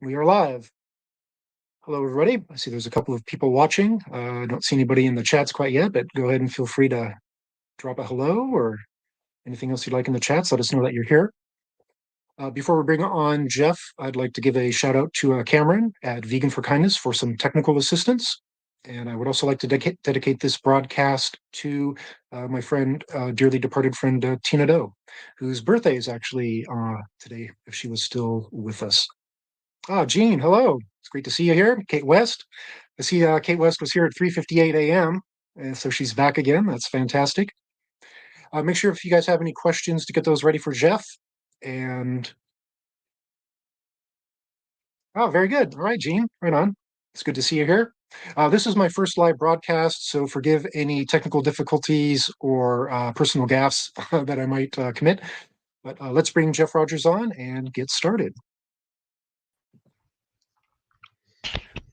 We are live. Hello, everybody. I see there's a couple of people watching. I don't see anybody in the chats quite yet, but go ahead and feel free to drop a hello or anything else you'd like in the chats. Let us know that you're here. Before we bring on Jeff, I'd like to give a shout out to Cameron at Vegan for Kindness for some technical assistance. And I would also like to dedicate this broadcast to my friend, dearly departed friend, Tina Doe, whose birthday is actually today, if she was still with us. Jean, hello. It's great to see you here. Kate West. I see Kate West was here at 3:58 a.m., and so she's back again. That's fantastic. Make sure if you guys have any questions to get those ready for Jeff. And very good. All right, Jean, right on. It's good to see you here. This is my first live broadcast, so forgive any technical difficulties or personal gaffes that I might commit. But let's bring Jeff Rogers on and get started.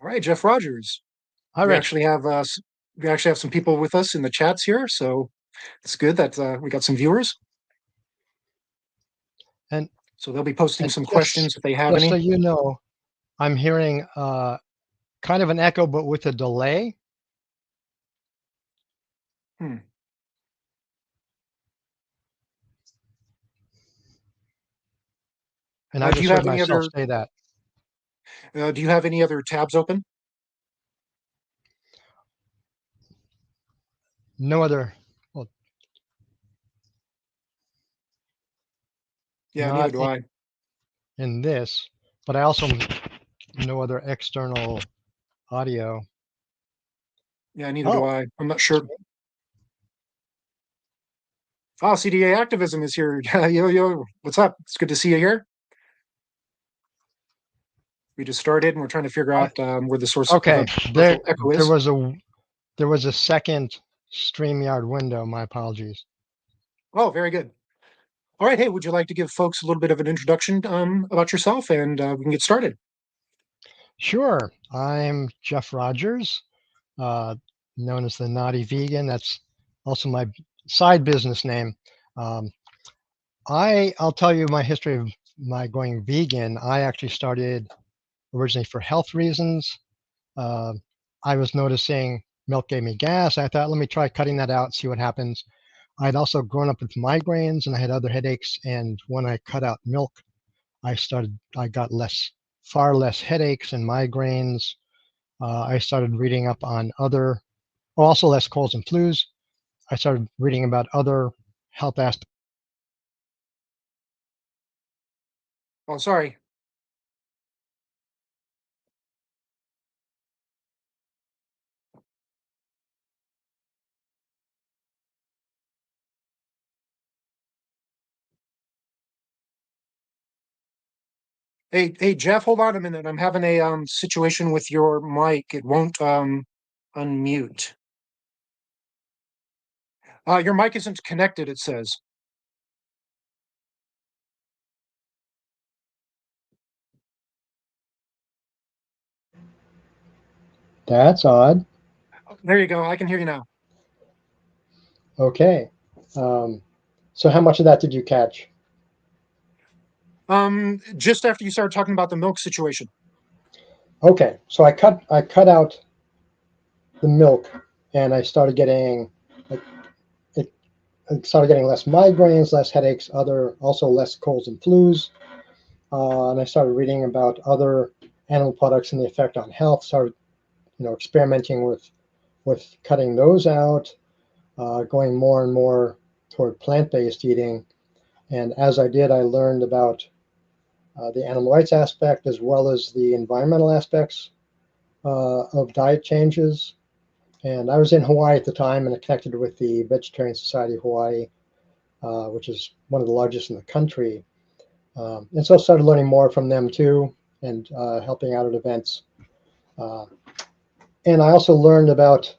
All right, Jeff Rogers. Hi, we Rich. actually have some people with us in the chats here, so it's good that we got some viewers. And so they'll be posting some questions if they have any. So you know, I'm hearing kind of an echo, but with a delay. And I just heard myself say that. Do you have any other tabs open? No other. Well, yeah, neither do I. In this, but I also no other external audio. Yeah, neither do I. I'm not sure. CDA Activism is here. Yo, what's up? It's good to see you here. We just started and we're trying to figure out where the source of the echo is. There was a second StreamYard window. My apologies. Oh, very good. All right. Hey, would you like to give folks a little bit of an introduction about yourself, and we can get started? Sure. I'm Jeff Rogers, known as the Naughty Vegan. That's also my side business name. I'll tell you my history of my going vegan. I actually started originally for health reasons. I was noticing milk gave me gas. I thought, let me try cutting that out, see what happens. I'd also grown up with migraines and I had other headaches. And when I cut out milk, I got far less headaches and migraines. I started reading up on also less colds and flus. I started reading about other health aspects. Oh, sorry. Hey, Jeff, hold on a minute. I'm having a situation with your mic. It won't unmute. Your mic isn't connected, it says. That's odd. There you go. I can hear you now. Okay. So how much of that did you catch? Just after you started talking about the milk situation. Okay, so I cut out the milk, and I started getting less migraines, less headaches, also less colds and flus, and I started reading about other animal products and the effect on health. Started, experimenting with cutting those out, going more and more toward plant-based eating, and as I did, I learned about the animal rights aspect as well as the environmental aspects of diet changes. And I was in Hawaii at the time and I connected with the Vegetarian Society of Hawaii, which is one of the largest in the country. And so I started learning more from them too and helping out at events. And I also learned it was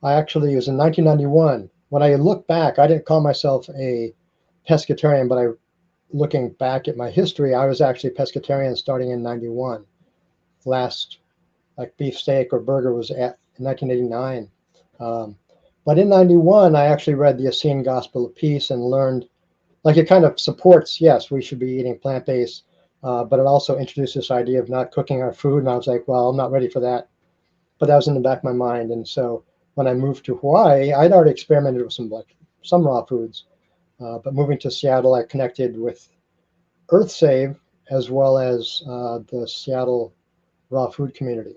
in 1991. When I look back, I didn't call myself a pescatarian, but looking back at my history, I was actually pescatarian starting in 91. Last beefsteak or burger was in 1989. But in 91, I actually read the Essene Gospel of Peace and learned, it kind of supports, yes, we should be eating plant-based, but it also introduced this idea of not cooking our food. And I was like, well, I'm not ready for that. But that was in the back of my mind. And so when I moved to Hawaii, I'd already experimented with some raw foods. But moving to Seattle, I connected with EarthSave as well as the Seattle raw food community.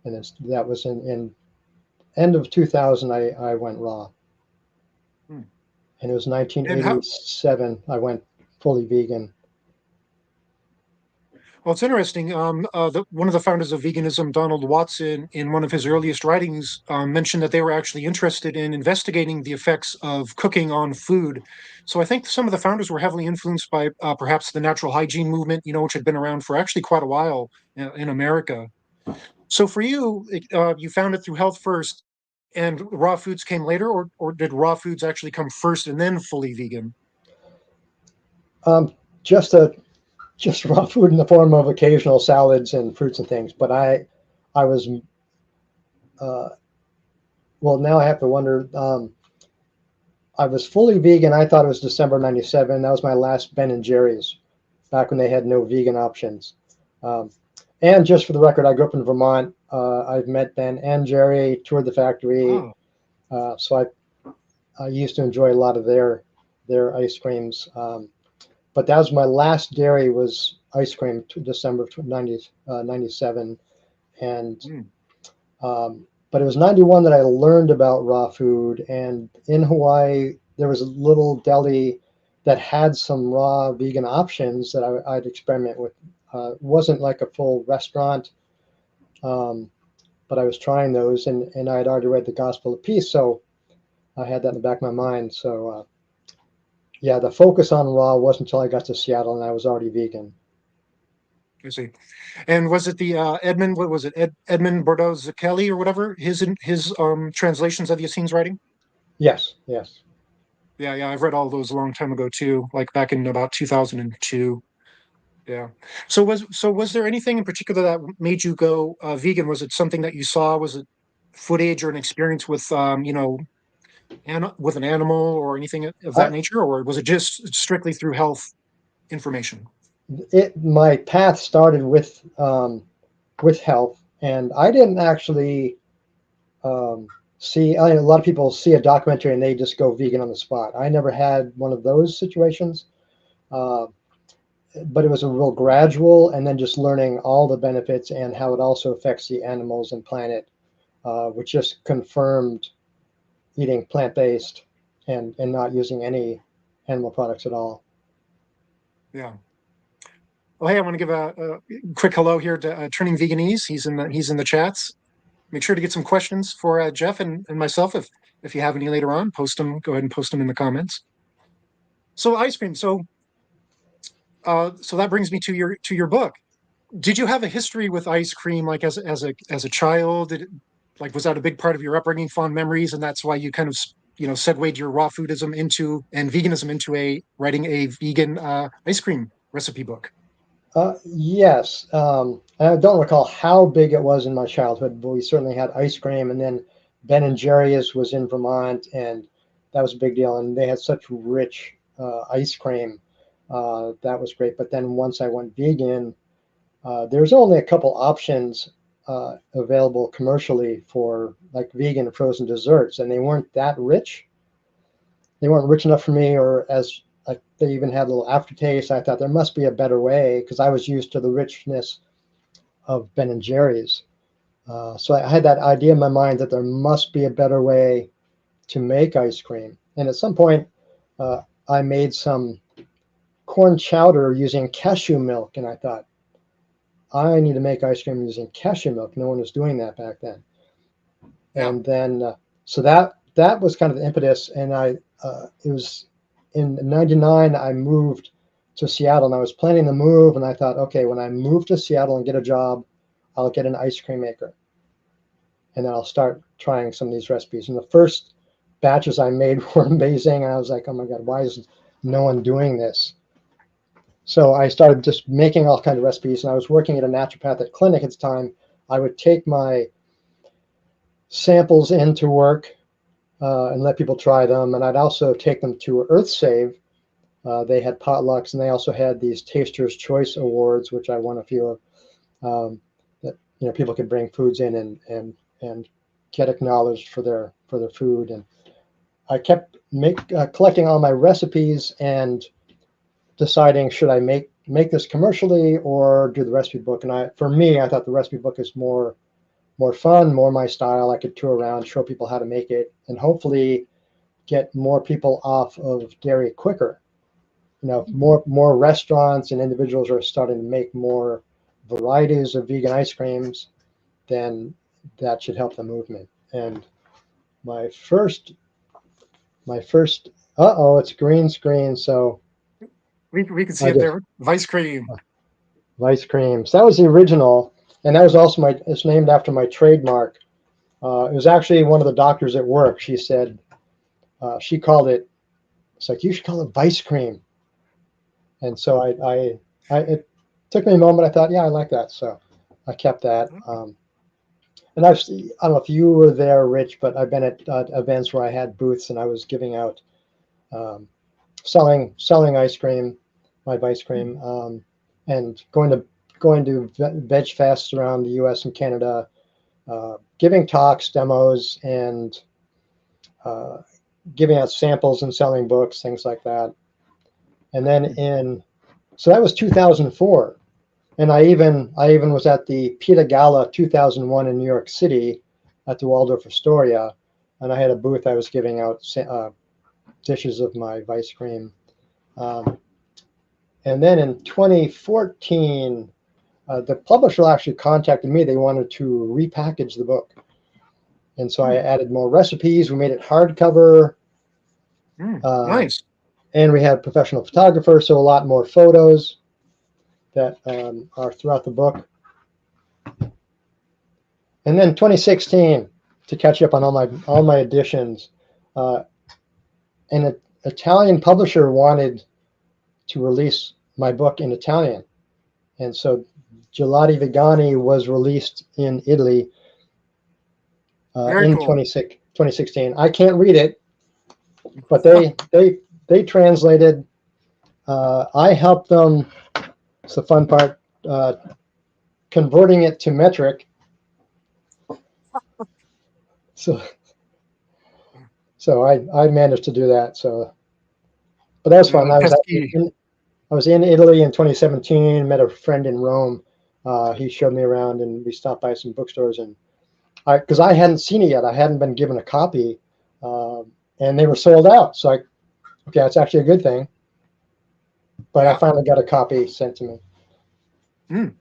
And that was in end of 2000, I went raw. Hmm. And it was And how, 1987, I went fully vegan. well, it's interesting. One of the founders of veganism, Donald Watson, in one of his earliest writings, mentioned that they were actually interested in investigating the effects of cooking on food. So I think some of the founders were heavily influenced by perhaps the natural hygiene movement, which had been around for actually quite a while in America. So for you, you found it through health first, and raw foods came later, or did raw foods actually come first and then fully vegan? Um, just just raw food in the form of occasional salads and fruits and things. But I was uh, well. Now I have to wonder. I was fully vegan. I thought it was December '97. That was my last Ben and Jerry's, back when they had no vegan options. Um, and just for the record, I grew up in Vermont. I've met Ben and Jerry, toured the factory, Oh, so I used to enjoy a lot of their ice creams. But that was my last dairy was ice cream, December of 97. And mm, but it was 91 that I learned about raw food. And in Hawaii, there was a little deli that had some raw vegan options that I'd experiment with. It wasn't like a full restaurant, um, but I was trying those, and I had already read the Gospel of Peace, so I had that in the back of my mind. So yeah, the focus on raw wasn't until I got to Seattle, and I was already vegan. I see. And was it the Edmund? What was it? Edmund Bordeaux Kelly or whatever? His translations of the Essenes writing. Yes, yes. Yeah, yeah, I've read all those a long time ago too, like back in about 2002. Yeah. So was there anything in particular that made you go vegan? Was it something that you saw? Was it footage or an experience with with an animal or anything of that I, nature, or was it just strictly through health information? my path started with health, and I didn't actually um, a lot of people see a documentary and they just go vegan on the spot. I never had one of those situations, uh, but it was a real gradual, and then just learning all the benefits and how it also affects the animals and planet, which just confirmed eating plant-based and not using any animal products at all. Yeah. Well, hey, I want to give a quick hello here to Turning Veganese. He's in the chats. Make sure to get some questions for Jeff and myself if you have any later on. Post them. Go ahead and post them in the comments. So ice cream. So that brings me to your book. Did you have a history with ice cream, like as a child? Like was that a big part of your upbringing, fond memories, and that's why you kind of segued your raw foodism into and veganism into a writing a vegan ice cream recipe book? Yes, I don't recall how big it was in my childhood, but we certainly had ice cream, and then Ben and Jerry's was in Vermont, and that was a big deal. And they had such rich ice cream, that was great. But then once I went vegan, there's only a couple options available commercially for like vegan frozen desserts, and they weren't that rich. They weren't rich enough for me, or as like they even had a little aftertaste. I thought there must be a better way because I was used to the richness of Ben and Jerry's. So I had that idea in my mind that there must be a better way to make ice cream. And at some point, I made some corn chowder using cashew milk, and I thought I need to make ice cream using cashew milk. No one was doing that back then. Yeah. And then so that was kind of the impetus. And it was in '99 I moved to Seattle, and I was planning the move, and I thought, okay, when I move to Seattle and get a job, I'll get an ice cream maker, and then I'll start trying some of these recipes. And the first batches I made were amazing, and I was like, oh my god, why is no one doing this? So I started just making all kinds of recipes, and I was working at a naturopathic clinic at the time. I would take my samples into work and let people try them. And I'd also take them to EarthSave, They had potlucks, and they also had these Taster's Choice Awards, which I won a few of. That people could bring foods in and get acknowledged for their food. And I kept collecting all my recipes and deciding, should I make this commercially or do the recipe book. And for me, I thought the recipe book is more fun, more my style. I could tour around, show people how to make it, and hopefully get more people off of dairy quicker. More restaurants and individuals are starting to make more varieties of vegan ice creams, then that should help the movement. And my first it's green screen, so We can see I it just there. Vice cream. ice cream. So that was the original, and that was also it's named after my trademark. It was actually one of the doctors at work. She said, she called it, it's like, you should call it Vice cream. And so it took me a moment. I thought, yeah, I like that. So I kept that. And I don't know if you were there, Rich, but I've been at events where I had booths and I was giving out, selling ice cream, my Vice cream, and going to veg fests around the U.S. and Canada, giving talks, demos, and giving out samples and selling books, things like that. And then so that was 2004. And I even was at the PETA Gala 2001 in New York City at the Waldorf Astoria, and I had a booth. I was giving out dishes of my Vice cream. And then in 2014, the publisher actually contacted me. They wanted to repackage the book. And so I added more recipes. We made it hardcover. Nice. And we had professional photographers, so a lot more photos that are throughout the book. And then 2016, to catch up on all my editions, an Italian publisher wanted to release my book in Italian, and so Gelati Vegani was released in Italy in Cool. 2016. I can't read it, but they translated. I helped them. It's the fun part, converting it to metric. So I managed to do that. So, but that was fun. I was in Italy in 2017. Met a friend in Rome. He showed me around, and we stopped by some bookstores. And because I hadn't seen it yet, I hadn't been given a copy, and they were sold out. So okay, that's actually a good thing. But I finally got a copy sent to me.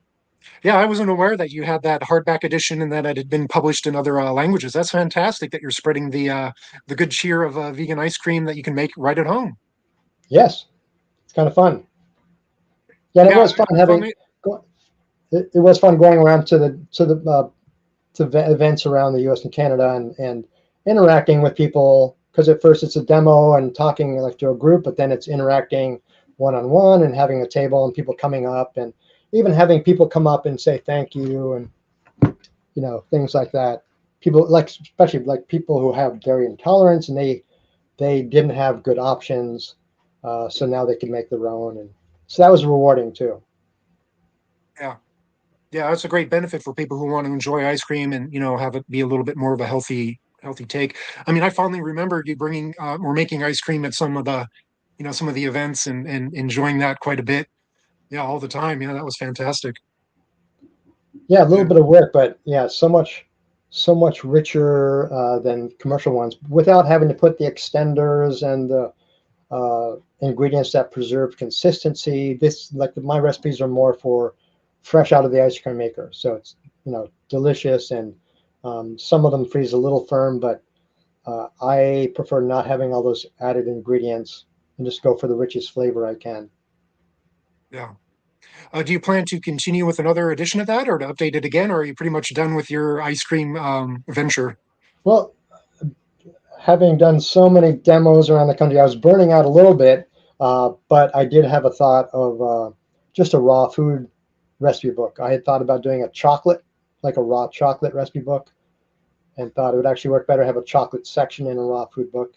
Yeah, I wasn't aware that you had that hardback edition and that it had been published in other languages. That's fantastic that you're spreading the good cheer of vegan ice cream that you can make right at home. Yes, it's kind of fun. Yeah, and it was fun it was fun going around to events around the U.S. and Canada and interacting with people, because at first it's a demo and talking like to a group, but then it's interacting one-on-one and having a table and people coming up, and even having people come up and say thank you, and things like that. People especially like people who have dairy intolerance, and they didn't have good options, so now they can make their own, and so that was rewarding too. Yeah, that's a great benefit for people who want to enjoy ice cream and have it be a little bit more of a healthy take. I mean, I fondly remember you bringing or making ice cream at some of the events and enjoying that quite a bit. Yeah, all the time. That was fantastic. Yeah, a little bit of work, but yeah, so much richer than commercial ones, without having to put the extenders and the ingredients that preserve consistency. My recipes are more for fresh out of the ice cream maker, so it's delicious, and some of them freeze a little firm, but I prefer not having all those added ingredients and just go for the richest flavor I can. Yeah. Do you plan to continue with another edition of that, or to update it again, or are you pretty much done with your ice cream venture? Well, having done so many demos around the country, I was burning out a little bit, but I did have a thought of just a raw food recipe book. I had thought about doing like a raw chocolate recipe book, and thought it would actually work better to have a chocolate section in a raw food book.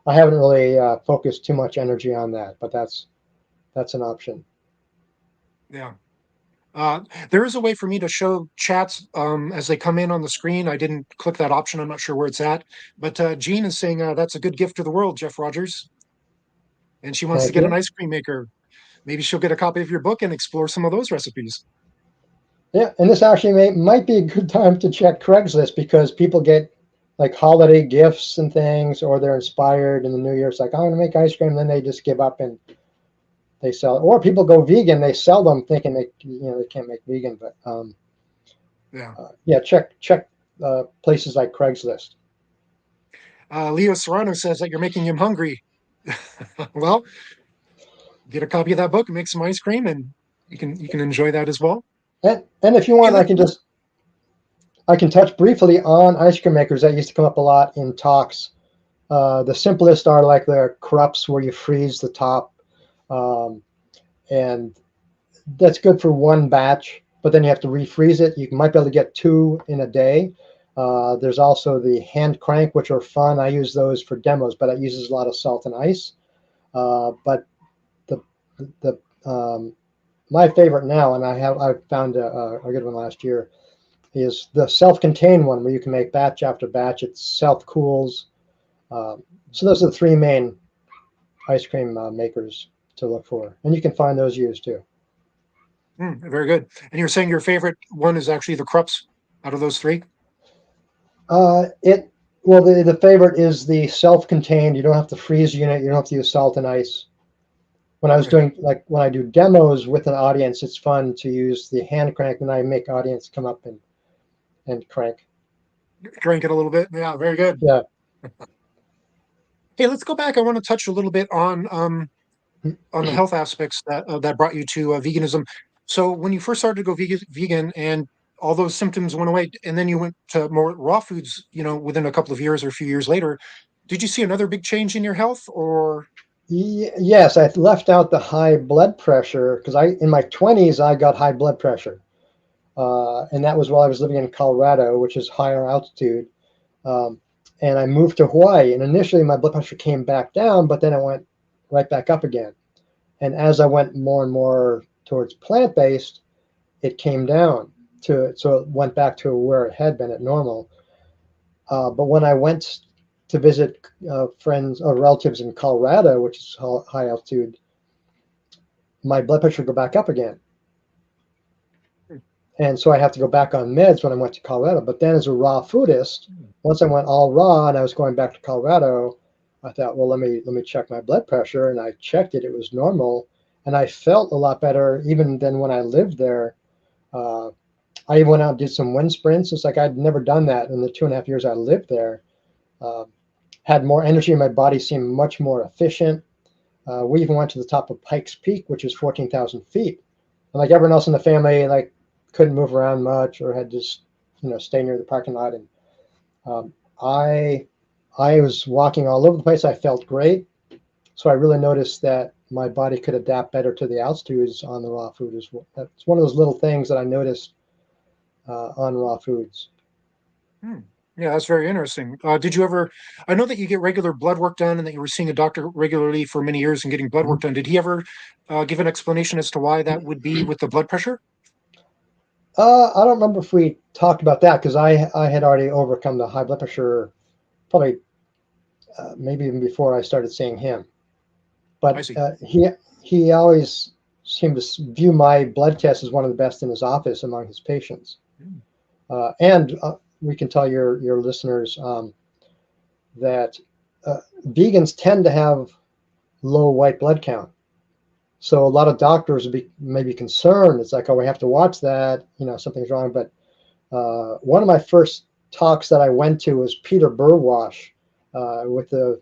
I haven't really focused too much energy on that, but that's that's an option. Yeah. There is a way for me to show chats as they come in on the screen. I didn't click that option. I'm not sure where it's at. But Jean is saying that's a good gift to the world, Jeff Rogers. And she wants to Thank get an you. ice cream maker. Maybe she'll get a copy of your book and explore some of those recipes. Yeah, and this actually might be a good time to check Craigslist because people get like holiday gifts and things, or they're inspired in the new year. It's like, I'm going to make ice cream, and then they just give up and they sell it. Or people go vegan, they sell them thinking they can't make vegan. But Yeah. yeah, check places like Craigslist. Leo Serrano says that you're making him hungry. Well, get a copy of that book and make some ice cream, and you can enjoy that as well. And if you Hey, want, I can touch briefly on ice cream makers that used to come up a lot in talks. The simplest are like the crupps where you freeze the top, um, and that's good for one batch. But then you have to refreeze it. You might be able to get two in a day. There's also the hand crank, which are fun. I use those for demos, but it uses a lot of salt and ice. But the the my favorite now, and I found a good one last year, is the self-contained one where you can make batch after batch. It self-cools. So those are the three main ice cream makers to look for, and you can find those used too. Very good. And you're saying your favorite one is actually the Krups out of those three? It well, the favorite is the self-contained. You don't have to freeze the unit. You don't have to use salt and ice. When I was Okay. doing when I do demos with an audience, it's fun to use the hand crank, and I make audience come up and crank. Drink it a little bit. Yeah, very good. Yeah. Hey, let's go back. I want to touch a little bit on the health aspects that brought you to veganism. So when you first started to go vegan and all those symptoms went away, and then you went to more raw foods, within a couple of years or a few years later, did you see another big change in your health or? Yes, I left out the high blood pressure because I in my 20s I got high blood pressure, and that was while I was living in Colorado, which is higher altitude. Um, and I moved to Hawaii, and initially my blood pressure came back down, but then it went right back up again. And as I went more and more towards plant-based, it came down so it went back to where it had been at normal. But when I went to visit friends or relatives in Colorado, which is high altitude, my blood pressure would go back up again. And so I have to go back on meds when I went to Colorado. But then as a raw foodist, once I went all raw and I was going back to Colorado, I thought, well, let me check my blood pressure, and I checked it; it was normal, and I felt a lot better even than when I lived there. Uh, I even went out and did some wind sprints. It's like I'd never done that in the 2.5 years I lived there. Uh, had more energy in my body, seemed much more efficient. We even went to the top of Pikes Peak, which is 14,000 feet. And like everyone else in the family, like couldn't move around much or had to just, stay near the parking lot. And um, I, I was walking all over the place. I felt great. So I really noticed that my body could adapt better to the altitudes on the raw food as well. That's one of those little things that I noticed on raw foods. Hmm. Yeah, that's very interesting. Did you ever? I know that you get regular blood work done, and that you were seeing a doctor regularly for many years and getting blood work done. Did he ever give an explanation as to why that would be with the blood pressure? I don't remember if we talked about that because I had already overcome the high blood pressure probably maybe even before I started seeing him. I But see. he always seemed to view my blood test as one of the best in his office among his patients. Hmm. And we can tell your listeners that vegans tend to have low white blood count. So a lot of doctors would be maybe concerned. It's like, oh, we have to watch that. Something's wrong. But one of my first talks that I went to was Peter Burwash with the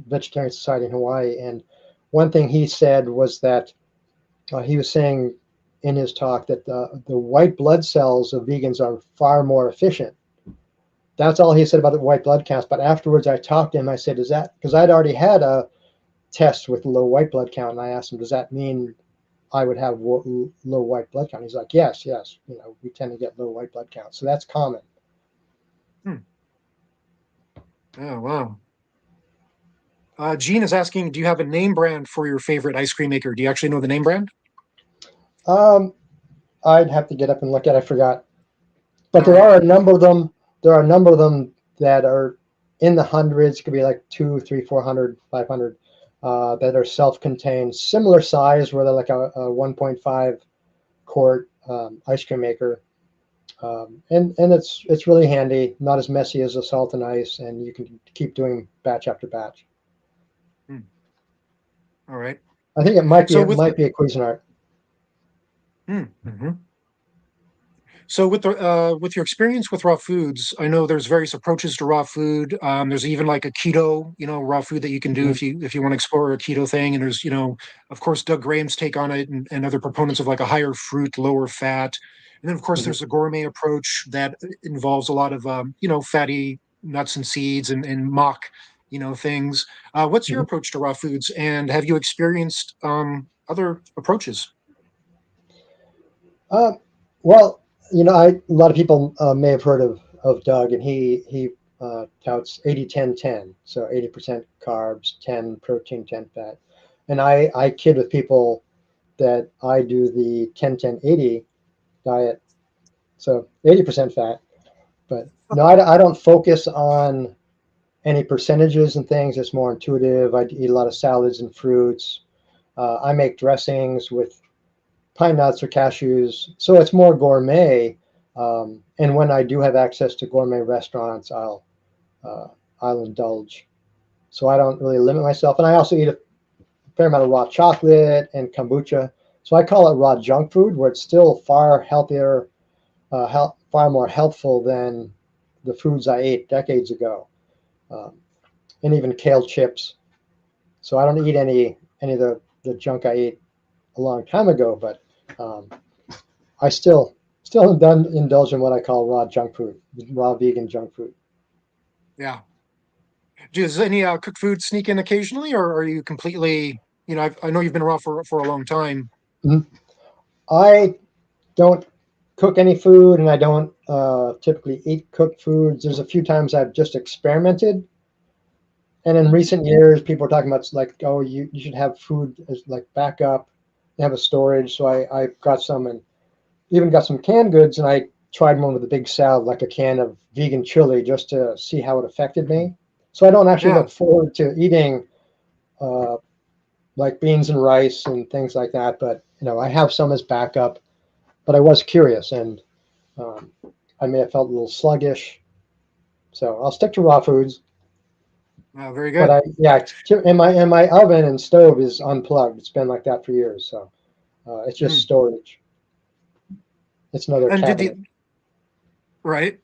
Vegetarian Society in Hawaii, and one thing he said was that he was saying in his talk that the white blood cells of vegans are far more efficient. That's all he said about the white blood counts. But afterwards, I talked to him. I said, "Is that because I'd already had a test with low white blood count?" And I asked him, "Does that mean I would have low white blood count?" He's like, "Yes, yes. We tend to get low white blood count, so that's common." Hmm. Oh, wow. Gene is asking, do you have a name brand for your favorite ice cream maker? Do you actually know the name brand? Um, I'd have to get up and look at. I forgot, but All there right. are a number of them. There are a number of them that are in the hundreds. Could be like 2, 3, 400, 500. That are self-contained, similar size, where they're like a 1.5 quart ice cream maker. And it's really handy, not as messy as a salt and ice, and you can keep doing batch after batch. Hmm. All right. I think So it with might be a Cuisinart. mhm. So with your experience with raw foods, I know there's various approaches to raw food. There's even like a keto, raw food that you can do Mhm, if you want to explore a keto thing. And there's, of course, Doug Graham's take on it, and other proponents of like a higher fruit, lower fat. And then of course mhm, there's a gourmet approach that involves a lot of fatty nuts and seeds and mock, things. What's your mhm. approach to raw foods, and have you experienced other approaches? Uh, well, a lot of people may have heard of Doug, and he touts 80-10-10, so 80% carbs, 10 protein, 10 fat. And I kid with people that I do the 10-10-80 diet, so 80% fat. But no, I don't focus on any percentages and things. It's more intuitive. I eat a lot of salads and fruits. I make dressings with pine nuts or cashews, so it's more gourmet. And when I do have access to gourmet restaurants, uh, I'll indulge. So I don't really limit myself, and I also eat a fair amount of raw chocolate and kombucha. So I call it raw junk food, where it's still far healthier, far more healthful than the foods I ate decades ago, um, and even kale chips. So I don't eat any of the junk I ate a long time ago, but um, I still indulge in what I call raw junk food, raw vegan junk food. Yeah. Does any cooked food sneak in occasionally, or are you completely, I know you've been around for a long time. Mhm. I don't cook any food, and I don't typically eat cooked foods. There's a few times I've just experimented, and in recent years, people are talking about like, oh, you should have food as like backup, have a storage. So I got some, and even got some canned goods, and I tried one with a big salad, like a can of vegan chili, just to see how it affected Mhm. me. So I don't actually Yeah. look forward to eating uh, like beans and rice and things like that. But I have some as backup. But I was curious, and um, I may have felt a little sluggish. So I'll stick to raw foods. Very But good. and my oven and stove is unplugged. It's been like that for years. So it's just Mhm. storage. It's another And did the cabinet. right?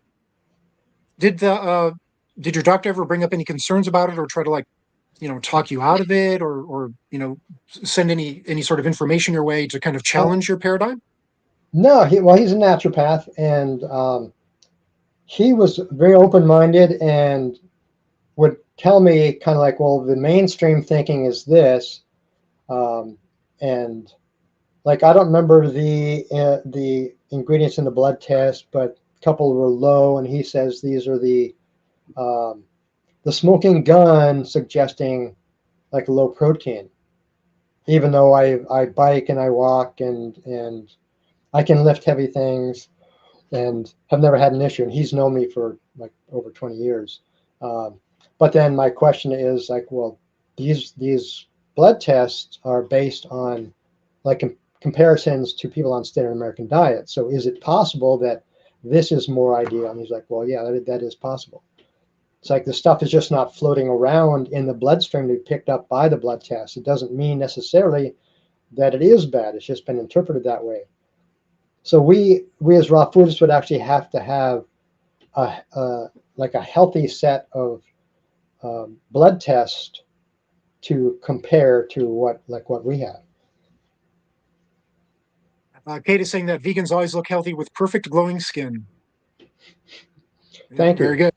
Did the did your doctor ever bring up any concerns about it, or try to like, talk you out of it, or send any sort of information your way to kind of Uh, challenge your paradigm? no, he's a naturopath, and he was very open-minded and would tell me kind of like, well, the mainstream thinking is this, um, and like I don't remember the ingredients in the blood test, but a couple were low, and he says these are um, the smoking gun suggesting like low protein. Even though I bike and I walk and I can lift heavy things and have never had an issue, and he's known me for like over 20 years. Um, but then my question is like, well, these blood tests are based on like comparisons to people on standard American diet. So is it possible that this is more ideal? And he's like, well, yeah, that is possible. It's like the stuff is just not floating around in the bloodstream to be picked up by the blood test. It doesn't mean necessarily that it is bad. It's just been interpreted that way. So we as raw foodists would actually have to have like a healthy set of blood tests to compare to what we have. Kate is saying that vegans always look healthy with perfect glowing skin. Yeah, Thank very you.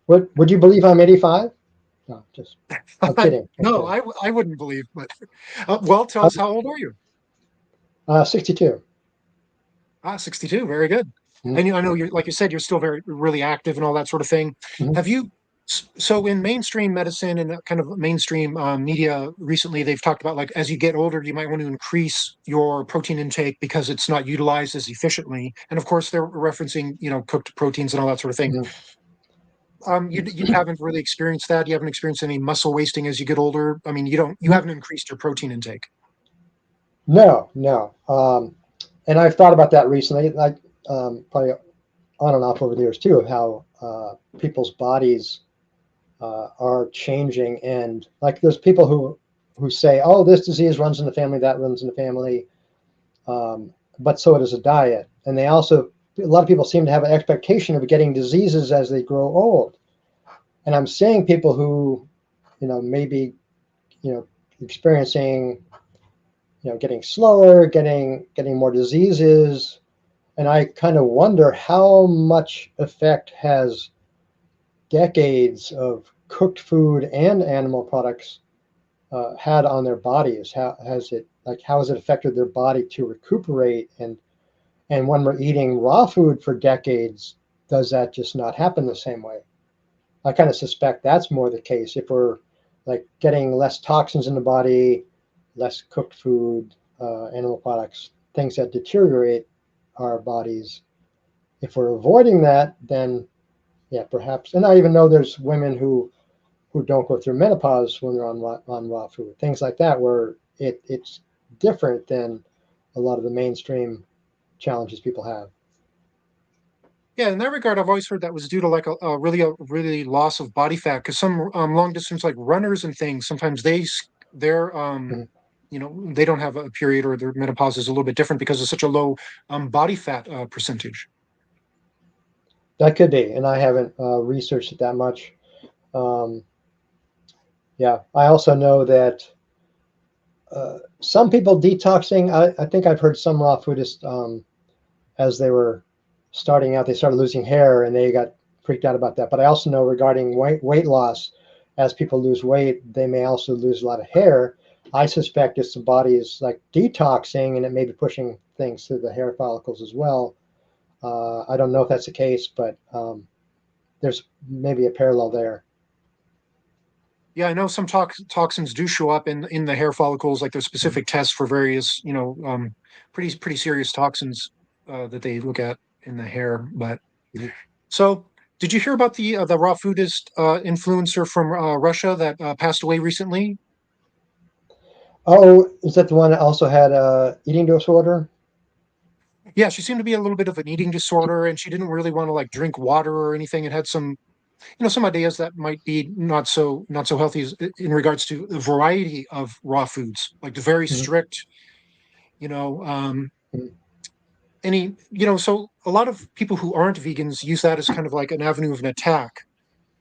good. Would you believe I'm 85? No, just I'm kidding. I'm No, kidding. I wouldn't believe, but well, tell I'm us, how old are you? 62. 62. Very good. Mhm, And I know you're, like you said, you're still very really active and all that sort of thing. mhm. Have you? So in mainstream medicine and kind of mainstream media recently, they've talked about like as you get older, you might want to increase your protein intake because it's not utilized as efficiently. And of course, they're referencing cooked proteins and all that sort of thing. Mhm. You haven't really experienced that. You haven't experienced any muscle wasting as you get older. I mean, you haven't increased your protein intake. No, no. And I've thought about that recently, like probably on and off over the years too, of how people's bodies are changing, and like there's people who say, "Oh, this disease runs in the family, that runs in the family," but so does a diet, and they also a lot of people seem to have an expectation of getting diseases as they grow old, and I'm seeing people who, maybe you know experiencing getting slower, getting more diseases, and I kind of wonder how much effect has decades of cooked food and animal products had on their bodies. How has it affected their body to recuperate? And when we're eating raw food for decades, does that just not happen the same way? I kind of suspect that's more the case. If we're like getting less toxins in the body, less cooked food, animal products, things that deteriorate our bodies. If we're avoiding that, then yeah, perhaps. And I even know there's women who don't go through menopause when they're on raw food, things like that, where it's different than a lot of the mainstream challenges people have. Yeah, in that regard, I've always heard that was due to like a really loss of body fat because some long distance like runners and things sometimes they're Mhm. they don't have a period or their menopause is a little bit different because of such a low body fat percentage. That could be, and I haven't researched it that much. Um, yeah, I also know that some people detoxing. I think I've heard some raw foodists, as they were starting out, they started losing hair and they got freaked out about that. But I also know regarding weight loss, as people lose weight, they may also lose a lot of hair. I suspect it's the body is like detoxing and it may be pushing things through the hair follicles as well. I don't know if that's the case, but there's maybe a parallel there. Yeah, I know some toxins do show up in the hair follicles. Like there's Mhm. specific tests for various pretty serious toxins that they look at in the hair. But Mhm. so, did you hear about the raw foodist influencer from Russia that passed away recently? Oh, is that the one that also had a eating disorder? Yeah, she seemed to be a little bit of an eating disorder, and she didn't really want to like drink water or anything. It had some, some ideas that might be not so healthy in regards to the variety of raw foods, like the very Mhm. strict, you know, um, Mhm. so a lot of people who aren't vegans use that as kind of like an avenue of an attack.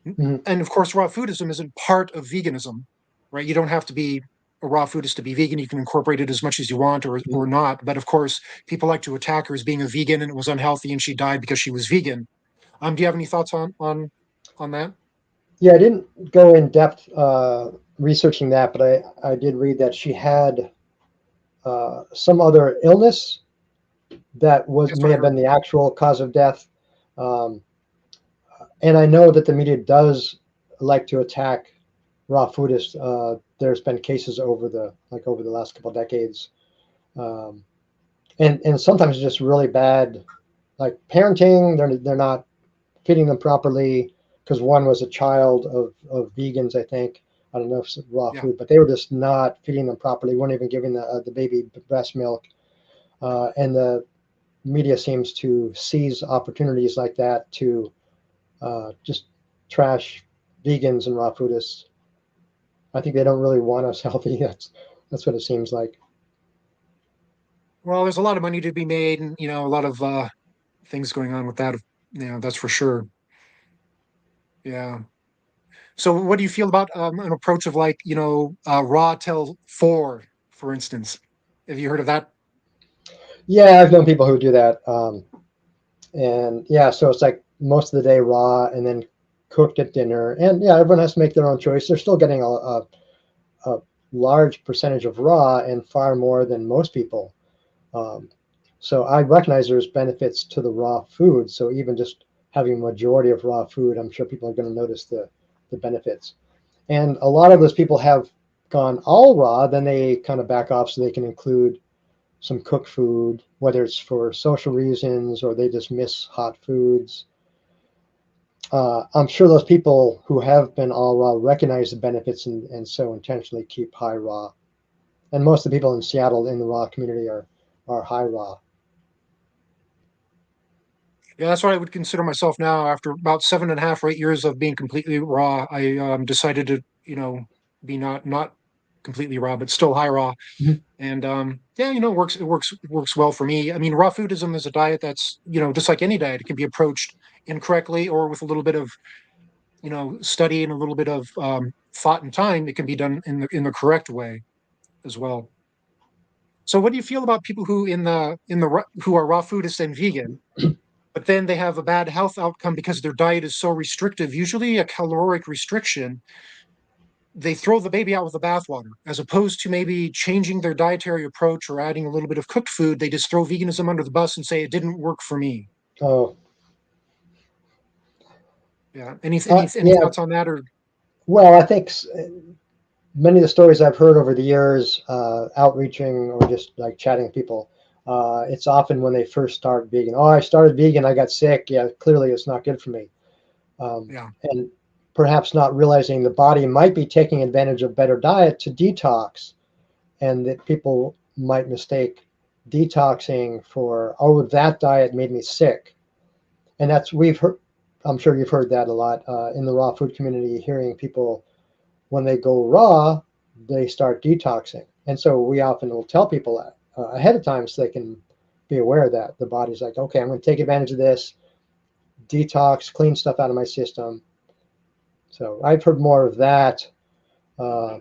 Mhm. And of course, raw foodism isn't part of veganism, right? You don't have to be a raw foodist to be vegan. You can incorporate it as much as you want Mhm. or not. But of course, people like to attack her as being a vegan and it was unhealthy and she died because she was vegan. Do you have any thoughts on that? Yeah, I didn't go in depth researching that, but I did read that she had some other illness that was That's what may I have heard. been the actual cause of death. Um, and I know that the media does like to attack raw foodists. There's been cases over the last couple of decades, um, and sometimes it's just really bad, like parenting. They're not feeding them properly because one was a child of vegans, I think. I don't know if it's raw Yeah. food, but they were just not feeding them properly. weren't even giving the baby breast milk, and the media seems to seize opportunities like that to just trash vegans and raw foodists. I think they don't really want us healthy. That's what it seems like. Well, there's a lot of money to be made and, a lot of things going on with that. That's for sure. Yeah. So what do you feel about an approach of like, raw till four, for instance? Have you heard of that? Yeah, I've known people who do that, and yeah, so it's like most of the day raw and then cooked at dinner. And yeah, everyone has to make their own choice. They're still getting a large percentage of raw and far more than most people. Um, so I recognize there's benefits to the raw food. So even just having a majority of raw food, I'm sure people are going to notice the the benefits. And a lot of those people have gone all raw, then they kind of back off so they can include some cooked food, whether it's for social reasons or they just miss hot foods. I'm sure those people who have been all raw recognize the benefits and so intentionally keep high raw. And most of the people in Seattle in the raw community are high raw. Yeah, that's what I would consider myself now. After about 7.5 or 8 years of being completely raw, I decided to, be not completely raw, but still high raw. Mhm. And yeah, it works well for me. I mean, raw foodism is a diet that's, just like any diet, it can be approached incorrectly or with a little bit of, study and a little bit of thought and time. It can be done in the correct way as well. So, what do you feel about people who who are raw foodists and vegan, but then they have a bad health outcome because their diet is so restrictive, usually a caloric restriction? They throw the baby out with the bathwater, as opposed to maybe changing their dietary approach or adding a little bit of cooked food. They just throw veganism under the bus and say it didn't work for me. Oh, Yeah. Any yeah. thoughts on that? Or Well, I think many of the stories I've heard over the years, outreaching or just like chatting with people, it's often when they first start vegan. Oh, I started vegan, I got sick. Yeah, clearly it's not good for me. yeah, And perhaps not realizing the body might be taking advantage of better diet to detox, and that people might mistake detoxing for, oh, that diet made me sick. And that's, we've heard, I'm sure you've heard that a lot in the raw food community, hearing people when they go raw, they start detoxing. And so we often will tell people that ahead of time so they can be aware of that. The body's like, okay, I'm going to take advantage of this, detox, clean stuff out of my system. So I've heard more of that. I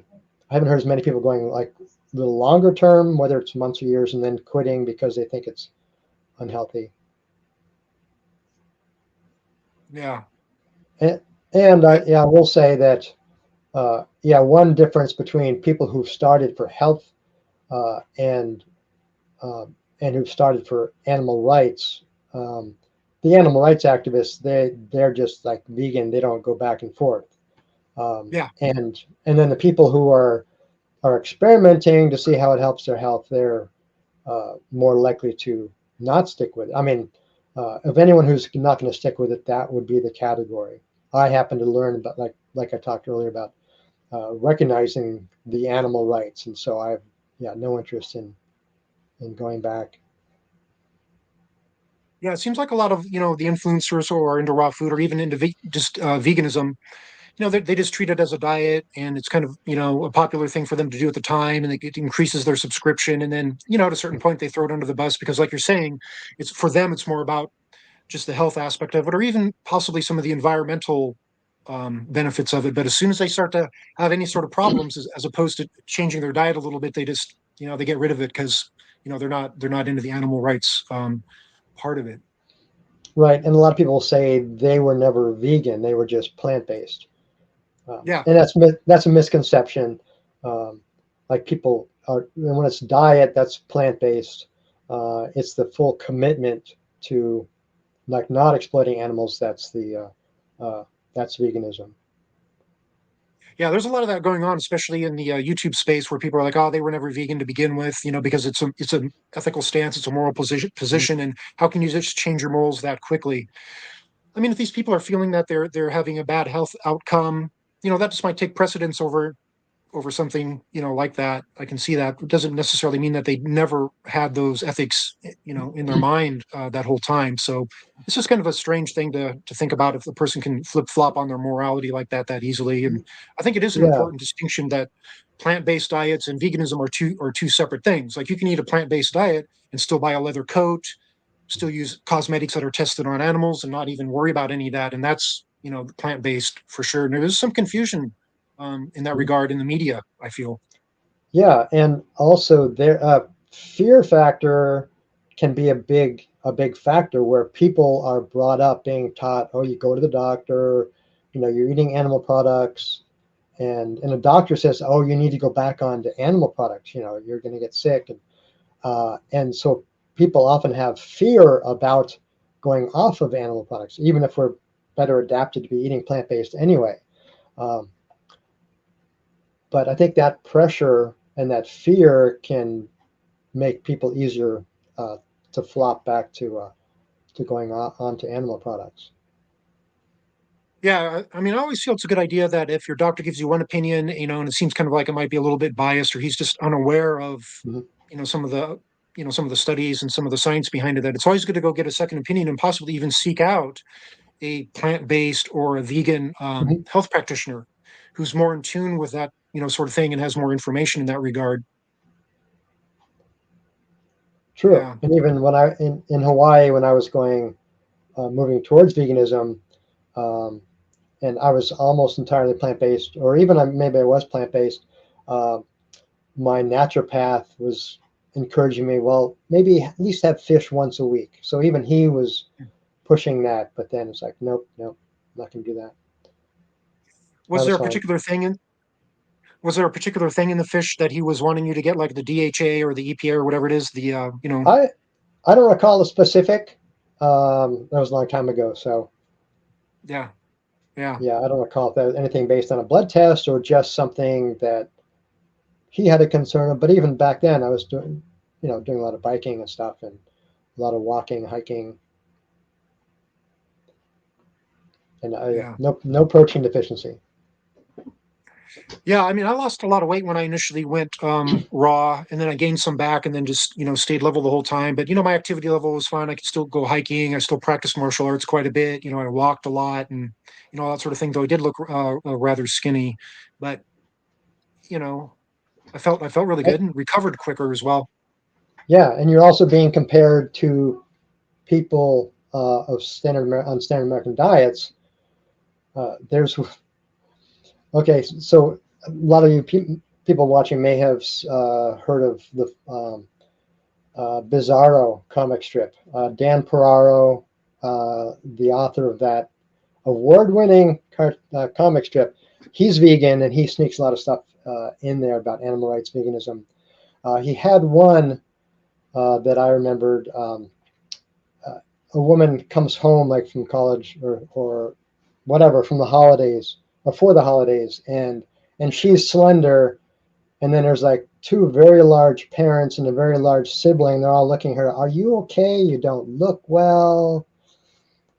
haven't heard as many people going like a little longer term, whether it's months or years, and then quitting because they think it's unhealthy. yeah, And, and okay, yeah, I will say that, yeah, one difference between people who've started for health uh, and and who've started for animal rights. Um, the animal rights activists, they're just like vegan. They don't go back and forth. yeah, And then the people who are experimenting to see how it helps their health, they're more likely to not stick with it. I mean, if anyone who's not going to stick with it, that would be the category. I happen to learn about, like I talked earlier about, recognizing the animal rights, and so I have, yeah, no interest in going back. yeah. It seems like a lot of the influencers who are into raw food or even into just veganism. They just treat it as a diet, and it's kind of a popular thing for them to do at the time, and it increases their subscription, and then at a certain point they throw it under the bus because, like you're saying, it's for them it's more about just the health aspect of it, or even possibly some of the environmental benefits of it. But as soon as they start to have any sort of problems, as opposed to changing their diet a little bit, they just they get rid of it because they're not into the animal rights part of it. Right, and a lot of people say they were never vegan; they were just plant-based, Yeah, and that's a misconception. Um, like people are, when it's diet, that's plant-based. It's the full commitment to like not exploiting animals. That's veganism. yeah. There's a lot of that going on, especially in the YouTube space, where people are like, "Oh, they were never vegan to begin with," because it's an ethical stance, it's a moral Mhm. position, and how can you just change your morals that quickly? I mean, if these people are feeling that they're having a bad health outcome, that just might take precedence over something like that. I can see that. It doesn't necessarily mean that they never had those ethics in their mind that whole time. So it's just kind of a strange thing to think about, if the person can flip flop on their morality like that easily. And I think it is an Yeah, important distinction that plant-based diets and veganism are two separate things. Like, you can eat a plant-based diet and still buy a leather coat, still use cosmetics that are tested on animals, and not even worry about any of that. And that's plant-based for sure. And there is some confusion in that regard in the media, I feel. yeah, and also there, fear factor can be a big factor where people are brought up being taught, oh, you go to the doctor, you're eating animal products, and a doctor says, oh, you need to go back on to animal products, you're going to get sick, and so people often have fear about going off of animal products, even if we're better adapted to be eating plant-based anyway. Um, but I think that pressure and that fear can make people easier uh, to flop back to going on to animal products. Yeah, I mean, I always feel it's a good idea that if your doctor gives you one opinion, and it seems kind of like it might be a little bit biased, or he's just unaware of, Hmm. some of the, some of the studies and some of the science behind it, that it's always good to go get a second opinion and possibly even seek out a plant-based or a vegan Hmm. health practitioner who's more in tune with that, sort of thing and has more information in that regard. True. Yeah. And even when in Hawaii, when I was moving towards veganism, um, and I was almost entirely plant based, or even maybe I was plant based. Uh, my naturopath was encouraging me, well, maybe at least have fish once a week. So even he was pushing that, but then it's like, nope, nope, I'm not going to do that. I Was there was a fine. particular thing in Was there a particular thing in the fish that he was wanting you to get, like the DHA or the EPA or whatever it is? I I don't recall the specific. That was a long time ago, so Yeah, yeah, yeah, I don't recall if that was anything based on a blood test or just something that he had a concern of. But even back then, I was doing a lot of biking and stuff, and a lot of walking, hiking, and yeah. no protein deficiency. Yeah, I mean, I lost a lot of weight when I initially went raw, and then I gained some back, and then just stayed level the whole time. But my activity level was fine. I could still go hiking. I still practice martial arts quite a bit. I walked a lot, and all that sort of thing. Though I did look rather skinny, but you know, I felt really Eh, good and recovered quicker as well. Yeah, and you're also being compared to people of standard American diets. There's okay, so a lot of you people watching may have heard of the Bizarro comic strip. Dan Ferraro, the author of that award-winning comic strip, he's vegan and he sneaks a lot of stuff in there about animal rights, veganism. He had one that I remembered. Uh, a woman comes home like from college or whatever from the holidays or for the holidays, and she's slender, and then there's like two very large parents and a very large sibling. They're all looking at her. Are you okay? You don't look well.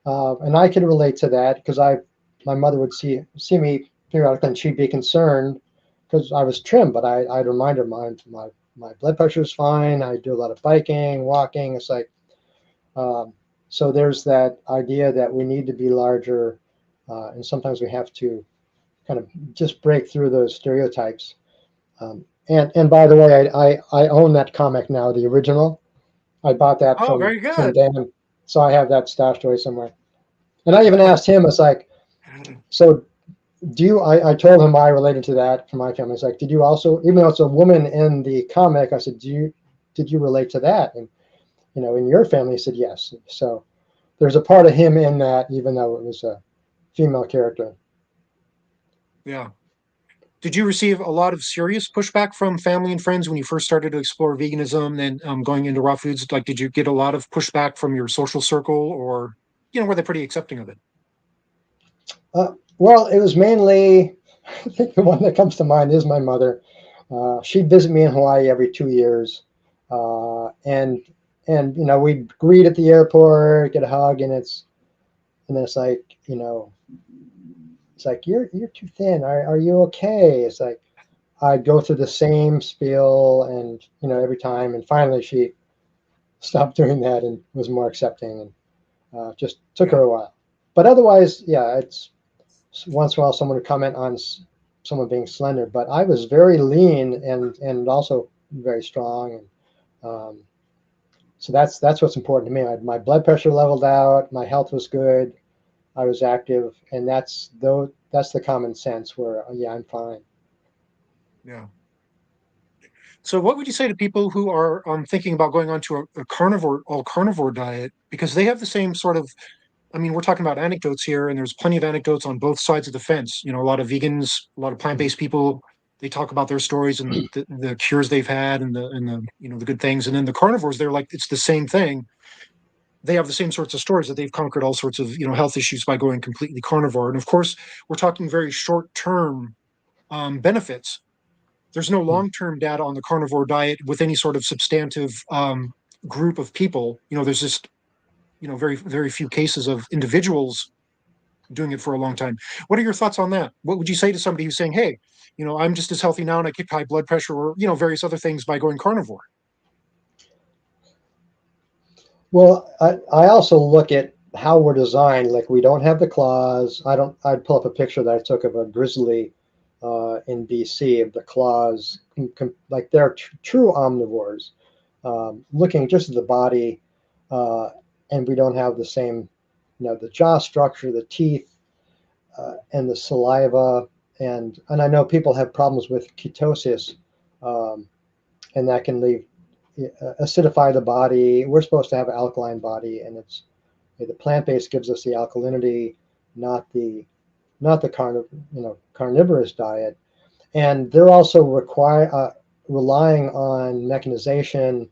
And I can relate to that because my mother would see me periodically, and she'd be concerned because I was trim, but I'd remind her my blood pressure is fine. I do a lot of biking, walking. It's like um, so there's that idea that we need to be larger, and sometimes we have to kind of just break through those stereotypes. And by the way, I own that comic now, the original. I bought that Oh, from very from good. Dan, so I have that stashed away somewhere. And I even asked him, it's like, so do you? I told him I related to that from my family. It's like, did you also, even though it's a woman in the comic, I said, did you relate to that? And in your family, he said yes. So there's a part of him in that, even though it was a female character. Yeah. Did you receive a lot of serious pushback from family and friends when you first started to explore veganism and going into raw foods? Like, did you get a lot of pushback from your social circle, or were they pretty accepting of it? Well, it was mainly, I think the one that comes to mind is my mother. She'd visit me in Hawaii every 2 years, and we'd greet at the airport, get a hug, and then it's like it's like you're too thin. Are you okay? It's like I'd go through the same spiel, and every time, and finally she stopped doing that and was more accepting, and just took her Yeah, a while. But otherwise, yeah, it's once in a while someone would comment on someone being slender, but I was very lean and also very strong, and um, so that's what's important to me. My blood pressure leveled out, my health was good, I was active, and that's the common sense where yeah, I'm fine. yeah. So, what would you say to people who are thinking about going on to a carnivore, all carnivore diet, because they have the same sort of, I mean, we're talking about anecdotes here, and there's plenty of anecdotes on both sides of the fence. A lot of vegans, a lot of Mhm. plant-based people, they talk about their stories and the cures they've had and the the good things. And then the carnivores, they're like, it's the same thing. they have the same sorts of stories that they've conquered all sorts of health issues by going completely carnivore. And of course, we're talking very short term benefits. There's no Hmm. long term data on the carnivore diet with any sort of substantive group of people. There's just very very few cases of individuals doing it for a long time. What are your thoughts on that? What would you say to somebody who's saying, "Hey, I'm just as healthy now and I keep high blood pressure or various other things by going carnivore"? Well, I also look at how we're designed. Like we don't have the claws. I'd pull up a picture that I took of a grizzly in BC of the claws, like they're true omnivores. Looking just at the body, uh, and we don't have the same, the jaw structure, the teeth, and the saliva, and I know people have problems with ketosis, um, and that can leave acidify the body. We're supposed to have an alkaline body, and it's the plant based gives us the alkalinity, not the carnivorous diet. And they're also relying on mechanization,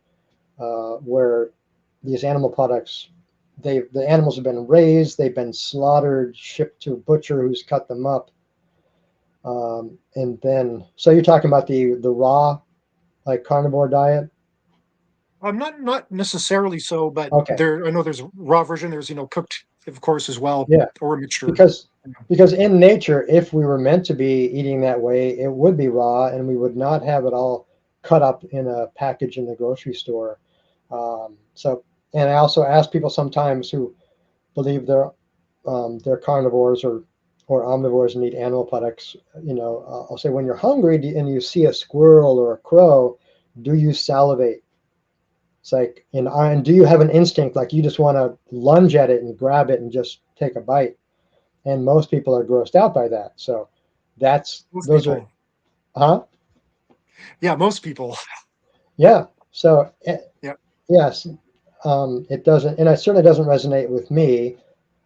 where these animal products, the animals have been raised, they've been slaughtered, shipped to a butcher who's cut them up, and then so you're talking about the raw like carnivore diet. Not necessarily so, but Okay. there I know there's a raw version. There's cooked, of course, as well, Yeah. or a mixture. because because in nature, if we were meant to be eating that way, it would be raw, and we would not have it all cut up in a package in the grocery store. So, and I also ask people sometimes who believe they're carnivores or omnivores and eat animal products. I'll say, when you're hungry and you see a squirrel or a crow, do you salivate? It's like, and do you have an instinct like you just want to lunge at it and grab it and just take a bite? And most people are grossed out by that. So Most those are, people, huh? yeah, most people. Yeah. So Yeah, yes, it doesn't, and it certainly doesn't resonate with me.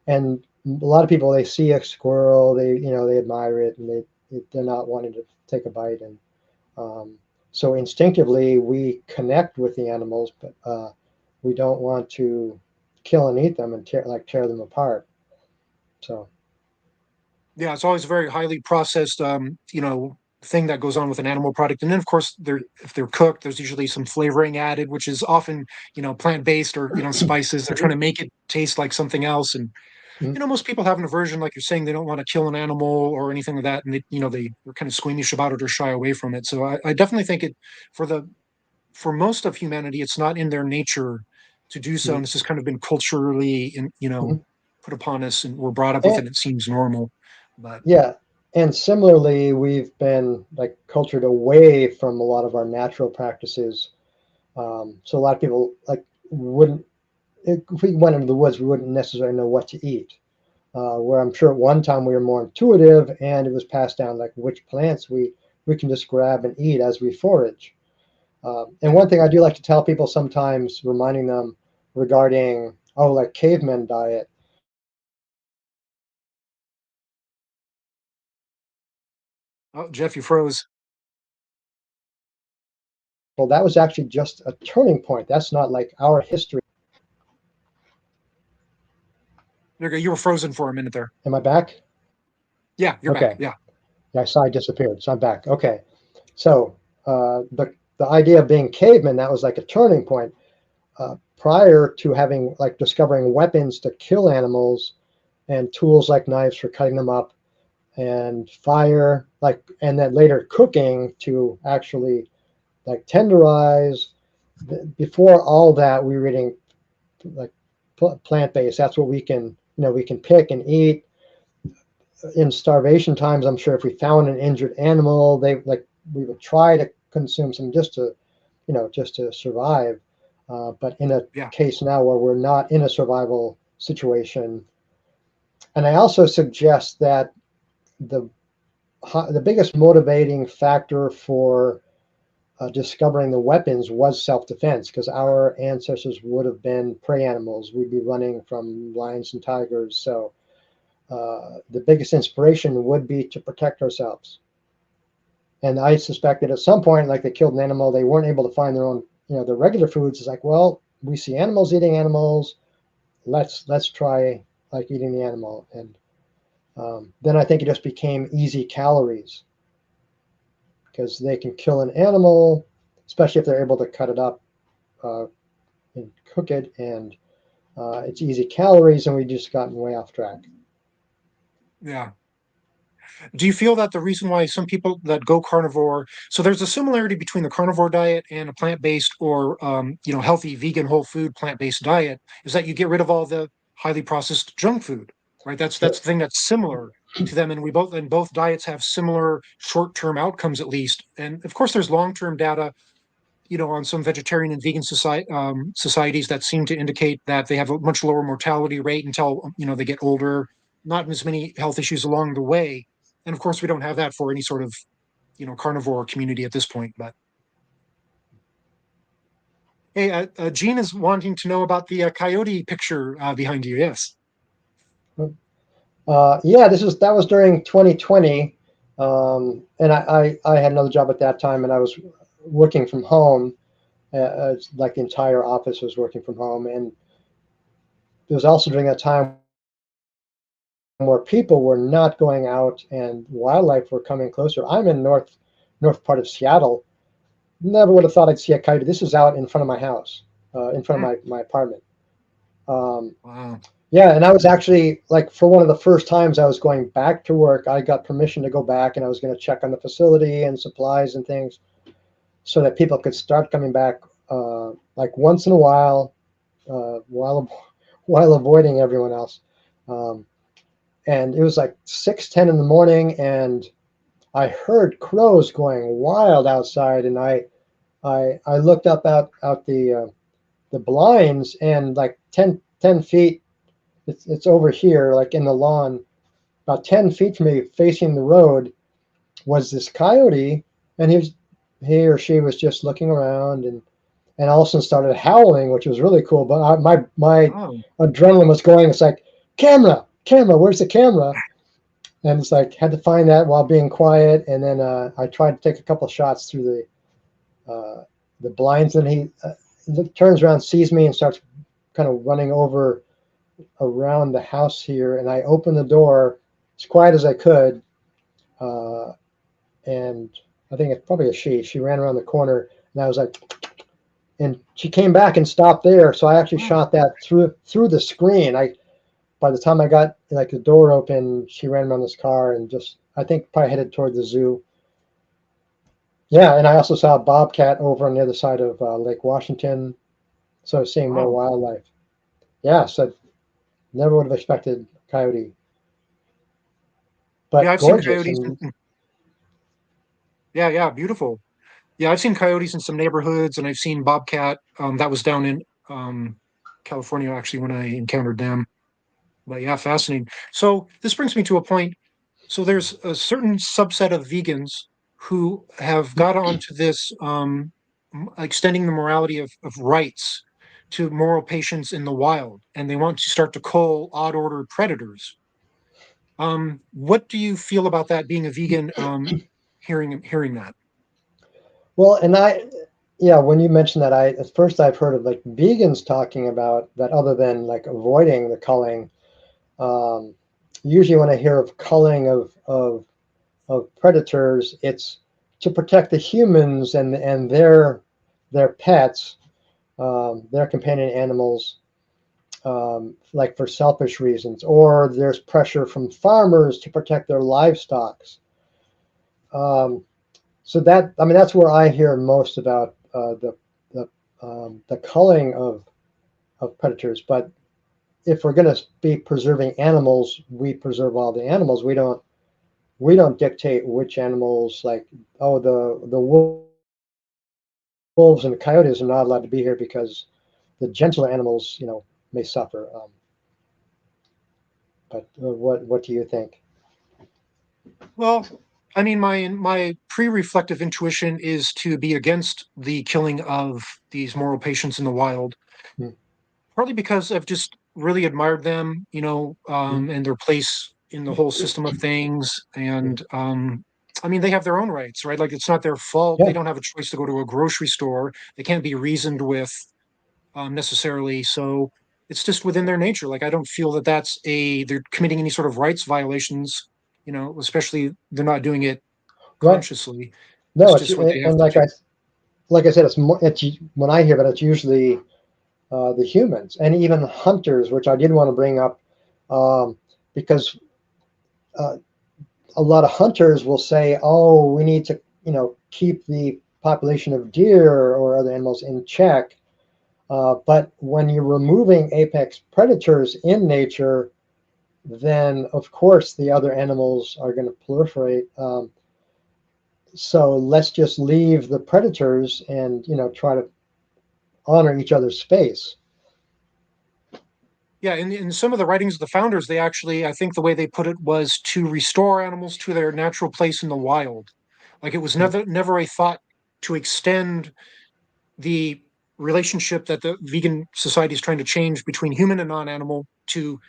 And a lot of people, they see a squirrel, they admire it, and they're not wanting to take a bite. And um, so instinctively, we connect with the animals, but we don't want to kill and eat them and tear them apart. So. yeah. It's always a very highly processed, thing that goes on with an animal product. And then, of course, if they're cooked, there's usually some flavoring added, which is often plant based or spices. They're trying Mhm. to make it taste like something else. And Mhm. most people have an aversion, like you're saying, they don't want to kill an animal or anything like that, and they're kind of squeamish about it or shy away from it. So I definitely think for the for most of humanity, it's not in their nature to do so, Mhm. and it's just kind of been culturally, Mhm. put upon us, and we're brought up with it. And And it seems normal, but yeah, and similarly, we've been like cultured away from a lot of our natural practices. So a lot of people like wouldn't, if we went into the woods, we wouldn't necessarily know what to eat. Where I'm sure at one time we were more intuitive, and it was passed down like which plants we can just grab and eat as we forage. And mhm. one thing I do like to tell people sometimes, reminding them regarding, like cavemen diet. Oh, Jeff, you froze. Well, that was actually just a turning point. That's not like our history. There you go. You were frozen for a minute there. Am I back? Yeah, you're back. Okay. Yeah. Yeah, I saw I disappeared, so I'm back. Okay. So the idea of being cavemen, that was like a turning point. Prior to having like discovering weapons to kill animals and tools like knives for cutting them up and fire, like, and then later cooking to actually like tenderize. Before all that, we were eating like plant based. That's what we can pick and eat. In starvation times, I'm sure if we found an injured animal, we would try to consume some just to survive. But in a Yeah. case now where we're not in a survival situation, and I also suggest that the the biggest motivating factor for discovering the weapons was self-defense, because our ancestors would have been prey animals. We'd be running from lions and tigers. So the biggest inspiration would be to protect ourselves. And I suspect that at some point, like they killed an animal, they weren't able to find their own, their regular foods. It's like, well, we see animals eating animals. let's try like eating the animal, and then I think it just became easy calories because they can kill an animal, especially if they're able to cut it up uh, and cook it, and it's easy calories, and we just gotten way off track. Yeah. Do you feel that the reason why some people that go carnivore, so there's a similarity between the carnivore diet and a plant-based or healthy vegan whole food plant-based diet is that you get rid of all the highly processed junk food, right? That's Sure. the thing that's similar to them, and both diets have similar short-term outcomes at least. And of course, there's long-term data, on some vegetarian and vegan societies that seem to indicate that they have a much lower mortality rate until they get older, not as many health issues along the way. And of course, we don't have that for any sort of carnivore community at this point. But hey, Gene is wanting to know about the coyote picture behind you. Yes. Yeah, that was during 2020, and I had another job at that time, and I was working from home. It's like the entire office was working from home, and it was also during that time where people were not going out and wildlife were coming closer. I'm in north part of Seattle. Never would have thought I'd see a coyote. This is out in front of my house, in front of Hmm. my apartment. Um, Wow. yeah, and I was actually like for one of the first times I was going back to work. I got permission to go back, and I was going to check on the facility and supplies and things so that people could start coming back like once in a while while avoiding everyone else. Um, and it was like 6:10 in the morning, and I heard crows going wild outside, and I looked up out the blinds, and like 10 feet, it's over here, like in the lawn, about 10 feet from me, facing the road, was this coyote, and he or she was just looking around, and all of a sudden started howling, which was really cool. But my Oh. adrenaline was going. It's like camera, where's the camera? And it's like had to find that while being quiet, and then I tried to take a couple of shots through the blinds, and he turns around, sees me, and starts kind of running over around the house here. And I opened the door as quiet as I could, uh, and I think it's probably a she. She ran around the corner, and I was like, and she came back and stopped there. So I actually Oh. shot that through the screen. I By the time I got like the door open, she ran around this car and just I think probably headed toward the zoo. Yeah, and I also saw a bobcat over on the other side of Lake Washington. So seeing more Oh. wildlife. Yeah, so never would have expected coyote, Yeah, but I've seen gorgeous. coyotes. And Yeah, yeah, beautiful. Yeah, I've seen coyotes in some neighborhoods, and I've seen bobcat. That was down in California actually when I encountered them. But yeah, fascinating. So this brings me to a point. So there's a certain subset of vegans who have got onto this extending the morality of rights to moral patients in the wild, and they want to start to cull odd order predators. What do you feel about that? Being a vegan, hearing that. well, yeah, when you mentioned that, I at first I've heard of like vegans talking about that other than like avoiding the culling. Um, Usually, when I hear of culling of predators, it's to protect the humans and their pets, their companion animals, like for selfish reasons, or there's pressure from farmers to protect their livestock. Um, so that I mean that's where I hear most about the culling of predators. But if we're going to be preserving animals, we preserve all the animals. We don't dictate which animals, like, oh, the wolves and the coyotes are not allowed to be here because the gentler animals, may suffer. But what do you think? Well, I mean, my pre-reflective intuition is to be against the killing of these moral patients in the wild, Mm, partly because I've just really admired them, mm, and their place in the whole system of things. mm. And I mean, they have their own rights, right? Like it's not their fault. They Yeah, don't have a choice to go to a grocery store. They can't be reasoned with necessarily. So it's just within their nature. Like I don't feel that they're committing any sort of rights violations, especially they're not doing it Right? consciously. It's No, it's just what they have and to do. like I said, it's when I hear it, it's usually the humans and even hunters, which I did want to bring up, um, because uh, a lot of hunters will say, "Oh, we need to, keep the population of deer or other animals in check." But when you're removing apex predators in nature, then of course the other animals are going to proliferate. So let's just leave the predators and try to honor each other's space. Yeah, in some of the writings of the founders, they actually, I think the way they put it was to restore animals to their natural place in the wild. Like it was never a thought to extend the relationship that the vegan society is trying to change between human and non-animal to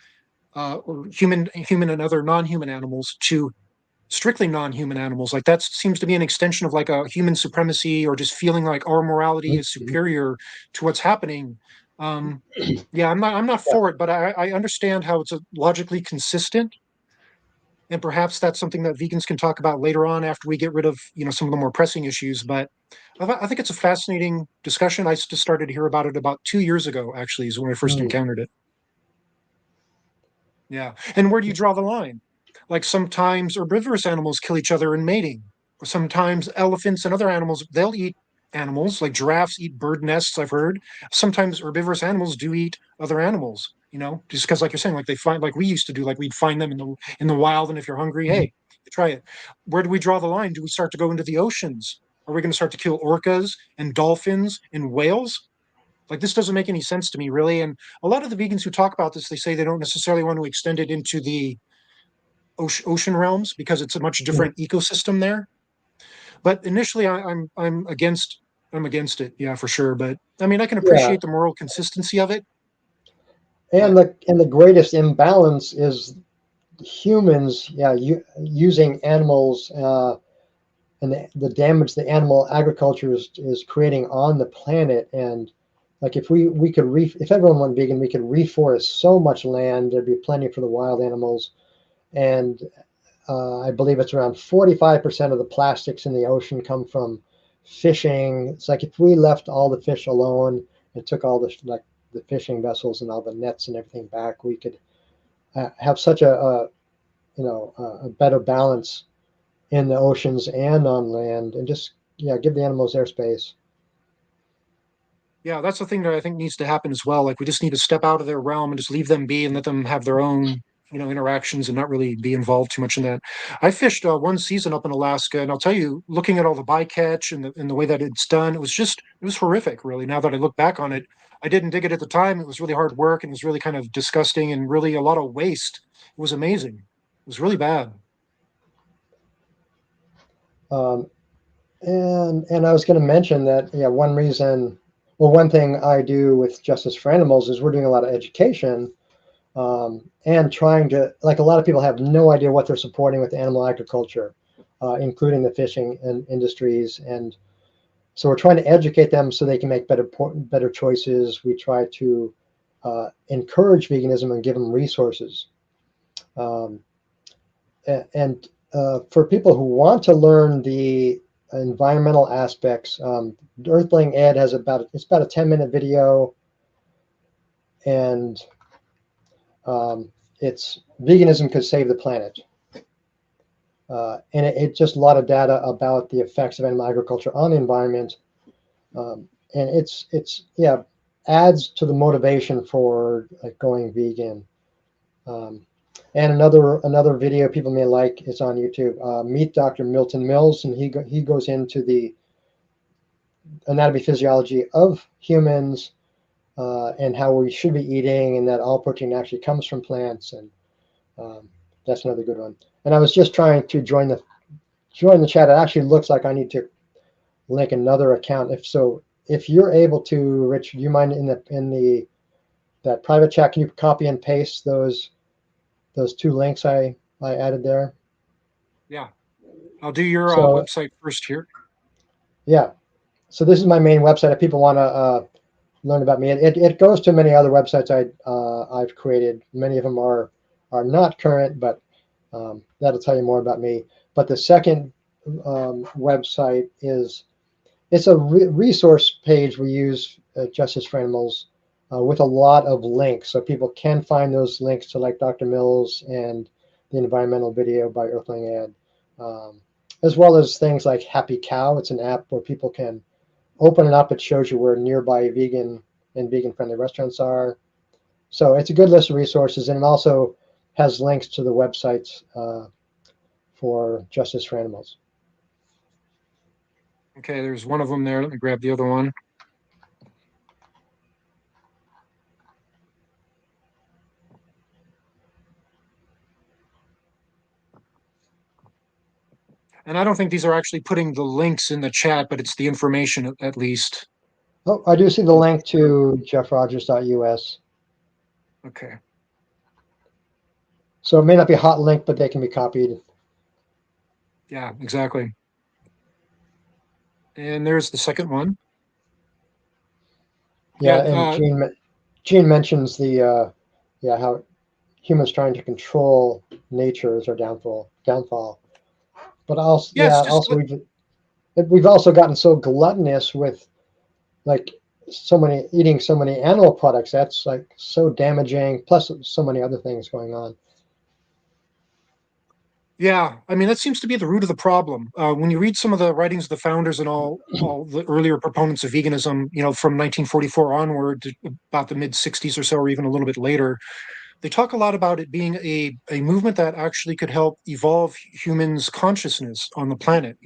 or human and other non-human animals to strictly non-human animals. Like that seems to be an extension of like a human supremacy or just feeling like our morality is Mhm. superior to what's happening. Yeah, I'm not Yeah. for it, but I understand how it's logically consistent, and perhaps that's something that vegans can talk about later on after we get rid of some of the more pressing issues. But I think it's a fascinating discussion. I just started to hear about it about 2 years ago. Actually, is when I first Mm. encountered it. Yeah. And where do you draw the line? Like sometimes herbivorous animals kill each other in mating, or sometimes elephants and other animals, they'll eat animals, like giraffes eat bird nests, I've heard. Sometimes herbivorous animals do eat other animals, just because like you're saying, like they find like we used to do, like we'd find them in the wild, and if you're hungry, Mhm. hey, try it. Where do we draw the line? Do we start to go into the oceans? Are we going to start to kill orcas and dolphins and whales? Like this doesn't make any sense to me, really. And a lot of the vegans who talk about this, they say they don't necessarily want to extend it into the ocean realms because it's a much Mm. different ecosystem there. But initially, I'm against it, yeah, for sure. But I mean, I can Yeah, appreciate the moral consistency of it. and But the greatest imbalance is humans, yeah, using animals, and the damage the animal agriculture is creating on the planet. And like if we could if everyone went vegan, we could reforest so much land. There'd be plenty for the wild animals. And I believe it's around 45% of the plastics in the ocean come from fishing. It's like if we left all the fish alone and took all the like the fishing vessels and all the nets and everything back, we could have such a better balance in the oceans and on land, and just give the animals their space. yeah, that's the thing that I think needs to happen as well. Like we just need to step out of their realm and just leave them be and let them have their own, interactions and not really be involved too much in that. I fished one season up in Alaska, and I'll tell you, looking at all the bycatch and the way that it's done, it was horrific, really. Now that I look back on it, I didn't dig it at the time. It was really hard work and it was really kind of disgusting and really a lot of waste. It was amazing. It was really bad. Um, and I was going to mention that one reason, well, one thing I do with Justice for Animals is we're doing a lot of education, and trying to, like, a lot of people have no idea what they're supporting with animal agriculture, including the fishing and industries. And so we're trying to educate them so they can make better choices. We try to encourage veganism and give them resources. Um, and for people who want to learn the environmental aspects, Earthling Ed has it's about a 10-minute video, and um, it's veganism could save the planet. And it's just a lot of data about the effects of animal agriculture on the environment. And it's yeah, adds to the motivation for going vegan. Um, and another video people may like is on YouTube. Meet Dr. Milton Mills, and he goes into the anatomy physiology of humans, and how we should be eating, and that all protein actually comes from plants. And um, that's another good one. And I was just trying to join the chat. It actually looks like I need to link another account. If so, if you're able to, Rich, do you mind in the that private chat? Can you copy and paste those two links I added there? Yeah. I'll do your So website first here. yeah, so this is my main website. If people want to learn about me. It goes to many other websites I've created. Many of them are not current, but that'll tell you more about me. But the second website is it's a resource page we use at Justice for Animals with a lot of links, so people can find those links to like Dr. Mills and the environmental video by Earthling Ed, as well as things like Happy Cow. It's an app where people can open it up. It shows you where nearby vegan and vegan friendly restaurants are. So it's a good list of resources, and it also has links to the websites for Justice for Animals. Okay, there's one of them there. Let me grab the other one. And I don't think these are actually putting the links in the chat, but it's the information at least. Oh, I do see the link to jeffrogers.us. Okay. So it may not be a hot link, but they can be copied. Yeah, exactly. And there's the second one. Yeah, Yeah, and Gene mentions the how humans trying to control nature is our downfall. But also yeah, it's just we've also gotten so gluttonous with like eating so many animal products. That's like so damaging. Plus so many other things going on. yeah. I mean, that seems to be the root of the problem. When you read some of the writings of the founders and all the earlier proponents of veganism, from 1944 onward to about the mid 60s or so, or even a little bit later, they talk a lot about it being a movement that actually could help evolve humans' consciousness on the planet.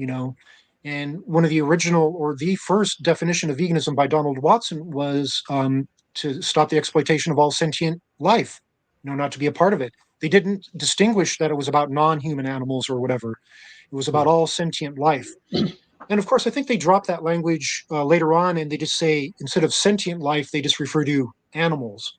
And one of the original or the first definition of veganism by Donald Watson was to stop the exploitation of all sentient life, not to be a part of it. They didn't distinguish that it was about non-human animals or whatever. It was about all sentient life. And of course, I think they dropped that language later on, and they just say instead of sentient life, they just refer to animals,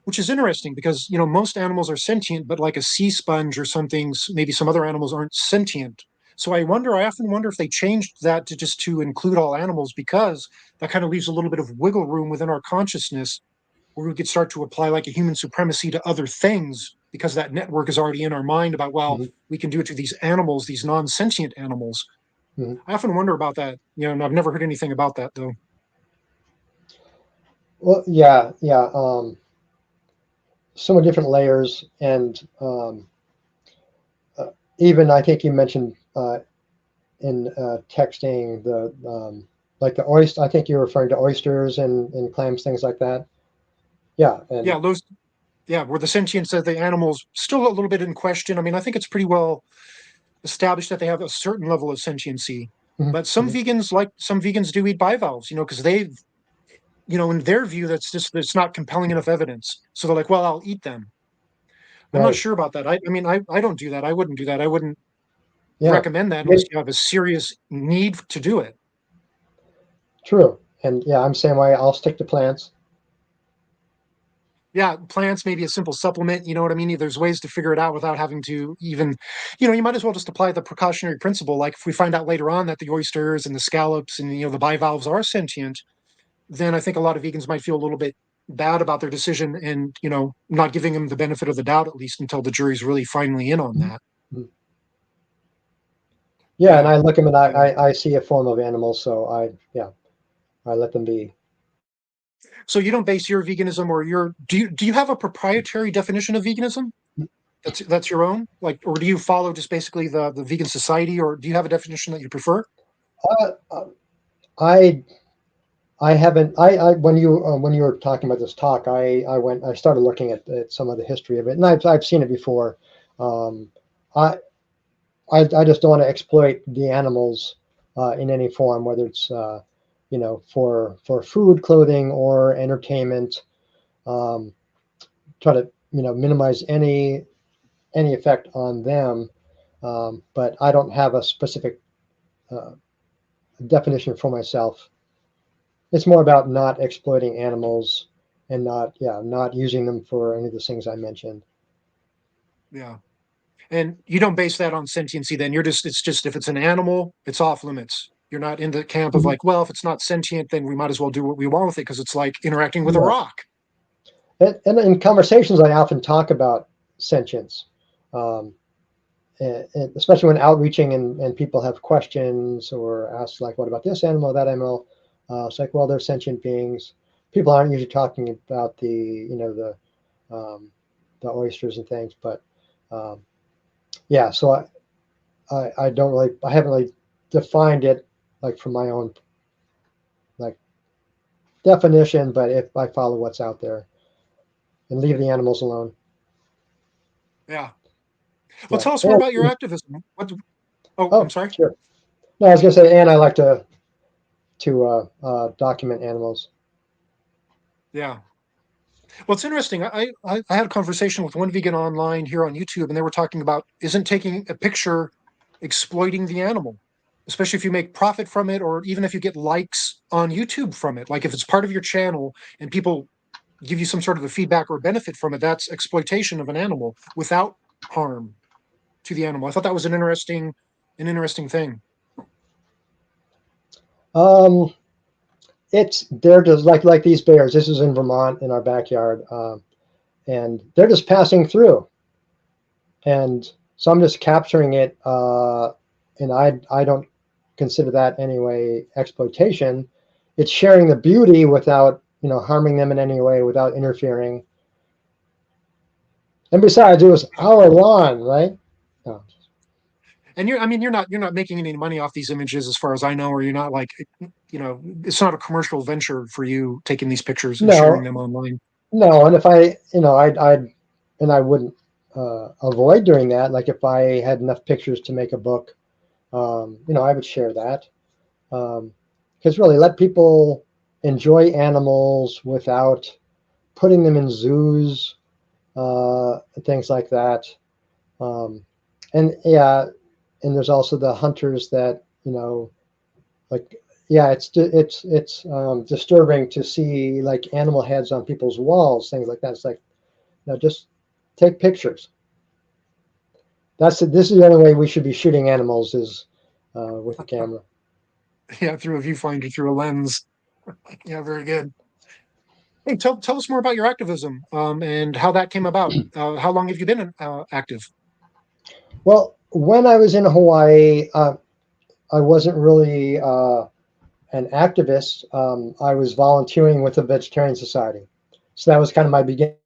which is interesting because most animals are sentient, but like a sea sponge or something, maybe some other animals aren't sentient. So I often wonder if they changed that to just to include all animals, because that kind of leaves a little bit of wiggle room within our consciousness where we could start to apply like a human supremacy to other things, because that network is already in our mind about, well, Mm-hmm. we can do it to these animals, these non-sentient animals. Mm-hmm. I often wonder about that, and I've never heard anything about that though. Well, yeah. So many different layers, and even I think you mentioned in texting the like the oyster. I think you're referring to oysters and clams, things like that. Yeah, and Yeah, those yeah, where the sentience of the animals still a little bit in question. I mean, I think it's pretty well established that they have a certain level of sentiency. mhm, But some mhm, vegans, like some vegans, do eat bivalves, because in their view, that's not compelling enough evidence. So they're like, well, I'll eat them. I'm not right. sure about that. I don't do that. I wouldn't do that. I wouldn't Yeah, recommend that unless maybe, you have a serious need to do it. true. And yeah, I'm same way. I'll stick to plants. Yeah, plants, maybe a simple supplement. You know what I mean? There's ways to figure it out without having to even, you might as well just apply the precautionary principle. Like if we find out later on that the oysters and the scallops and the bivalves are sentient, then I think a lot of vegans might feel a little bit bad about their decision, and not giving them the benefit of the doubt, at least until the jury's really finally in on Mhm, that. mhm. Yeah, and Yeah, I look at them and yeah. I see a form of animal, so I let them be. So you don't base your veganism or your do you have a proprietary definition of veganism that's your own, like, or do you follow just basically the vegan society, or do you have a definition that you prefer? Uh, I I haven't. When you were talking about this talk, I started looking at some of the history of it, and I've seen it before. Um, I, I just don't want to exploit the animals in any form, whether it's for food, clothing, or entertainment. Um, Try to minimize any effect on them, but I don't have a specific uh, definition for myself. It's more about not exploiting animals and not using them for any of the things I mentioned. Yeah. And you don't base that on sentiency then. It's just if it's an animal, it's off limits. You're not in the camp of like, well, if it's not sentient, then we might as well do what we want with it because it's like interacting with a No. rock. And in conversations, I often talk about sentience, um, and especially when outreaching and people have questions or ask like, "What about this animal, that animal?" It's like, well, they're sentient beings. People aren't usually talking about um, the oysters and things, but um, yeah. So I don't really, I haven't really defined it like from my own like definition, but if I follow what's out there and leave the animals alone. Yeah. Well, Yeah. tell us more And, about your activism. What? Oh, I'm oh, sorry. sure. No, I was gonna say, and I like to document animals. Yeah. Well, it's interesting. I had a conversation with one vegan online here on YouTube, and they were talking about isn't taking a picture exploiting the animal, especially if you make profit from it, or even if you get likes on YouTube from it. Like if it's part of your channel and people give you some sort of a feedback or benefit from it, that's exploitation of an animal without harm to the animal. I thought that was an interesting thing. Um, it's they're just like these bears. This is in Vermont in our backyard, and they're just passing through, and so I'm just capturing it, and I don't consider that anyway exploitation. It's sharing the beauty without harming them in any way, without interfering. And besides, it was our lawn, right? No. And I mean, you're not making any money off these images, as far as I know, or you're not like, it's not a commercial venture for you taking these pictures and sharing No, them online. no, and if I, and I wouldn't avoid doing that. Like if I had enough pictures to make a book, I would share that. Because really, let people enjoy animals without putting them in zoos, things like that. Um, and yeah, and there's also the hunters that like yeah, it's disturbing to see like animal heads on people's walls, things like that. It's like no, just take pictures. This is the only way we should be shooting animals is with a camera. Yeah, through a viewfinder, through a lens. Yeah, very good. Hey, tell us more about your activism, and how that came about. How long have you been active? Well, when I was in Hawaii, I wasn't really an activist. I was volunteering with the Vegetarian Society, so that was kind of my beginning.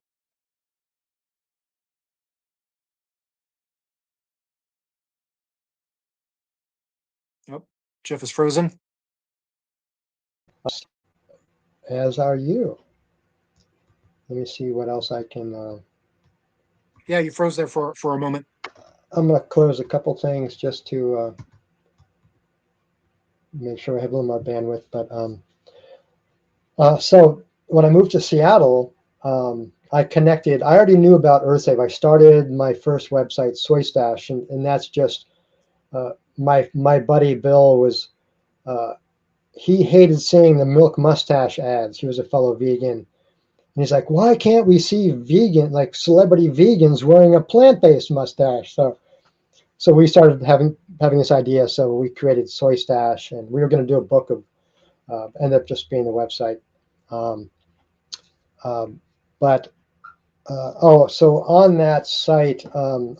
Oh, Jeff is frozen. As are you. Let me see what else I can. Yeah, you froze there for a moment. I'm going to close a couple things just to make sure I have a little more bandwidth. But so when I moved to Seattle, I connected. I already knew about EarthSave. I started my first website, Soy Stash, and that's just my buddy Bill was. Uh, he hated seeing the milk mustache ads. He was a fellow vegan. And he's like, why can't we see vegan, like celebrity vegans wearing a plant-based mustache? So we started having this idea. So we created Soy Stash, and we were going to do a book of, ended up just being the website. Um, um, but so on that site,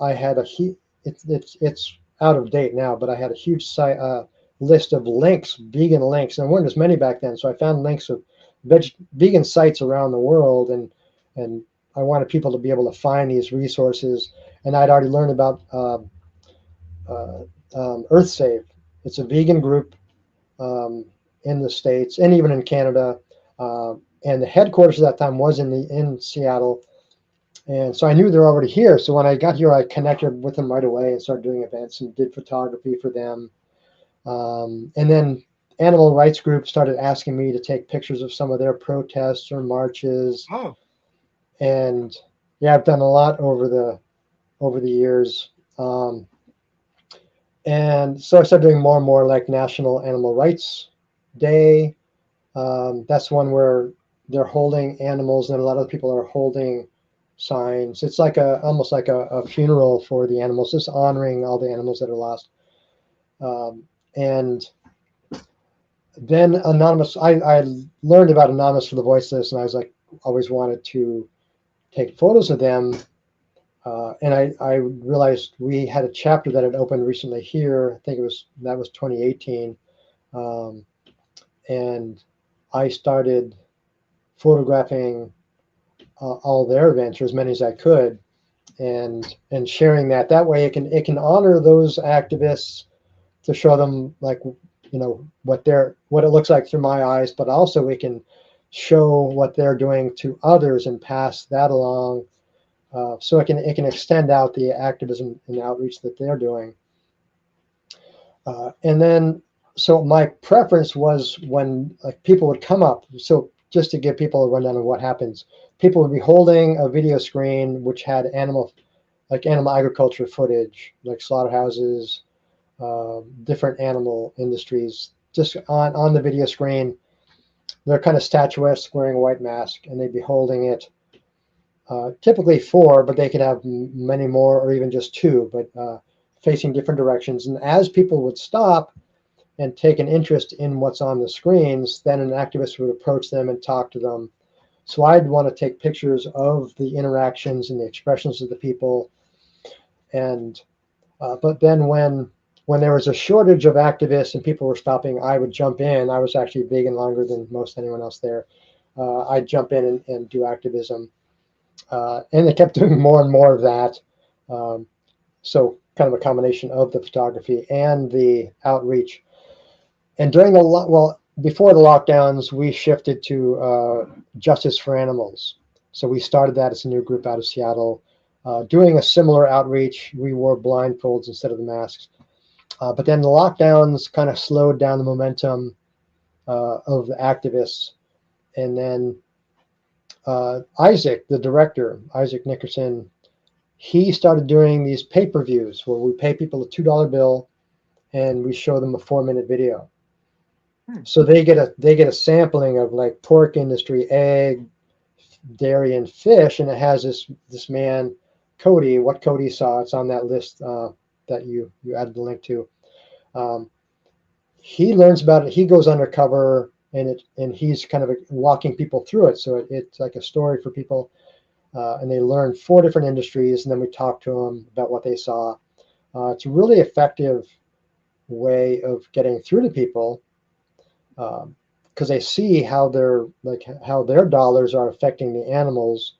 I had it's out of date now, but I had a huge site list of links, vegan links, and there weren't as many back then. So I found links of vegan sites around the world, and I wanted people to be able to find these resources. And I'd already learned about uh, EarthSave. It's a vegan group in the States and even in Canada. And the headquarters at that time was in Seattle. And so I knew they're already here. So when I got here, I connected with them right away and started doing events and did photography for them. And then animal rights groups started asking me to take pictures of some of their protests or marches. Oh, And yeah, I've done a lot over the years. Um, and so I started doing more and more like National Animal Rights Day. That's one where they're holding animals, and a lot of people are holding signs. It's like almost like a funeral for the animals, just honoring all the animals that are lost. And then Anonymous, I learned about Anonymous for the Voiceless, and I was like, always wanted to take photos of them. And I realized we had a chapter that had opened recently here. I think that was 2018. Um, and I started photographing all their events, or as many as I could, and sharing that. That way, it can honor those activists, to show them, like, what it looks like through my eyes, but also we can show what they're doing to others and pass that along, so it can extend out the activism and outreach that they're doing. And then, so my preference was when, like, people would come up. So just to give people a rundown of what happens, people would be holding a video screen which had animal agriculture footage, like slaughterhouses, different animal industries, just on the video screen. They're kind of statuesque, wearing a white mask, and they'd be holding it. Typically four, but they could have many more, or even just two, but facing different directions. And as people would stop and take an interest in what's on the screens, then an activist would approach them and talk to them. So I'd want to take pictures of the interactions and the expressions of the people. And but then when there was a shortage of activists and people were stopping, I would jump in. I was actually vegan longer than most anyone else there. I'd jump in and do activism. And they kept doing more and more of that. Um, so kind of a combination of the photography and the outreach. And before the lockdowns, we shifted to Justice for Animals. So we started that as a new group out of Seattle, doing a similar outreach. We wore blindfolds instead of the masks. But then the lockdowns kind of slowed down the momentum of the activists. And then Isaac, the director, Isaac Nickerson, he started doing these pay-per-views where we pay people a $2 bill and we show them a 4-minute video. Hmm. So they get a sampling of, like, pork industry, egg, dairy, and fish, and it has this man, Cody. What Cody saw, it's on that list that you added the link to. Um, he learns about it. He goes undercover, and he's kind of walking people through it. So it's like a story for people, and they learn 4 different industries, and then we talk to them about what they saw. It's a really effective way of getting through to people, because they see how their dollars are affecting the animals,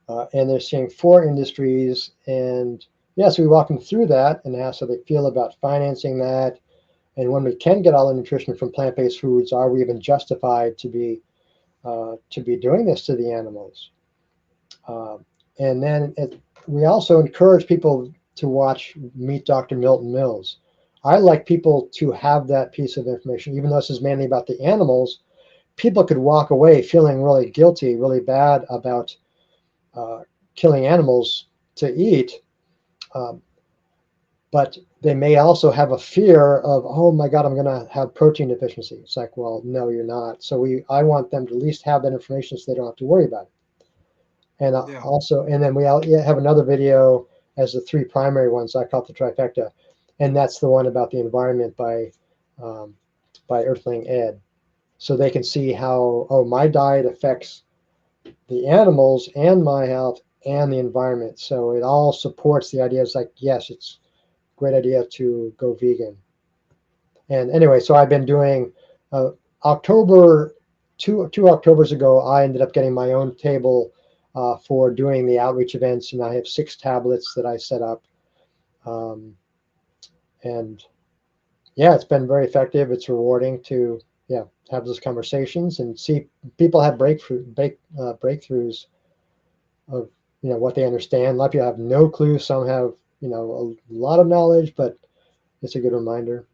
and they're seeing 4 industries. And yeah, so we walk them through that and ask how they feel about financing that. And when we can get all the nutrition from plant-based foods, are we even justified to be doing this to the animals? And then we also encourage people to watch Meet Dr. Milton Mills. I like people to have that piece of information, even though this is mainly about the animals. People could walk away feeling really guilty, really bad about uh, killing animals to eat, um, but they may also have a fear of, oh my God, I'm going to have protein deficiency. It's like, well, no, you're not. So I want them to at least have that information so they don't have to worry about it. And Yeah. and then we have another video as the 3 primary ones. I call it the trifecta, and that's the one about the environment um, by Earthling Ed, so they can see how, oh, my diet affects the animals and my health and the environment. So it all supports the idea. It's like, yes, it's a great idea to go vegan. And anyway, so I've been doing October, two Octobers ago, I ended up getting my own table for doing the outreach events, and I have 6 tablets that I set up. Um, and yeah, it's been very effective. It's rewarding to, yeah, have those conversations and see people have breakthroughs of, what they understand. A lot of people have no clue. Some have, a lot of knowledge, but it's a good reminder.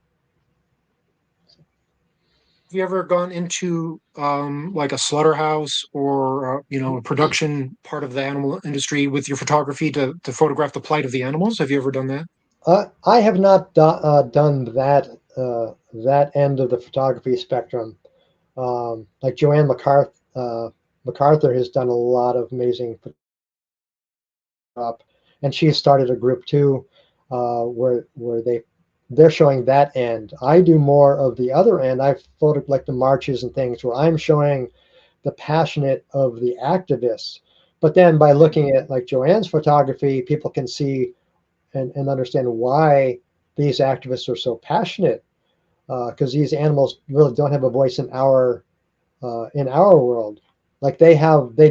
Have you ever gone into like a slaughterhouse or a production part of the animal industry with your photography to photograph the plight of the animals? Have you ever done that? I have not done that end of the photography spectrum. Like Joanne MacArthur has done a lot of amazing up, and she has started a group too, where they they're showing that end. I do more of the other end. I photo like the marches and things where I'm showing the passionate of the activists. But then by looking at like Joanne's photography, people can see and understand why these activists are so passionate, because these animals really don't have a voice in our world. Like they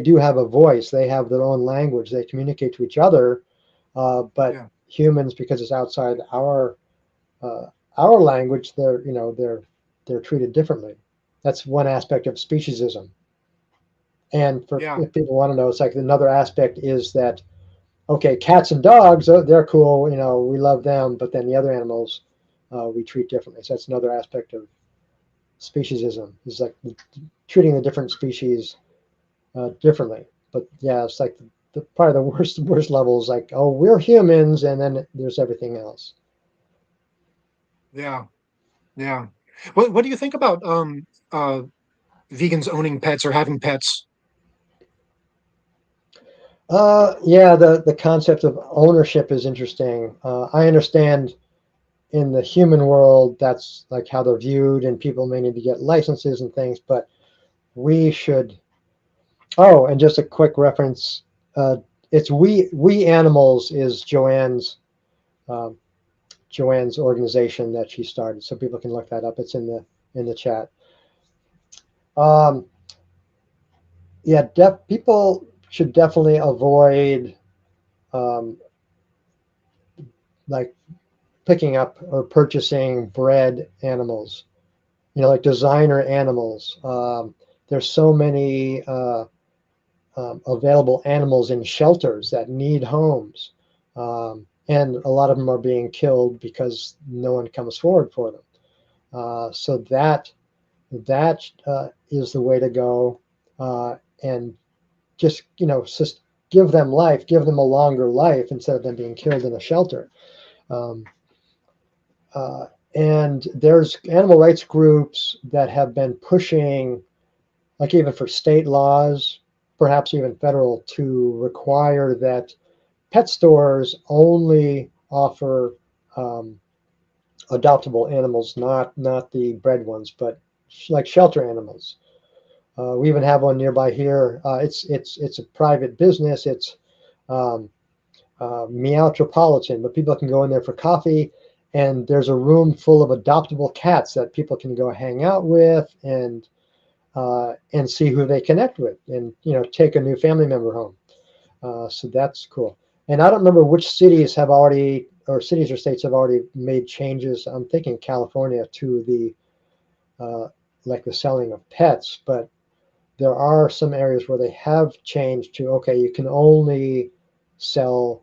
do have a voice. They have their own language. They communicate to each other, but Yeah. humans, because it's outside uh, our language, they're treated differently. That's one aspect of speciesism. And for Yeah. if people want to know, it's like another aspect is that okay, cats and dogs, oh, they're cool, we love them, but then the other animals we treat differently. So that's another aspect of speciesism, is like treating the different species differently. But yeah, it's like probably the worst level is like, oh, we're humans, and then there's everything else. Yeah. Yeah. What do you think about uh vegans owning pets or having pets? Yeah, the concept of ownership is interesting. I understand in the human world that's like how they're viewed, and people may need to get licenses and things, but we should. Oh, and just a quick reference. It's we animals is um, Joanne's organization that she started, so people can look that up. It's in the chat. Um, yeah, people should definitely avoid um, like picking up or purchasing bred animals. Like designer animals. There's so many available animals in shelters that need homes, and a lot of them are being killed because no one comes forward for them. So that is the way to go, and just just give them life, give them a longer life instead of them being killed in a shelter. Um, uh, and there's animal rights groups that have been pushing, like even for state laws, perhaps even federal, to require that pet stores only offer um, adoptable animals, not the bred ones, but like shelter animals. We even have one nearby here. It's a private business. It's um, Meowtropolitan, but people can go in there for coffee, and there's a room full of adoptable cats that people can go hang out with and see who they connect with, and take a new family member home. So that's cool. And I don't remember which cities have already, or cities or states have already made changes. I'm thinking California to the like the selling of pets, but there are some areas where they have changed to okay, you can only sell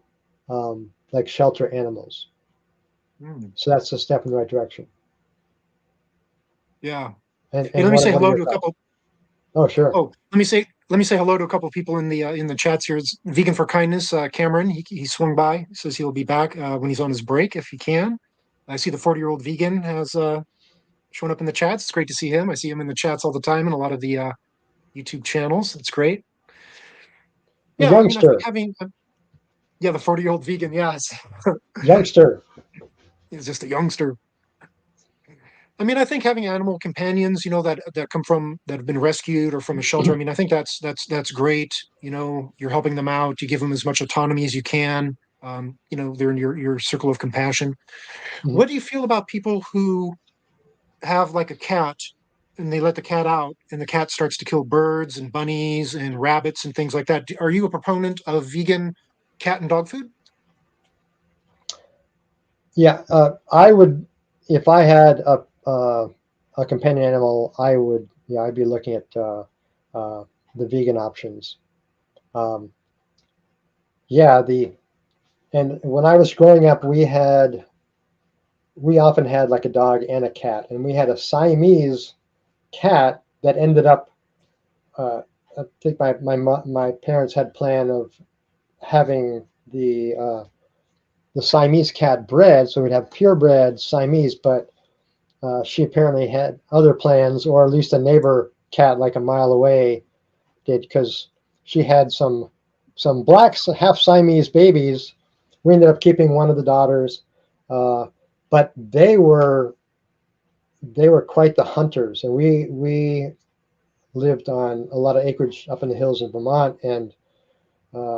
like shelter animals. Hmm. So that's a step in the right direction. Yeah. And Hey, and let me say what are hello your to a thoughts? couple. Oh, sure. Oh, let me say hello to a couple people in the chats here. It's Vegan for Kindness, Cameron. He swung by. Says he'll be back when he's on his break if he can. I see the 40-year-old vegan has shown up in the chats. It's great to see him. I see him in the chats all the time in a lot of the YouTube channels. It's great. The Yeah, I mean, I think youngster, having yeah, the 40-year-old vegan, yes, youngster. he's just a youngster. I mean, I think having animal companions, that come from that have been rescued or from a shelter. I mean, I think that's great. You're helping them out. You give them as much autonomy as you can. They're in your circle of compassion. Mhm. What do you feel about people who have like a cat and they let the cat out and the cat starts to kill birds and bunnies and rabbits and things like that? Are you a proponent of vegan cat and dog food? Yeah, I would if I had a companion animal. I would, yeah, I'd be looking at uh, the vegan options. Um, yeah, the and when I was growing up, we often had like a dog and a cat, and we had a Siamese cat that ended up. Uh, I think my parents had plan of having the Siamese cat bred, so we'd have purebred Siamese, but she apparently had other plans, or at least a neighbor cat like a mile away did, because she had some black half Siamese babies. We ended up keeping one of the daughters, uh, but they were quite the hunters, and we lived on a lot of acreage up in the hills in Vermont, and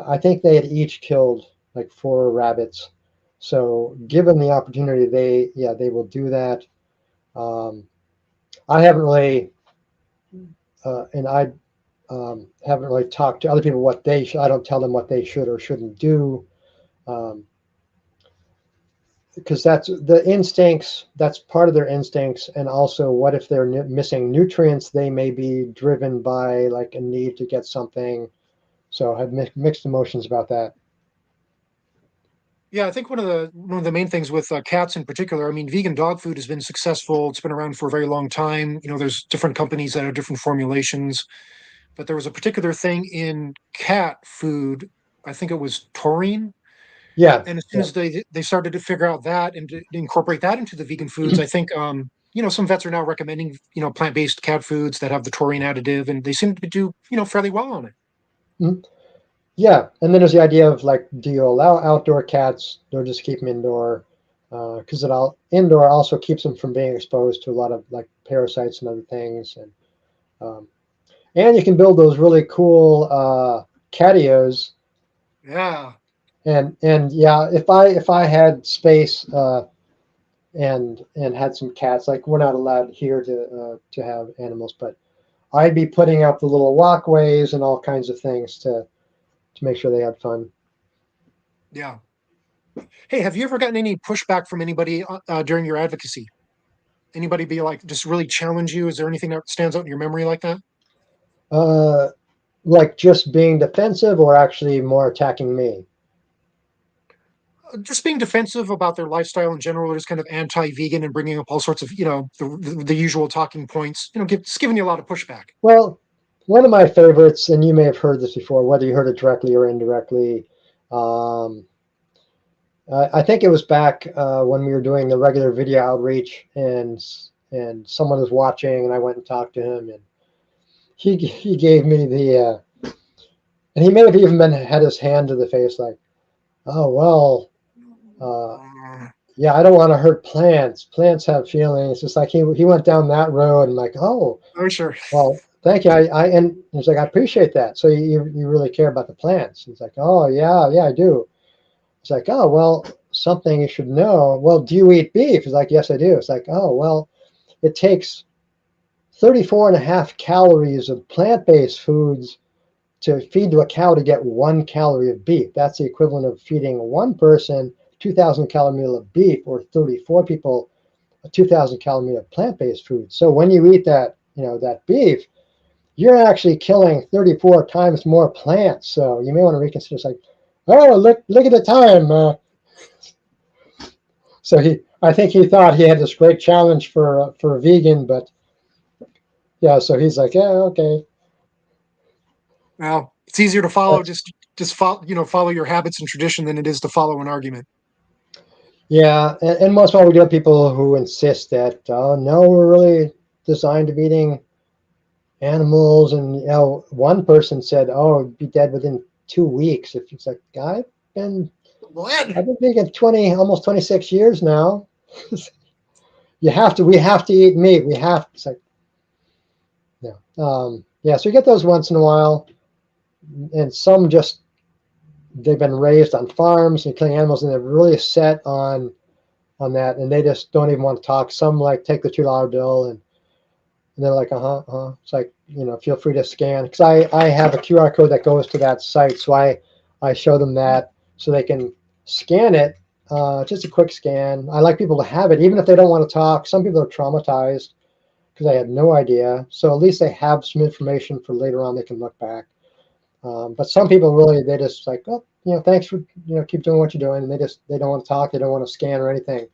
I think they had each killed like 4 rabbits. So given the opportunity, they will do that. Um, I haven't really, and I haven't really talked to other people what they should. I don't tell them what they should or shouldn't do. Um, because that's the instincts, that's part of their instincts, and also what if they're missing nutrients, they may be driven by like a need to get something. So I have mixed emotions about that. Yeah, I think one of the main things with cats in particular, I mean, vegan dog food has been successful. It's been around for a very long time. There's different companies that have different formulations, but there was a particular thing in cat food. I think it was taurine. Yeah, And as soon yeah. as they started to figure out that and to incorporate that into the vegan foods, I think some vets are now recommending plant-based cat foods that have the taurine additive, and they seem to do fairly well on it. Mhm. Yeah, and then there's the idea of like, do you allow outdoor cats or just keep them indoor? Because indoor also keeps them from being exposed to a lot of like parasites and other things, um, and you can build those really cool catios. Yeah, And yeah, if I had space and had some cats, like we're not allowed here to have animals, but I'd be putting out the little walkways and all kinds of things to make sure they had fun. yeah. Hey, have you ever gotten any pushback from anybody during your advocacy? Anybody be like, just really challenge you? Is there anything that stands out in your memory like that? Uh, like just being defensive or actually more attacking me. Just being defensive about their lifestyle in general, or just kind of anti-vegan and bringing up all sorts of, the usual talking points, just giving you a lot of pushback. Well, one of my favorites, and you may have heard this before, whether you heard it directly or indirectly. Um, I think it was back when we were doing the regular video outreach, and someone was watching, and I went and talked to him, and he gave me and he may have even had his hand to the face, like, oh well, uh, yeah, I don't want to hurt plants. Plants have feelings. It's like he went down that road, and like, oh Oh, sure. well, thank you. And he's like, I appreciate that. So you really care about the plants? He's like, oh yeah, I do. It's like, oh, well, something you should know. Well, do you eat beef? He's like, yes, I do. It's like, oh, well, it takes 34 and a half calories of plant-based foods to feed to a cow to get 1 calorie of beef. That's the equivalent of feeding one person 2,000 calorie meal of beef, or 34 people a 2,000 calorie meal of plant-based food. So when you eat that beef, you're actually killing 34 times more plants. So you may want to reconsider. It's like, oh, look at the time. So I think he thought he had this great challenge for a vegan, but yeah. So he's like, yeah, okay. Well, it's easier to follow, That's, just follow your habits and tradition than it is to follow an argument. yeah, and most of all, we do have people who insist that, oh no, we're really designed to be eating animals, and one person said, oh, it'd be dead within 2 weeks. If it's like, been What? I've been vegan almost 26 years now. We have to eat meat. We have. It's like, yeah, yeah. So you get those once in a while, and some just they've been raised on farms and killing animals, and they're really set on that, and they just don't even want to talk. Some like take the $2 bill, and they're like, It's like, feel free to scan, because I have a QR code that goes to that site, so I show them that so they can scan it. Just a quick scan. I like people to have it, even if they don't want to talk. Some people are traumatized because I had no idea. So at least they have some information for later on they can look back. But some people really, they just like, oh, thanks for, keep doing what you're doing. And they don't want to talk. They don't want to scan or anything.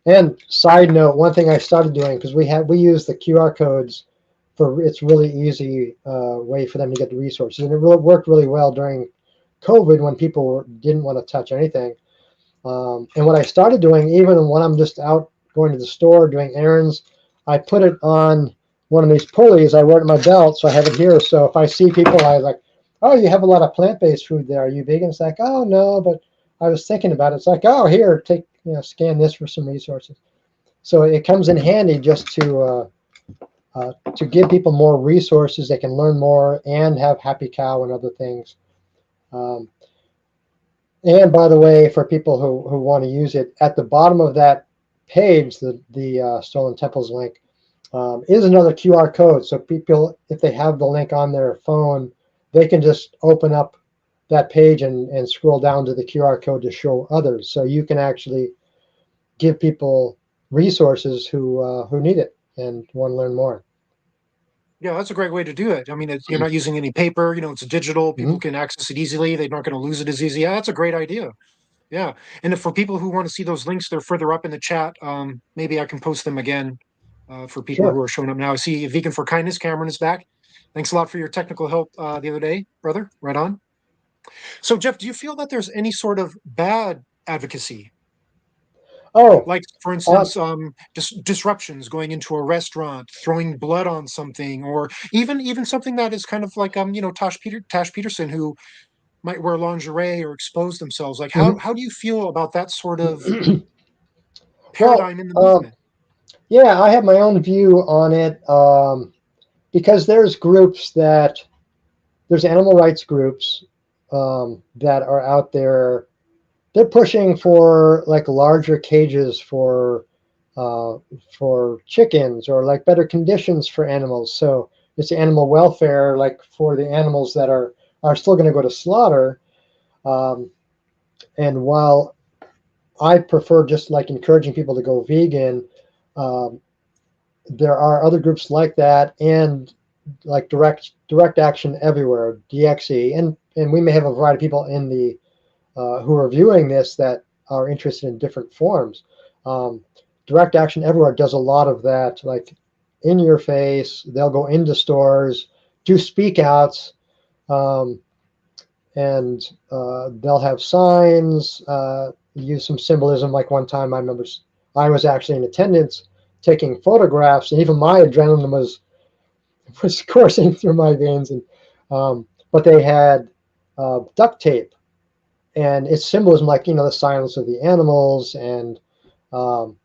And side note, one thing I started doing, because we use the QR codes it's really easy way for them to get the resources. And it really worked really well during COVID when people didn't want to touch anything. And what I started doing, even when I'm just out going to the store doing errands, I put it on one of these pulleys. I wear it in my belt, so I have it here. So if I see people, I like, oh, you have a lot of plant-based food there. Are you vegan? It's like, oh, no, but I was thinking about it. It's like, oh, here, take scan this for some resources. So it comes in handy just to give people more resources. They can learn more and have Happy Cow and other things. Um, and by the way, for people who want to use it, at the bottom of that page, the Stolen Temples link, is another QR code. So people, if they have the link on their phone, they can just open up that page and scroll down to the QR code to show others. So you can actually give people resources who need it and want to learn more. Yeah, that's a great way to do it. I mean, you're not using any paper, it's digital. People Mhm. can access it easily. They're not going to lose it as easy. Yeah, that's a great idea. Yeah. And if for people who want to see those links, they're further up in the chat. Maybe I can post them again for people who Sure. are showing up now. I see Vegan for Kindness, Cameron is back. Thanks a lot for your technical help the other day, brother. Right on. So, Jeff, do you feel that there's any sort of bad advocacy? Oh, Like, for uh, instance, disruptions, going into a restaurant, throwing blood on something, or even something that is kind of like Tash Peterson, who might wear lingerie or expose themselves. Like, how mhm. how do you feel about that sort of Well, paradigm in the movement? yeah, I have my own view on it, because there's animal rights groups that are out there. They're pushing for like larger cages uh, for chickens, or like better conditions for animals. So it's animal welfare, like for the animals that are still going to go to slaughter. Um, and while I prefer just like encouraging people to go vegan, um, there are other groups like that, and like direct action everywhere, DXE, and we may have a variety of people in the who are viewing this that are interested in different forms. Um, direct action everywhere does a lot of that, like in your face. They'll go into stores, do speak outs, um, and they'll have signs, use some symbolism. Like one time, I remember I was actually in attendance taking photographs, and even my adrenaline was coursing through my veins. And but they had duct tape, and it's symbolism, like the silence of the animals, um,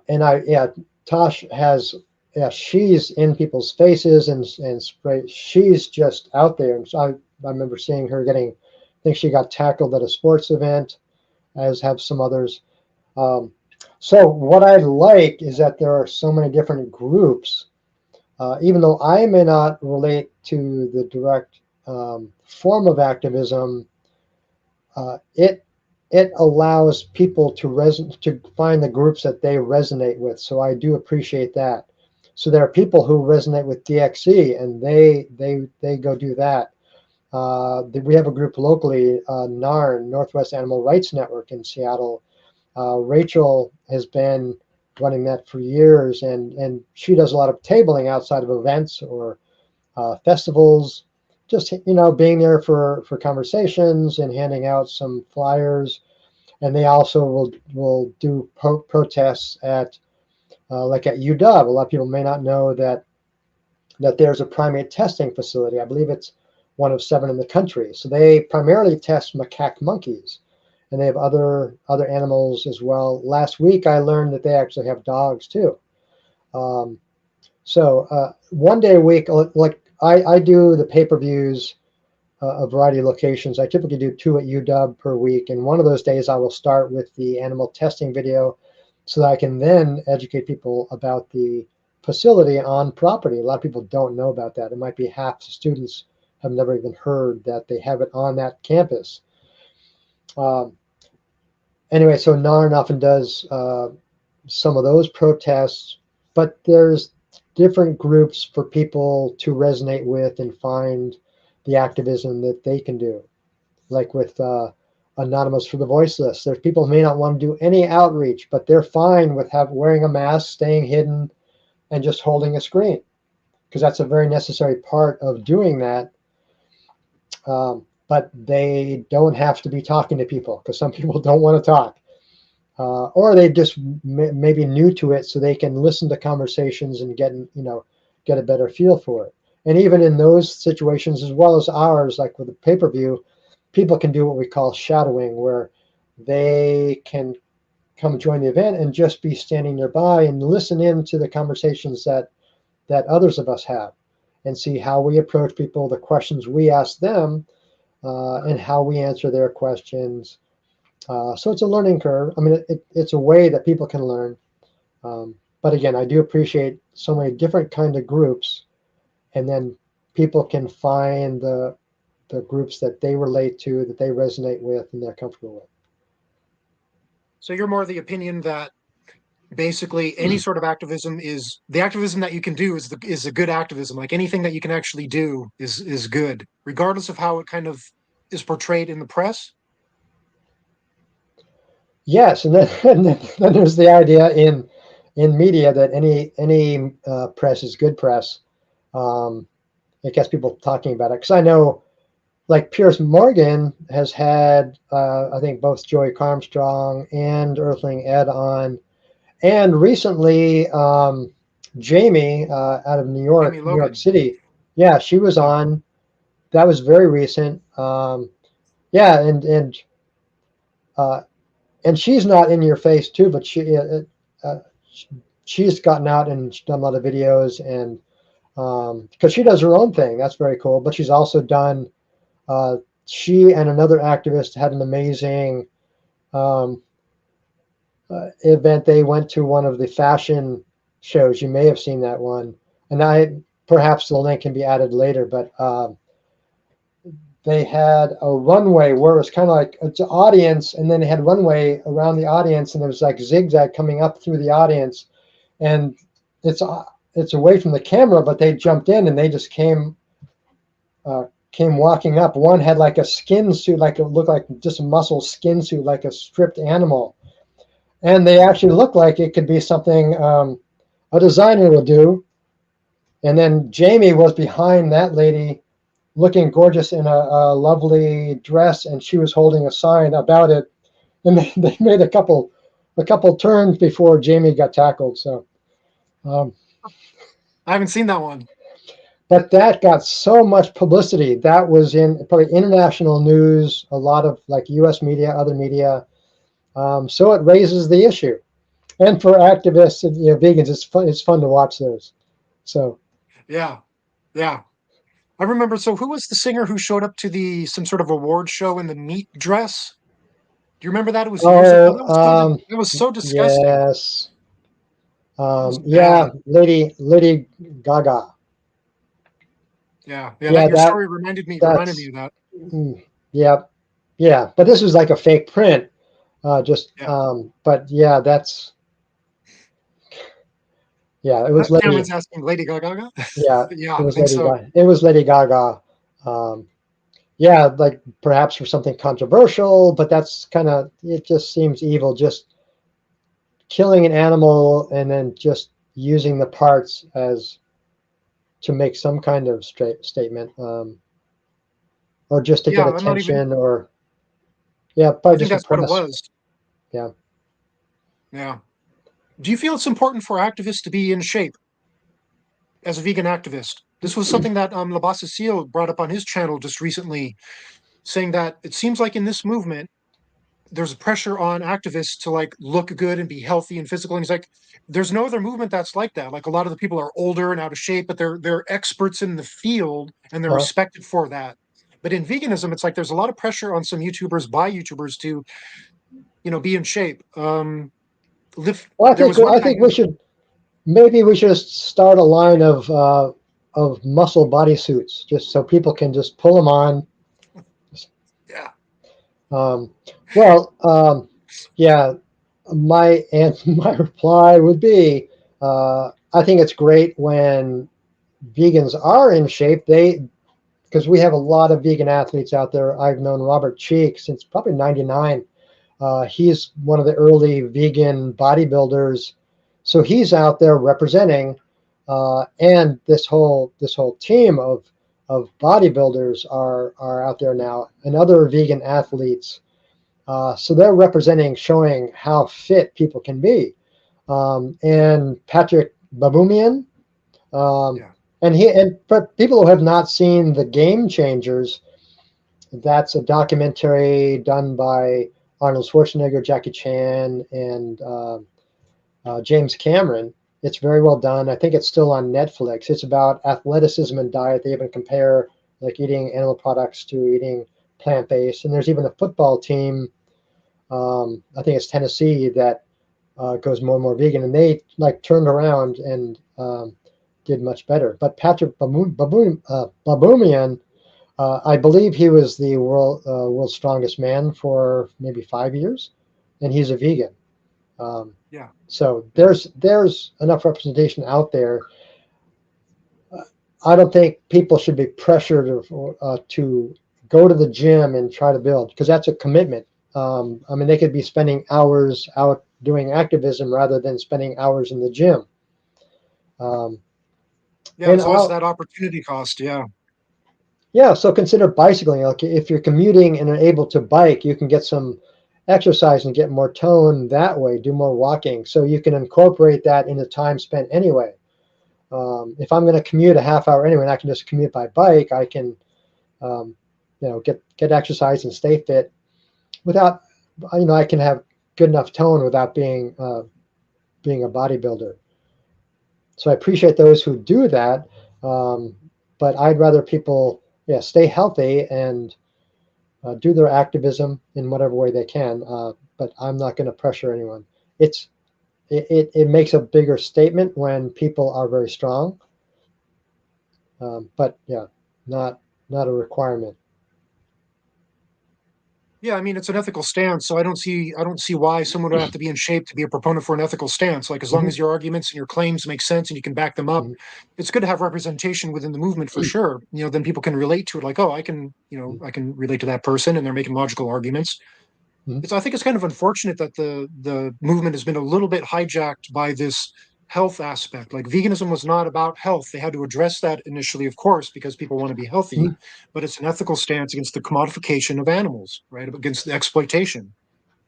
and yeah, Tosh has, yeah, she's in people's faces and spray. She's just out there, and so I remember seeing her getting. I think she got tackled at a sports event, as have some others. Um, so what I like is that there are so many different groups. Even though I may not relate to the direct form of activism, it allows people to find the groups that they resonate with. So I do appreciate that. So there are people who resonate with DXE, and they go do that. We have a group locally, NARN, Northwest Animal Rights Network in Seattle. Rachel has been running that for years, and she does a lot of tabling outside of events or festivals, just being there for conversations and handing out some flyers. And they also will do protests at like at UW. A lot of people may not know that there's a primate testing facility. I believe it's one of 7 in the country. So they primarily test macaque monkeys, and they have other animals as well. Last week I learned that they actually have dogs too. Um, so one day a week, like I do the pay-per-views, a variety of locations. I typically do 2 at UW per week, and one of those days I will start with the animal testing video, so that I can then educate people about the facility on property. A lot of people don't know about that. It might be half the students have never even heard that they have it on that campus. Um, anyway, so NARN often does some of those protests, but there's different groups for people to resonate with and find the activism that they can do. Like with Anonymous for the Voiceless, there's people who may not want to do any outreach, but they're fine with wearing a mask, staying hidden, and just holding a screen, because that's a very necessary part of doing that. But they don't have to be talking to people, because some people don't want to talk. Or they just maybe new to it, so they can listen to conversations and get a better feel for it. And even in those situations, as well as ours, like with the pay-per-view, people can do what we call shadowing, where they can come join the event and just be standing nearby and listen in to the conversations that others of us have, and see how we approach people, the questions we ask them, and how we answer their questions. So it's a learning curve. I mean, it's a way that people can learn. But again, I do appreciate so many different kind of groups, and then people can find the groups that they relate to, that they resonate with, and they're comfortable with. So you're more of the opinion that basically any sort of activism is the activism that you can do is a good activism. Like anything that you can actually do is good, regardless of how it kind of is portrayed in the press. Yes, and then, and then there's the idea in media that any press is good press. Um, it gets people talking about it, because I know, like Piers Morgan has had, I think, both Joey Armstrong and Earthling Ed on, and recently Jamie out of Amy New York Logan. City. Yeah, she was Yeah. on. That was very recent. Yeah, uh, and she's not in your face too, but uh, she's gotten out and done a lot of videos, and because she does her own thing, that's very cool. But she's also done. Uh, she and another activist had an amazing um, event. They went to one of the fashion shows. You may have seen that one, and I perhaps the link can be added later. But they had a runway where it was kind of like it's an audience, and then they had runway around the audience, and there was like zigzag coming up through the audience, and it's it's away from the camera, but they jumped in and they just came walking up. One had like a skin suit, like it looked like just a muscle skin suit, like a stripped animal, and they actually looked like it could be something a designer would do. And then Jamie was behind that lady, looking gorgeous in a lovely dress, and she was holding a sign about it. And they made a couple turns before Jamie got tackled. So, um, I haven't seen that one. but that got so much publicity. That was in probably international news, a lot of like U.S. media, other media. So it raises the issue. And for activists and vegans, it's fun to watch those. So Yeah. Yeah. I remember. So who was the singer who showed up to the some sort of award show in the meat dress? Do you remember that? It was years ago. oh That was so disgusting. yes, It was yeah, bad. Lady Gaga. Yeah. Yeah. That Yeah, your story reminded me that's of that. yeah, yeah. But this was like a fake print. Just Yeah. but yeah, that's yeah. It was Cameron's Lady. asking Lady Gaga. Yeah, Yeah, it I was think Lady so. Gaga. It was Lady Gaga. Um, yeah, like perhaps for something controversial, but that's kind of it. Just seems evil. Just killing an animal and then just using the parts as to make some kind of statement, or just to get Yeah, I'm not even. attention, or yeah, I probably think just that's what it impress. was. Yeah. Yeah. Do you feel it's important for activists to be in shape as a vegan activist? This was something that Labasacil brought up on his channel just recently, saying that it seems like in this movement there's a pressure on activists to like look good and be healthy and physical. And he's like, there's no other movement that's like that. Like a lot of the people are older and out of shape, but they're experts in the field and they're Uh, respected for that. But in veganism, it's like there's a lot of pressure on some YouTubers by YouTubers to, be in shape. Lift. well, There was one I guy think who, we should maybe we should start a line of muscle bodysuits, just so people can just pull them on. yeah, Um, well, yeah, my reply would be, I think it's great when vegans are in shape. Because we have a lot of vegan athletes out there. I've known Robert Cheek since probably '99. He's one of the early vegan bodybuilders, so he's out there representing, and this whole team of bodybuilders are out there now, and other vegan athletes. So they're representing, showing how fit people can be. And Patrick Baboumian, um, yeah, and for people who have not seen The Game Changers, that's a documentary done by Arnold Schwarzenegger, Jackie Chan, and James Cameron. It's very well done. I think it's still on Netflix. It's about athleticism and diet. They even compare like eating animal products to eating plant-based. And there's even a football team. I think it's Tennessee that goes more and more vegan, and they like turned around and did much better. But Patrick Baboumian, I believe he was the world's strongest man for maybe 5 years, and he's a vegan. Um, Yeah. so Yeah. there's enough representation out there. I don't think people should be pressured to go to the gym and try to build, because that's a commitment. I mean, they could be spending hours out doing activism rather than spending hours in the gym. Um, Yeah. and There's always I'll, that opportunity cost. Yeah. yeah, so consider bicycling. Like if you're commuting and are able to bike, you can get some exercise and get more tone that way, do more walking. So you can incorporate that in the time spent anyway. If I'm going to commute a half hour anyway, and I can just commute by bike, I can, um, get exercise and stay fit without, I can have good enough tone without being a bodybuilder. So I appreciate those who do that, um, but I'd rather people, yeah, stay healthy and do their activism in whatever way they can. But I'm not going to pressure anyone. It's it makes a bigger statement when people are very strong, but yeah, not not a requirement. Yeah, I mean it's an ethical stance, so I don't see why someone would have to be in shape to be a proponent for an ethical stance. Like as long Hmm. as your arguments and your claims make sense and you can back them up, Hmm. it's good to have representation within the movement for sure. Then people can relate to it. Like, oh, I can relate to that person, and they're making logical arguments. Hmm. I think it's kind of unfortunate that the movement has been a little bit hijacked by this health aspect. Like veganism was not about health. They had to address that initially, of course, because people want to be healthy, Hmm. but it's an ethical stance against the commodification of animals, right? Against the exploitation,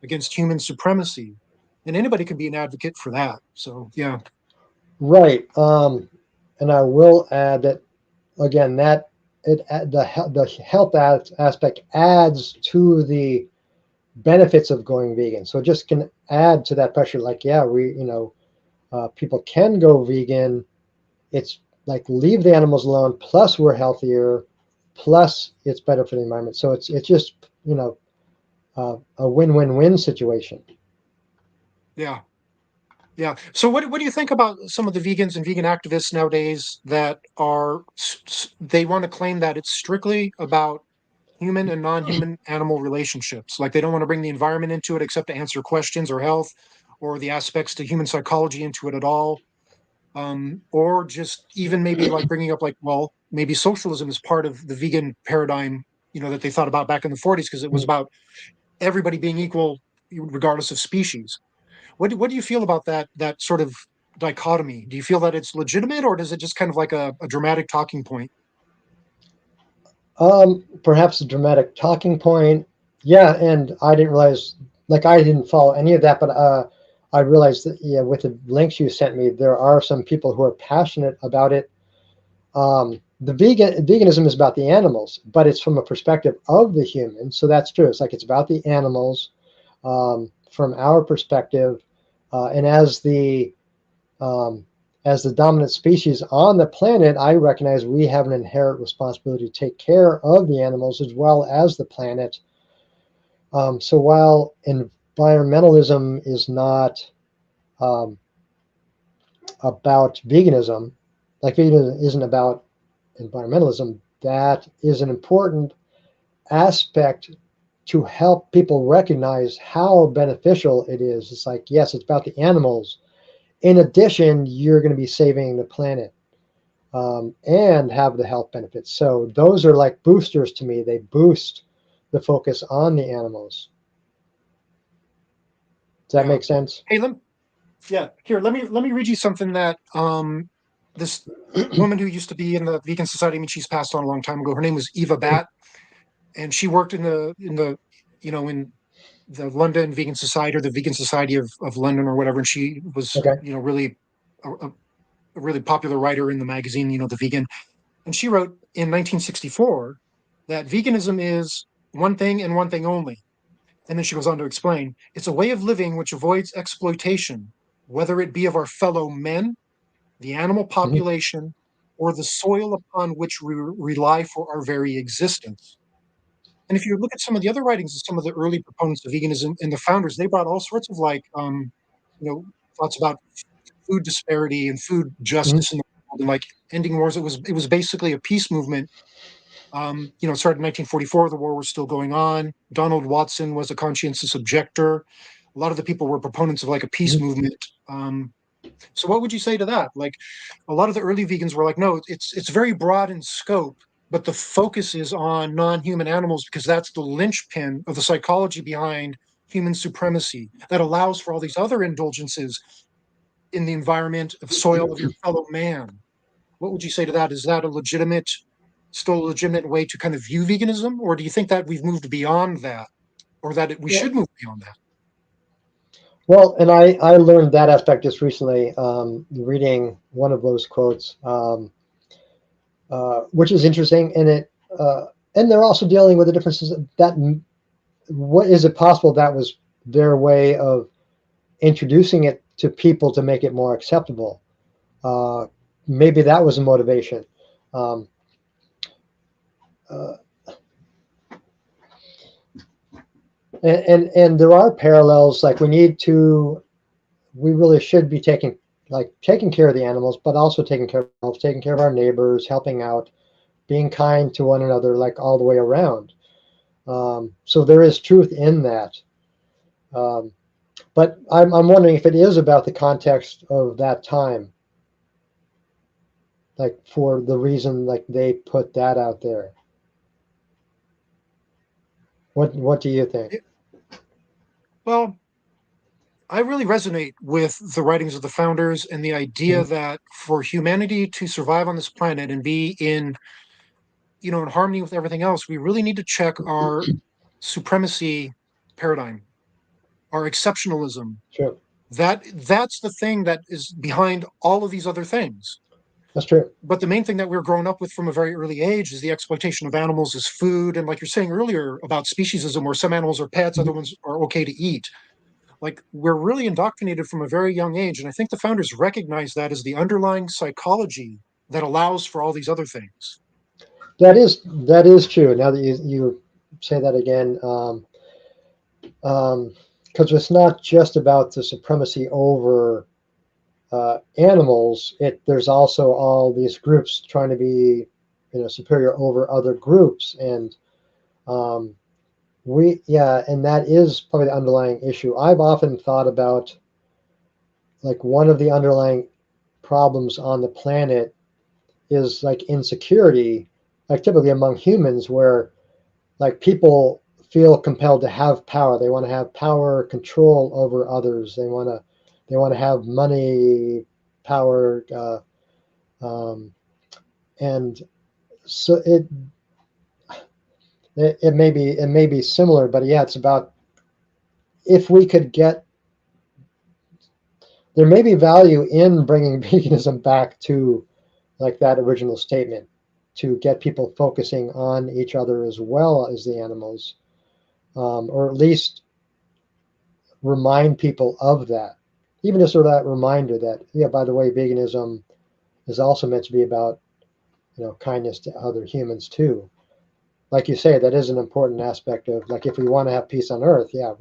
against human supremacy. And anybody can be an advocate for that. So yeah. Right. And I will add that again, that the health aspect adds to the benefits of going vegan. So it just can add to that pressure. Like, yeah, people can go vegan. It's like leave the animals alone. Plus, we're healthier. Plus, it's better for the environment. So it's just a win-win-win situation. Yeah. Yeah. So what do you think about some of the vegans and vegan activists nowadays that they want to claim that it's strictly about human and non-human animal relationships. Like they don't want to bring the environment into it except to answer questions or health or the aspects to human psychology into it at all. Or just even maybe like bringing up like, well, maybe socialism is part of the vegan paradigm, that they thought about back in the 40s because it was about everybody being equal regardless of species. What do you feel about that sort of dichotomy? Do you feel that it's legitimate or does it just kind of like a dramatic talking point? Perhaps a dramatic talking point. Yeah, and I didn't realize, like, I didn't follow any of that, but I realized that, yeah, with the links you sent me, there are some people who are passionate about it. The veganism is about the animals, but it's from a perspective of the human. So that's true. It's like it's about the animals from our perspective, and um, as the dominant species on the planet, I recognize we have an inherent responsibility to take care of the animals as well as the planet. So while environmentalism is not um, about veganism, like veganism isn't about environmentalism, that is an important aspect to help people recognize how beneficial it is. It's like, yes, it's about the animals. In addition, you're going to be saving the planet. And have the health benefits. So those are like boosters to me. They boost the focus on the animals. Does that Yeah. make sense? Hey, yeah, here, let me read you something that this woman who used to be in the Vegan Society, I mean, she's passed on a long time ago. Her name was Eva Batt, and she worked in the London Vegan Society or the Vegan Society of London or whatever. And she was, Okay. really a really popular writer in the magazine, The Vegan. And she wrote in 1964 that veganism is one thing and one thing only: And then she goes on to explain, it's a way of living which avoids exploitation, whether it be of our fellow men, the animal Mhm. population, or the soil upon which we rely for our very existence. And if you look at some of the other writings of some of the early proponents of veganism and the founders, they brought all sorts of you know, thoughts about food disparity and food Mhm. justice in the world and like ending wars. It was basically a peace movement. It started in 1944. The war was still going on. Donald Watson was a conscientious objector. A lot of the people were proponents of like a peace Mhm. movement. So what would you say to that? Like a lot of the early vegans were like, no, it's very broad in scope, but the focus is on non-human animals because that's the linchpin of the psychology behind human supremacy that allows for all these other indulgences in the environment of soil of your fellow man. What would you say to that? Is that still a legitimate way to kind of view veganism, or do you think that we've moved beyond that, or that we Well, should move beyond that? well, and I learned that aspect just recently, reading one of those quotes, which is interesting, and they're also dealing with the differences that what is it possible that was their way of introducing it to people to make it more acceptable. Uh, Maybe that was a motivation. Um, uh, and there are parallels. Like we really should be taking care of the animals, but also taking care of ourselves, taking care of our neighbors, helping out, being kind to one another, like all the way around. So there is truth in that. Um, but I'm wondering if it is about the context of that time, like for the reason like they put that out there. What do you think? Well, I really resonate with the writings of the founders and the idea Mhm. that for humanity to survive on this planet and be in harmony with everything else, we really need to check our supremacy paradigm, our exceptionalism. Sure, That's the thing that is behind all of these other things. that's true. But the main thing that we're growing up with from a very early age is the exploitation of animals as food. And like you're saying earlier about speciesism, where some animals are pets, other Mhm. ones are okay to eat. Like we're really indoctrinated from a very young age. And I think the founders recognize that as the underlying psychology that allows for all these other things. That is true. Now that you say that again, because it's not just about the supremacy over animals. There's also all these groups trying to be, superior over other groups, and um, and that is probably the underlying issue. I've often thought about like one of the underlying problems on the planet is like insecurity, like typically among humans, where like people feel compelled to have power. They want to have power, control over others. They want to have money, power, um, and so it may be similar, but yeah, it's about if we could get there may be value in bringing veganism back to like that original statement to get people focusing on each other as well as the animals, or at least remind people of that. Even just sort of that reminder that, yeah, by the way, veganism is also meant to be about, kindness to other humans too. Like you say, that is an important aspect of like if we want to have peace on Earth, yeah,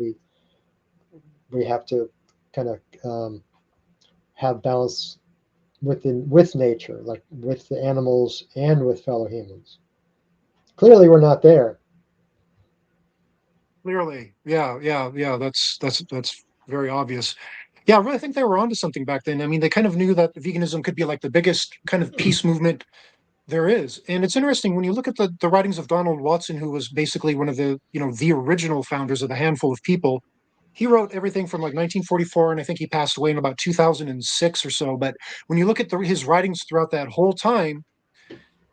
we have to kind of have balance with nature, like with the animals and with fellow humans. Clearly, we're not there. Clearly, yeah, yeah, yeah. That's very obvious. Yeah, I really think they were onto something back then. I mean, they kind of knew that veganism could be like the biggest kind of peace movement there is. And it's interesting when you look at the writings of Donald Watson, who was basically one of the original founders of the handful of people. He wrote everything from like 1944, and I think he passed away in about 2006 or so. But when you look at his writings throughout that whole time,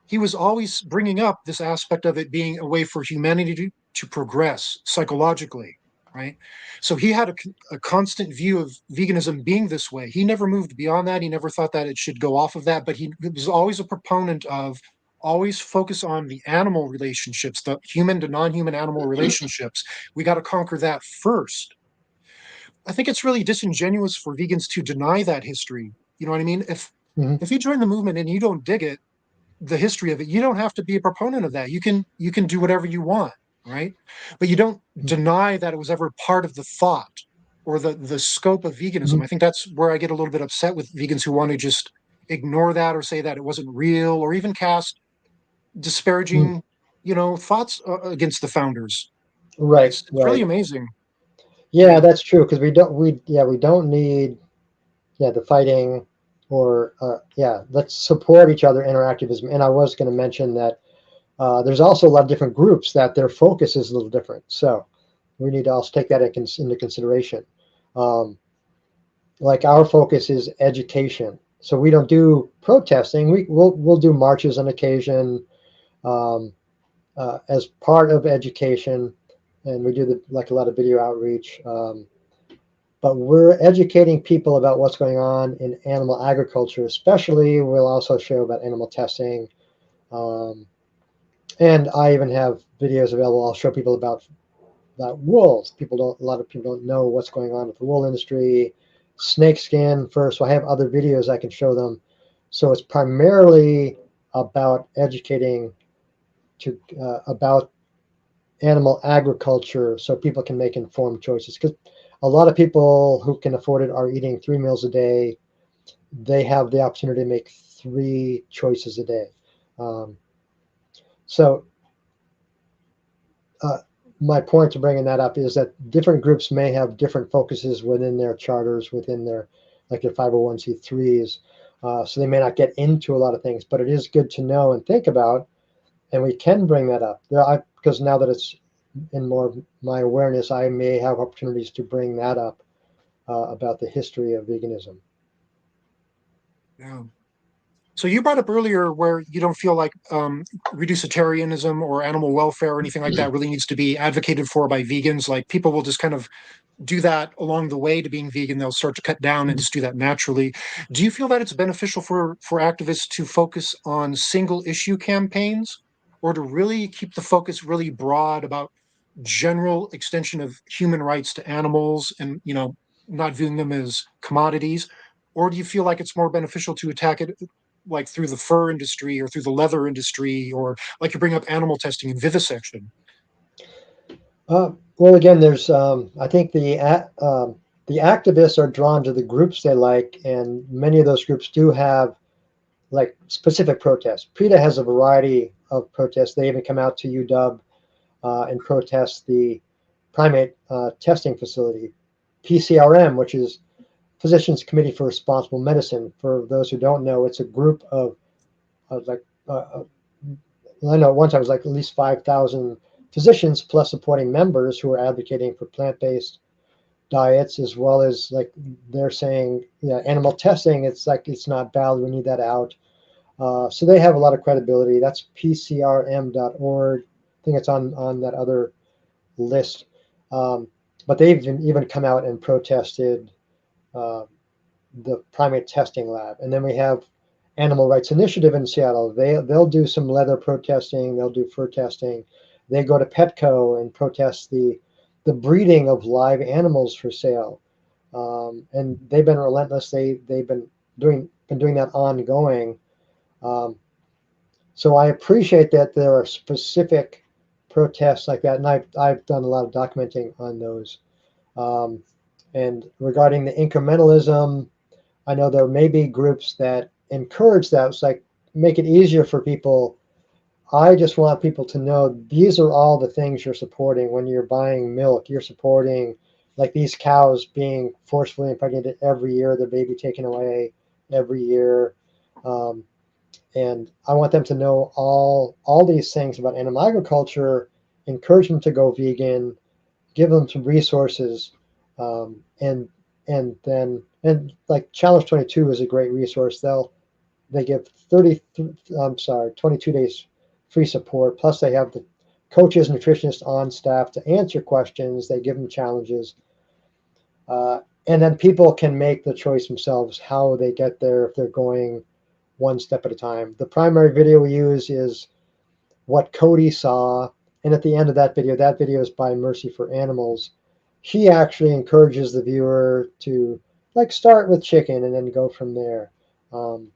he was always bringing up this aspect of it being a way for humanity to progress psychologically, right? So he had a constant view of veganism being this way. He never moved beyond that. He never thought that it should go off of that, but he was always a proponent of always focus on the animal relationships, the human to non-human animal relationships. We got to conquer that first. I think it's really disingenuous for vegans to deny that history. You know what I mean? Hmm. If you join the movement and you don't dig it, the history of it, you don't have to be a proponent of that. You can do whatever you want, right? But you don't deny that it was ever part of the thought or the scope of veganism. Hmm. I think that's where I get a little bit upset with vegans who want to just ignore that or say that it wasn't real or even cast disparaging, thoughts against the founders. Right, It's really right. amazing. Yeah, Yeah. that's true because we don't need the fighting or let's support each other in our activism. And I was going to mention that there's also a lot of different groups that their focus is a little different. So we need to also take that into consideration. Um, like our focus is education, so we don't do protesting. We'll do marches on occasion um, as part of education, and we do like a lot of video outreach. But we're educating people about what's going on in animal agriculture, especially. We'll also show about animal testing. Um, and I even have videos available. I'll show people about wool. A lot of people don't know what's going on with the wool industry. Snake skin first. So I have other videos I can show them. So it's primarily about educating about animal agriculture so people can make informed choices. Because a lot of people who can afford it are eating 3 meals a day. They have the opportunity to make 3 choices a day. Um, so uh, my point to bringing that up is that different groups may have different focuses within their charters, within their like their 501c3s. So they may not get into a lot of things, but it is good to know and think about, and we can bring that up. Because now that it's in more of my awareness, I may have opportunities to bring that up about the history of veganism. Yeah. So you brought up earlier where you don't feel like reducitarianism or animal welfare or anything like that really needs to be advocated for by vegans. Like people will just kind of do that along the way to being vegan. They'll start to cut down and just do that naturally. Do you feel that it's beneficial for activists to focus on single issue campaigns, or to really keep the focus really broad about general extension of human rights to animals and not viewing them as commodities? Or do you feel like it's more beneficial to attack it like through the fur industry or through the leather industry, or like you bring up animal testing and vivisection? Well, again, there's I think the activists are drawn to the groups they like, and many of those groups do have like specific protests. PETA has a variety of protests. They even come out to UW and protest the primate testing facility, PCRM, which is Physicians Committee for Responsible Medicine. For those who don't know, it's a group of like I know at one time it was like at least 5,000 physicians plus supporting members who are advocating for plant-based diets, as well as like they're saying, animal testing. It's like it's not valid. We need that out. So they have a lot of credibility. That's pcrm.org. I think it's on that other list. Um, but they've even come out and protested uh, the primate testing lab. And then we have Animal Rights Initiative in Seattle. They'll do some leather protesting. They'll do fur testing. They go to Petco and protest the breeding of live animals for sale. And they've been relentless. They've been doing that ongoing. Um, so I appreciate that there are specific protests like that, and I've done a lot of documenting on those. Um, and regarding the incrementalism, I know there may be groups that encourage that. It's like make it easier for people. I just want people to know these are all the things you're supporting when you're buying milk. You're supporting like these cows being forcefully impregnated every year, their baby taken away every year. Um, and I want them to know all these things about animal agriculture, encourage them to go vegan, give them some resources, um, and and like Challenge 22 is a great resource. They give 22 days free support. Plus they have the coaches, nutritionists on staff to answer questions. They give them challenges, and then people can make the choice themselves how they get there if they're going one step at a time. The primary video we use is what Cody saw, and at the end of that video is by Mercy for Animals. He actually encourages the viewer to like start with chicken and then go from there. Um,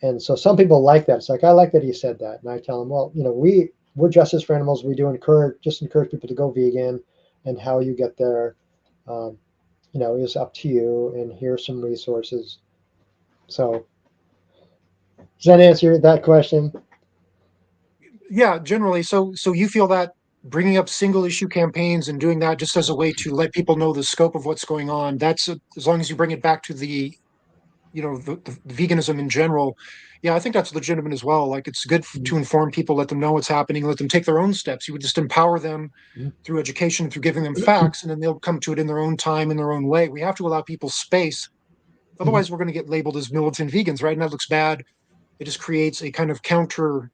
and so some people like that. It's like, I like that he said that, and I tell them, well, we're Justice for Animals. We do encourage people to go vegan, and how you get there, um, is up to you. And here's some resources. So does that answer that question? Yeah, generally. So you feel that bringing up single issue campaigns and doing that just as a way to let people know the scope of what's going on, as long as you bring it back to the veganism in general. Yeah, I think that's legitimate as well. Like it's good Mhm. to inform people, let them know what's happening, let them take their own steps. You would just empower them Mhm. through education, through giving them facts, and then they'll come to it in their own time, in their own way. We have to allow people space. Mhm. Otherwise, we're going to get labeled as militant vegans, right? And that looks bad. It just creates a kind of counter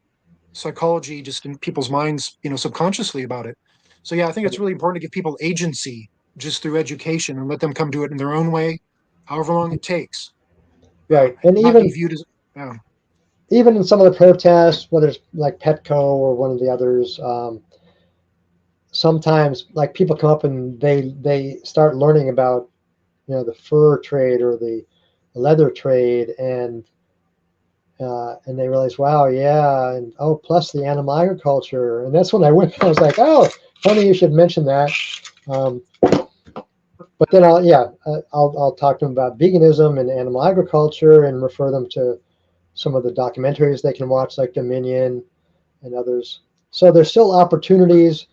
psychology just in people's minds, subconsciously about it. So yeah, I think it's really important to give people agency just through education and let them come to it in their own way, however long it takes. Yeah, Right. And not be even viewed as yeah. even in some of the protests, whether it's like Petco or one of the others, sometimes like people come up and they start learning about the fur trade or the leather trade, and they realize, wow, yeah, and oh, plus the animal agriculture, and that's when I went. I was like, oh, funny you should mention that. Um, but then I'll talk to them about veganism and animal agriculture and refer them to some of the documentaries they can watch, like Dominion and others. So there's still opportunities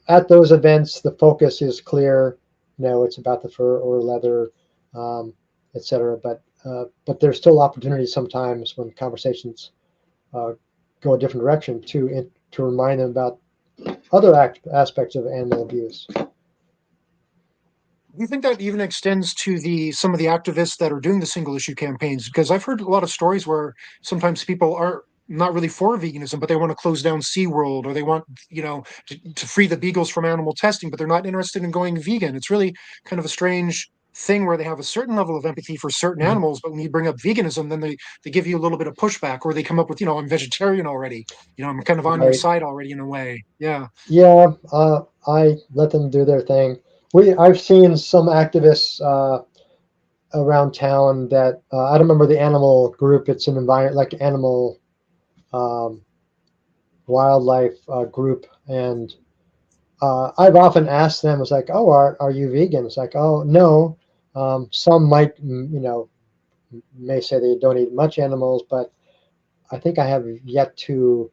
at those events. The focus is clear. It's about the fur or leather, um, etc. But there's still opportunities sometimes when conversations uh, go a different direction to remind them about other aspects of animal abuse. Do you think that even extends to the some of the activists that are doing the single issue campaigns? Because I've heard a lot of stories where sometimes people are not really for veganism, but they want to close down SeaWorld or they want, to free the beagles from animal testing, but they're not interested in going vegan. It's really kind of a strange thing where they have a certain level of empathy for certain Mhm. animals, but when you bring up veganism, then they give you a little bit of pushback, or they come up with, I'm vegetarian already. I'm kind of on your Right. side already in a way. Yeah. Yeah, I let them do their thing. I've seen some activists around town that I don't remember the animal group. It's an environment like animal um, wildlife group, and I've often asked them, it's like, oh, are you vegan? It's like, oh, no. Some might, may say they don't eat much animals, but I think I have yet to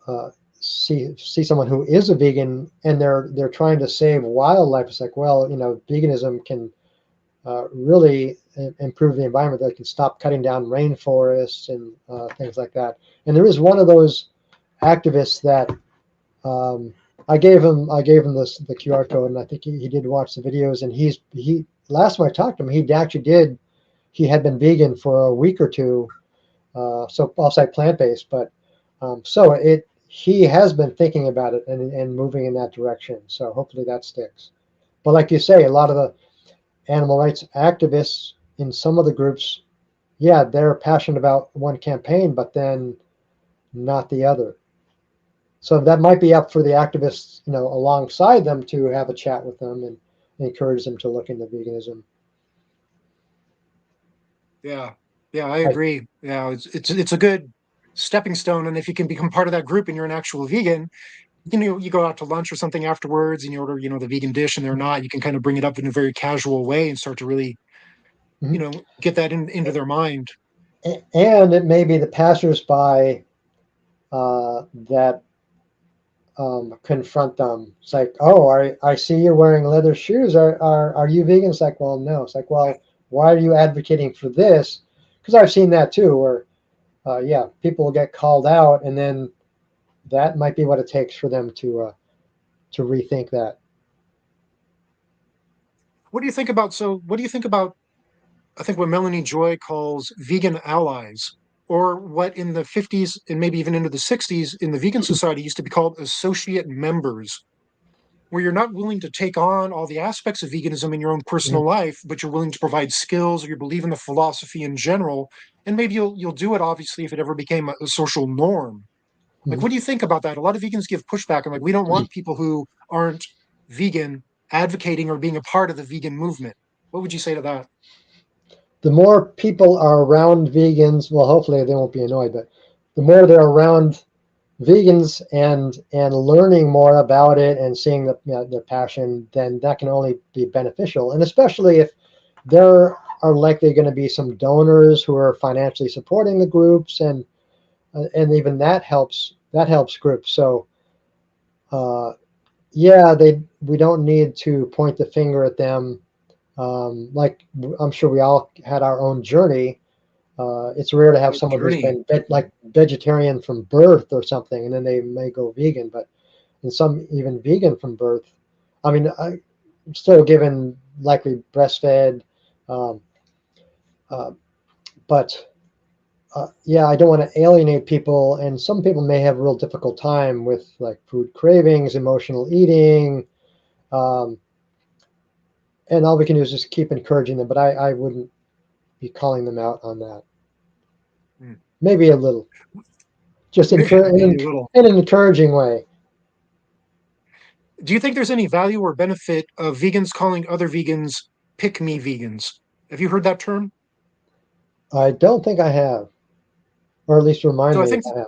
uh, see someone who is a vegan and they're trying to save wildlife. It's like, well, veganism can really improve the environment. They can stop cutting down rainforests and things like that. And there is one of those activists that um, I gave him the QR code, and I think he did watch the videos. And he last time I talked to him, he had been vegan for a week or two, so I'll say plant based, but so he has been thinking about it and moving in that direction. So hopefully that sticks. But like you say, a lot of the animal rights activists in some of the groups, yeah, they're passionate about one campaign, but then not the other. So that might be up for the activists, alongside them to have a chat with them and encourage them to look into veganism. Yeah, yeah, I I, agree. Yeah, it's a good stepping stone, and if you can become part of that group and you're an actual vegan, you go out to lunch or something afterwards, and you order, the vegan dish, and they're not, you can kind of bring it up in a very casual way and start to really, Mhm. get that into their mind. And it may be the passersby that confront them. It's like, oh, I see you're wearing leather shoes. Are you vegan? It's like, well, no. It's like, well, why are you advocating for this? Because I've seen that too, where yeah, people will get called out, and then that might be what it takes for them to rethink that. What do you think about? So, what do you think about? I think what Melanie Joy calls vegan allies, or what in the 50s and maybe even into the 60s in the vegan society used to be called associate members, where you're not willing to take on all the aspects of veganism in your own personal Mhm. life, but you're willing to provide skills or you believe in the philosophy in general. and maybe you'll do it obviously if it ever became a social norm. Like, Mhm. what do you think about that? A lot of vegans give pushback and like, we don't want people who aren't vegan advocating or being a part of the vegan movement. What would you say to that? The more people are around vegans, well, hopefully they won't be annoyed, but the more they're around vegans and learning more about it and seeing their passion, then that can only be beneficial. And especially if there are likely going to be some donors who are financially supporting the groups, and even that helps groups. So uh, yeah, we don't need to point the finger at them. Like I'm sure we all had our own journey. It's rare to have Right, someone who's journey. been like vegetarian from birth or something, and then they may go vegan. But and some even vegan from birth. I mean, still given likely breastfed, um, uh, but yeah, I don't want to alienate people, and some people may have a real difficult time with like food cravings, emotional eating, um, and all we can do is just keep encouraging them. But I wouldn't be calling them out on that. Hmm. Maybe a little, just Maybe a little. in an encouraging way. Do you think there's any value or benefit of vegans calling other vegans pick me vegans? Have you heard that term? I don't think I have, or at least remind So I me if think, I have.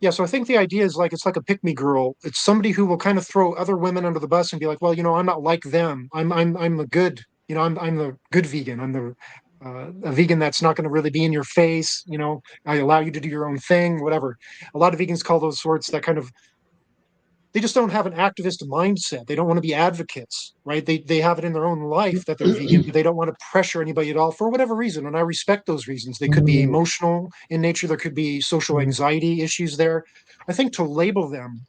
yeah, so I think the idea is like it's like a pick me girl. It's somebody who will kind of throw other women under the bus and be like, well, I'm not like them. I'm the good, I'm the good vegan. I'm the a vegan that's not going to really be in your face. I allow you to do your own thing, whatever. A lot of vegans call those sorts that kind of they just don't have an activist mindset. They don't want to be advocates, right? They have it in their own life that they're vegan, but they don't want to pressure anybody at all for whatever reason. And I respect those reasons. They could be Mm, emotional in nature. There could be social mm, anxiety issues there. I think to label them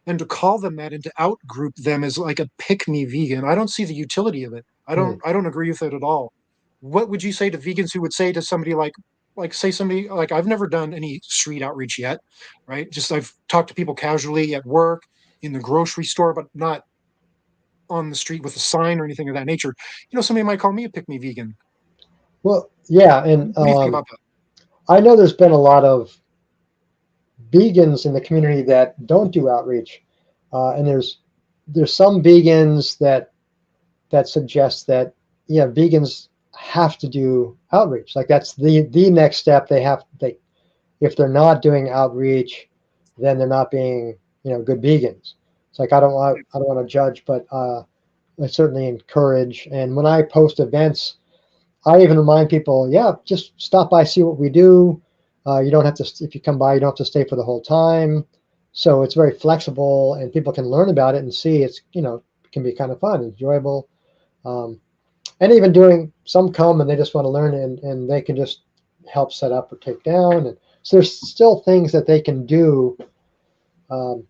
and to call them that and to outgroup them as like a pick me vegan, I don't see the utility of it. I don't mm. I don't agree with it at all. What would you say to vegans who would say to somebody like say somebody like I've never done any street outreach yet, right? Just I've talked to people casually at work, in the grocery store, but not on the street with a sign or anything of that nature. Somebody might call me a pick me vegan. Well, yeah, and What do you think about that? I know there's been a lot of vegans in the community that don't do outreach, and there's some vegans that suggest that yeah, vegans have to do outreach. Like that's the next step. They if they're not doing outreach, then they're not being good vegans. It's like I don't want to judge, but I certainly encourage. And when I post events, I even remind people, yeah, just stop by, see what we do. You don't have to, if you come by, you don't have to stay for the whole time. So it's very flexible, and people can learn about it and see it can be kind of fun, enjoyable. Um, and even doing some come and they just want to learn, and they can just help set up or take down. And so there's still things that they can do um,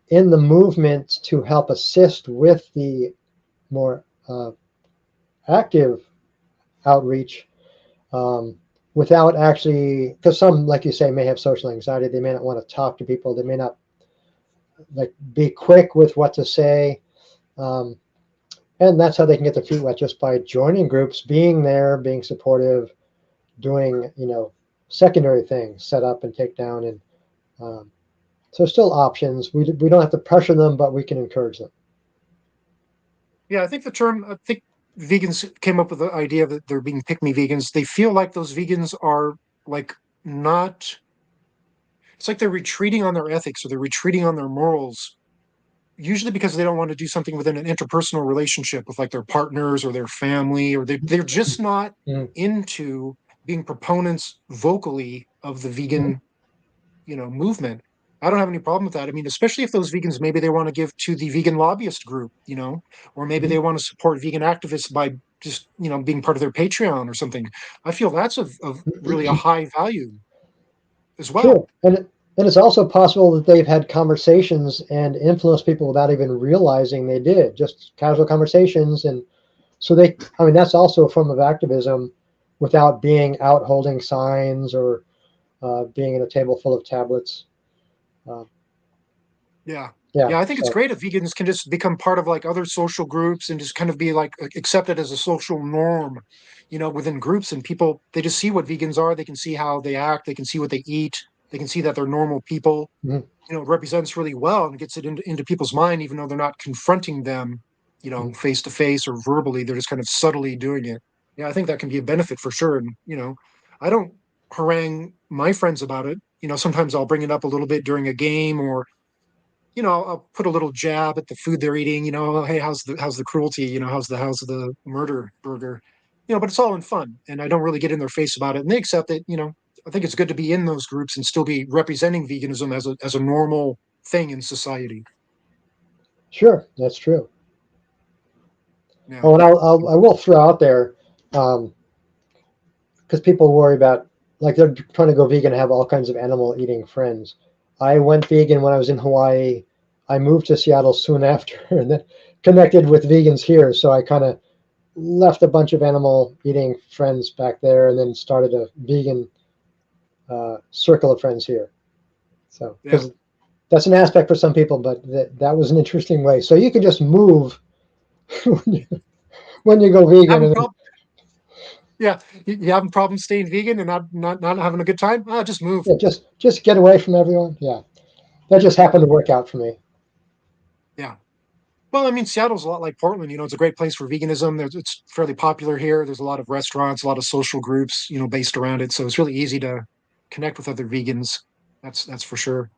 in the movement to help assist with the more active outreach um, without actually, because some, like you say, may have social anxiety. They may not want to talk to people. They may not like be quick with what to say. Um, and that's how they can get their feet wet, just by joining groups, being there, being supportive, doing, secondary things, set up and take down. And so still options. We don't have to pressure them, but we can encourage them. Yeah, I think vegans came up with the idea that they're being pick me vegans. They feel like those vegans are like not, it's like they're retreating on their ethics or they're retreating on their morals, usually because they don't want to do something within an interpersonal relationship with like their partners or their family, or they're just not Mhm. into being proponents vocally of the vegan movement. I don't have any problem with that. I mean, especially if those vegans maybe they want to give to the vegan lobbyist group, or maybe Mhm. they want to support vegan activists by just being part of their Patreon or something. I feel that's of really a high value as Sure, well. and it's also possible that they've had conversations and influenced people without even realizing they did, just casual conversations. And so I mean, that's also a form of activism without being out holding signs or being in a table full of tablets. Uh, Yeah. yeah, Yeah, I think it's so great if vegans can just become part of like other social groups and just kind of be like accepted as a social norm. within groups, and people, they just see what vegans are. They can see how they act. They can see what they eat. They can see that they're normal people. Mhm. It represents really well and gets it into people's mind, even though they're not confronting them, Mhm. face to face or verbally. They're just kind of subtly doing it. Yeah, I think that can be a benefit for sure. And, I don't harangue my friends about it. Sometimes I'll bring it up a little bit during a game, or I'll put a little jab at the food they're eating. "Oh, hey, how's the cruelty? How's the murder burger? But it's all in fun, and I don't really get in their face about it, and they accept it. I think it's good to be in those groups and still be representing veganism as a normal thing in society. Sure, that's true. Yeah, Oh, and I will throw out there, because people worry about, like, they're trying to go vegan and have all kinds of animal eating friends. I went vegan when I was in Hawaii. I moved to Seattle soon after, and then connected with vegans here. So I kind of left a bunch of animal eating friends back there, and then started a vegan circle of friends here. So yeah. because that's an aspect for some people, but that was an interesting way. So you can just move when you go vegan, Having and then, problem? Yeah, you having problems staying vegan and not having a good time? Ah, just move. yeah, just get away from everyone. Yeah, that just Yeah, happened to work out for me. yeah. Well, I mean, Seattle's a lot like Portland. It's a great place for veganism. It's fairly popular here. There's a lot of restaurants, a lot of social groups, based around it. So it's really easy to connect with other vegans. That's for sure.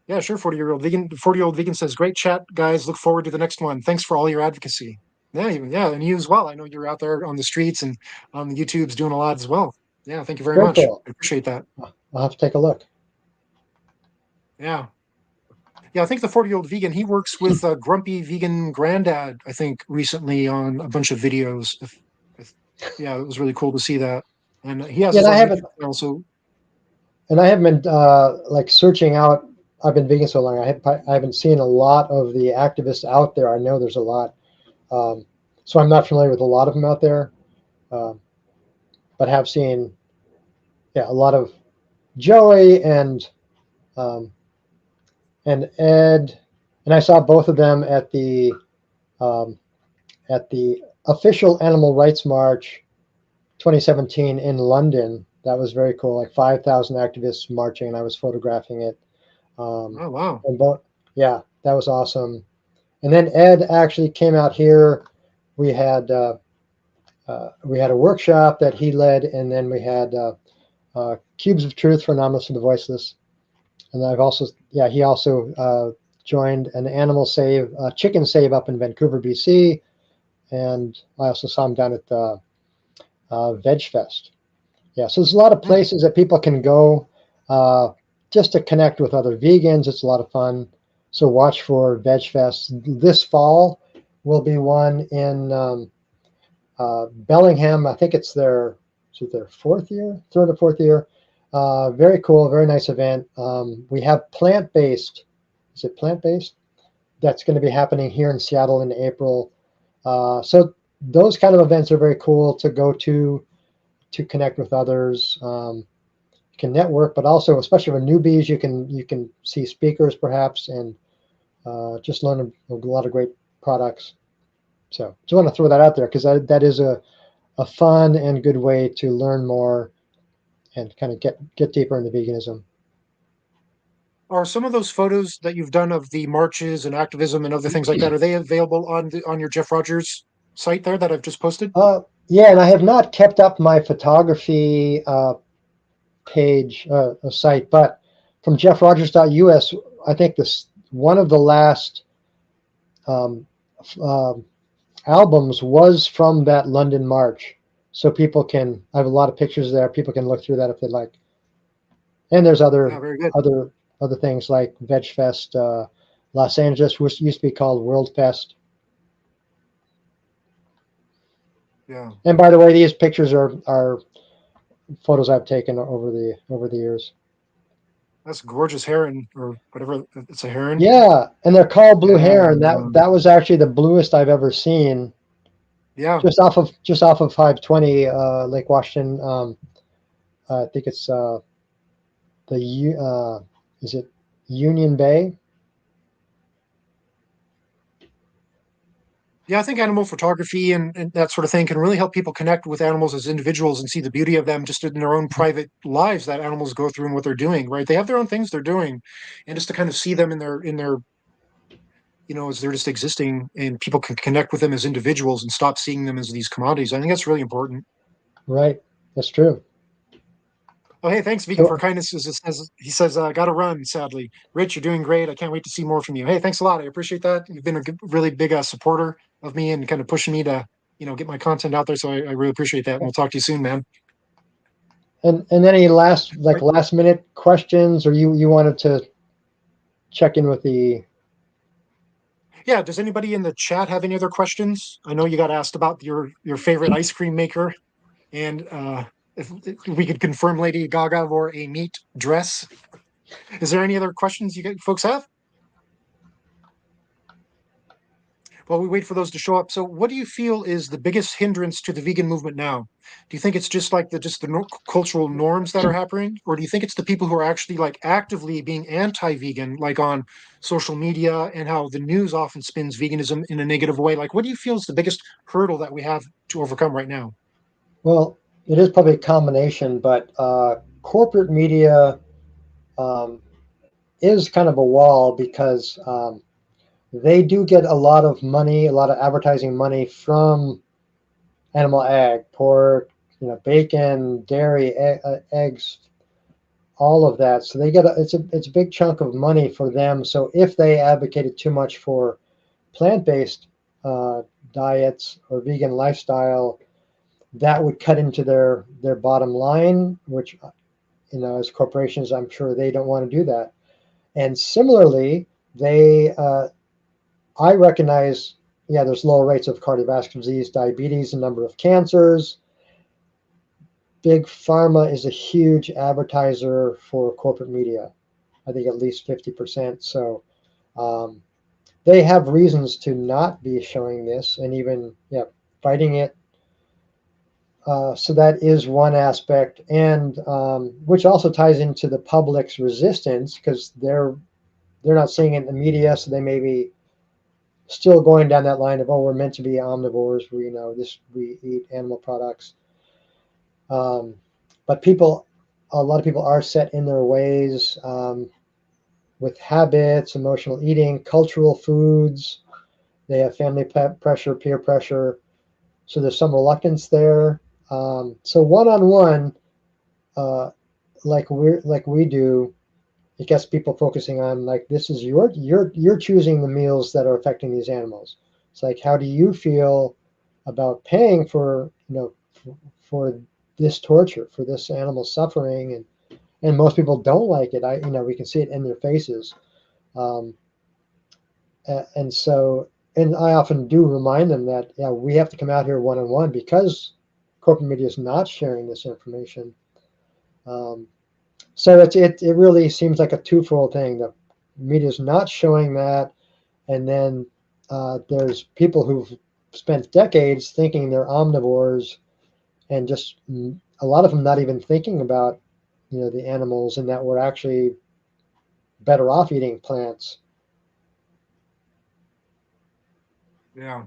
Yeah, sure. 40-year-old vegan. 40-year-old vegan says, "Great chat, guys. Look forward to the next one. Thanks for all your advocacy." Yeah, yeah, and you as well. I know you're out there on the streets and on the YouTube's doing a lot as well. Yeah, thank you very Very much. cool. I appreciate that. I'll have to take a look. Yeah. Yeah, I think the 40-year-old vegan, he works with Grumpy Vegan Granddad, I think, recently on a bunch of videos. If, yeah, it was really cool to see that. And he has Yeah, his own YouTube channel. So, and I haven't been like searching out. I've been vegan so long. I haven't seen a lot of the activists out there. I know there's a lot, um, so I'm not familiar with a lot of them out there, um, but have seen, yeah, a lot of Joey um, and Ed, and I saw both of them um, at the official Animal Rights March 2017 in London. That was very cool. Like 5,000 activists marching, and I was photographing it. oh, wow. And both, yeah, that was awesome. And then Ed actually came out here. We had we had a workshop that he led, and then we had Cubes of Truth for Anonymous and the Voiceless. And I've also, yeah, he also joined an animal save, chicken save up in Vancouver, BC. And I also saw him down at the Veg Fest. Yeah, so there's a lot of Hmm. places that people can go uh, just to connect with other vegans. It's a lot of fun. So watch for Veg Fest. This fall will be one in Bellingham. I think it's their fourth year, third or fourth year. Very cool, very nice event. We have plant-based. Is it plant-based? That's going to be happening here in Seattle in April. So those kind of events are very cool to go to connect with others. You can network, but also, especially for newbies, you can see speakers perhaps, and just learn a lot of great products. So just want to throw that out there because that is a fun and good way to learn more and kind of get deeper into veganism. Are some of those photos that you've done of the marches and activism and other things like that, are they available on your Jeff Rogers site there that I've just posted? Yeah, and I have not kept up my photography page site, but from jeffrogers.us, I think this one of the last um, uh, albums was from that London March. So people can, I have a lot of pictures there. People can look through that if they'd like. And there's Yeah, very good. other things like Veg Fest, Los Angeles, which used to be called World Fest. Yeah, And by the way, these pictures are photos I've taken over the years. that's gorgeous heron or whatever. It's a heron. Yeah, and they're called blue Yeah, heron. That was actually the bluest I've ever seen. yeah. Just off of 520 Lake Washington. I think it's is it Union Bay? Yeah, I think animal photography and that sort of thing can really help people connect with animals as individuals and see the beauty of them just in their own private lives that animals go through and what they're doing, right? They have their own things they're doing, and just to kind of see them in their as they're just existing, and people can connect with them as individuals and stop seeing them as these commodities. I think that's really important. Right. That's true. Oh, hey, thanks, Vegan for So, Kindness. He says, got to run, sadly. Rich, you're doing great. I can't wait to see more from you. Hey, thanks a lot. I appreciate that. You've been a really big supporter of me and kind of pushing me to, get my content out there. So I really appreciate that. And we'll talk to you soon, man. and any last Right. last minute questions, or you wanted to check in with the. Yeah. Does anybody in the chat have any other questions? I know you got asked about your favorite ice cream maker, and if we could confirm Lady Gaga wore a meat dress. Is there any other questions folks have? While we wait for those to show up. So, what do you feel is the biggest hindrance to the vegan movement now? Do you think it's just like the cultural norms that are happening, or do you think it's the people who are actually like actively being anti-vegan, like on social media, and how the news often spins veganism in a negative way? Like, what do you feel is the biggest hurdle that we have to overcome right now? Well, it is probably a combination, but corporate media um, is kind of a wall because they do get a lot of money, a lot of advertising money from animal ag, pork, bacon, dairy, eggs, all of that. So they get it's a big chunk of money for them. So if they advocated too much for plant-based uh, diets or vegan lifestyle, that would cut into their bottom line, which as corporations, I'm sure they don't want to do that. And similarly, they I recognize, yeah, there's lower rates of cardiovascular disease, diabetes, a number of cancers. Big pharma is a huge advertiser for corporate media. I think at least 50%. So um, they have reasons to not be showing this and even fighting it. So that is one aspect, and which also ties into the public's resistance because they're not seeing it in the media, so they may be still going down that line of, oh, we're meant to be omnivores, we eat animal products. Um, but a lot of people are set in their ways with habits, emotional eating, cultural foods. They have family pressure, peer pressure. So there's some reluctance there. So one-on-one, uh, like we do, it gets people focusing on like this is you're choosing the meals that are affecting these animals. It's like how do you feel about paying for for this torture, for this animal suffering, and most people don't like it. We can see it in their faces. um, and so and I often do remind them that we have to come out here one on one because corporate media is not sharing this information. um, so it really seems like a twofold thing. The media is not showing that, and then there's people who've spent decades thinking they're omnivores, and just a lot of them not even thinking about the animals, and that we're actually better off eating plants. Yeah.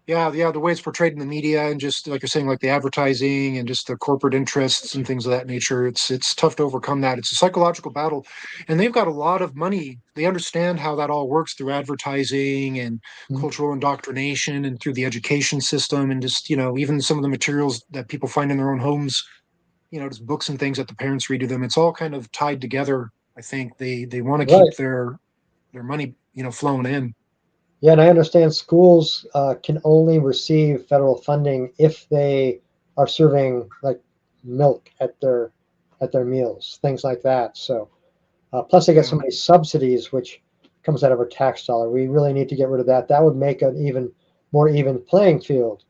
Yeah, the way it's portrayed in the media and just like you're saying, like the advertising and just the corporate interests and things of that nature, it's tough to overcome that. It's a psychological battle, and they've got a lot of money. They understand how that all works through advertising and Mhm. cultural indoctrination and through the education system and just even some of the materials that people find in their own homes. Just books and things that the parents read to them. It's all kind of tied together. I think they want to Right. keep their money flowing in. Yeah, and I understand schools can only receive federal funding if they are serving like milk at their meals, things like that. So plus they get so Yeah. many subsidies, which comes out of our tax dollar. We really need to get rid of that. That would make an even more even playing field.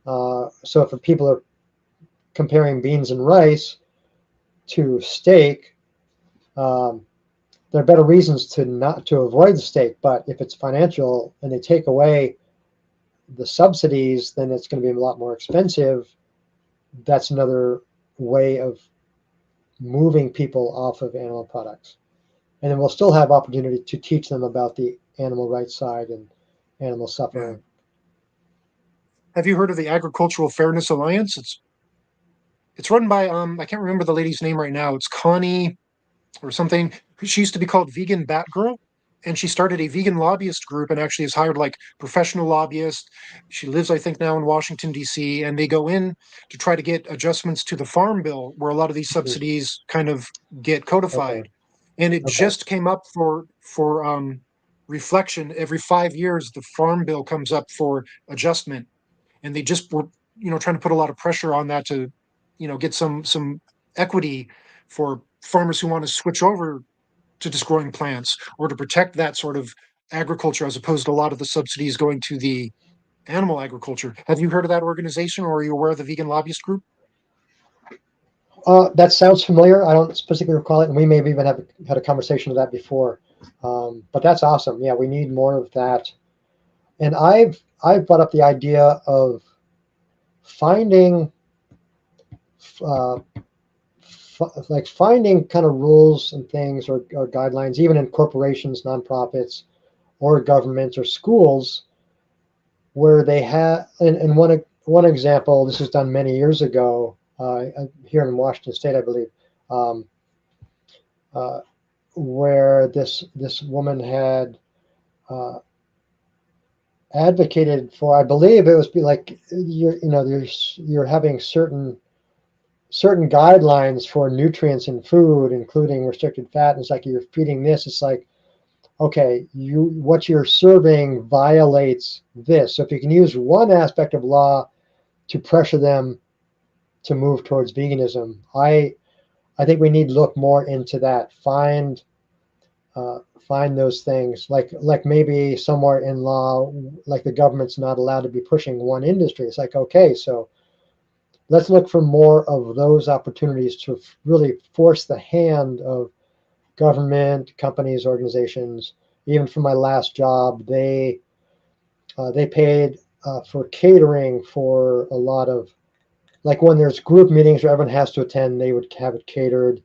So if people are comparing beans and rice to steak, um, there are better reasons to not to avoid the steak. But if it's financial and they take away the subsidies, then it's going to be a lot more expensive. That's another way of moving people off of animal products. And then we'll still have opportunity to teach them about the animal rights side and animals Yeah. suffering. Have you heard of the Agricultural Fairness Alliance? It's run by I can't remember the lady's name right now. It's Connie or something. She used to be called Vegan Batgirl, and she started a vegan lobbyist group and actually has hired like professional lobbyists. She lives, I think, now in Washington, D.C., and they go in to try to get adjustments to the farm bill where a lot of these Mm. subsidies kind of get Okay. codified. And it Okay. just came up for reflection. Every 5 years, the farm bill comes up for adjustment, and they just were trying to put a lot of pressure on that to get some equity for farmers who want to switch over to just growing plants or to protect that sort of agriculture as opposed to a lot of the subsidies going to the animal agriculture. Have you heard of that organization, or are you aware of the vegan lobbyist group? That sounds familiar. I don't specifically recall it, and we may have even had a conversation of that before. But that's awesome. Yeah, we need more of that. And I've brought up the idea of finding uh, like finding kind of rules and things or guidelines, even in corporations, nonprofits, or governments or schools, where they have. And one example, this was done many years ago here in Washington State, I believe. Um, uh, where this woman had uh, advocated for, I believe it was be like you're having certain guidelines for nutrients in food, including restricted fat. And it's like you're feeding this. It's like, okay, what you're serving violates this. So if you can use one aspect of law to pressure them to move towards veganism, I think we need to look more into that. Find those things like maybe somewhere in law, like the government's not allowed to be pushing one industry. It's like, okay, so let's look for more of those opportunities to really force the hand of government, companies, organizations. Even for my last job, they paid for catering for a lot of, like when there's group meetings where everyone has to attend, they would have it catered.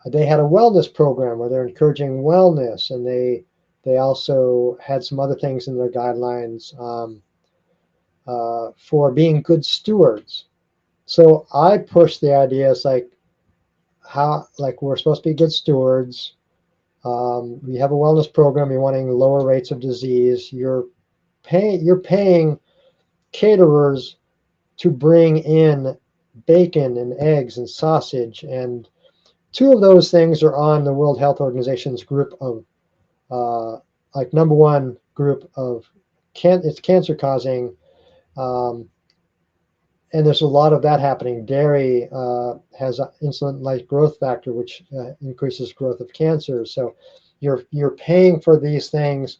They had a wellness program where they're encouraging wellness, and they also had some other things in their guidelines for being good stewards. So I push the idea. It's like how, like, we're supposed to be good stewards. We have a wellness program. You're wanting lower rates of disease. You're paying caterers to bring in bacon and eggs and sausage, and two of those things are on the World Health Organization's group of like number one group of it's cancer causing, um, and there's a lot of that happening. Dairy has insulin-like growth factor, which increases growth of cancer. So you're paying for these things.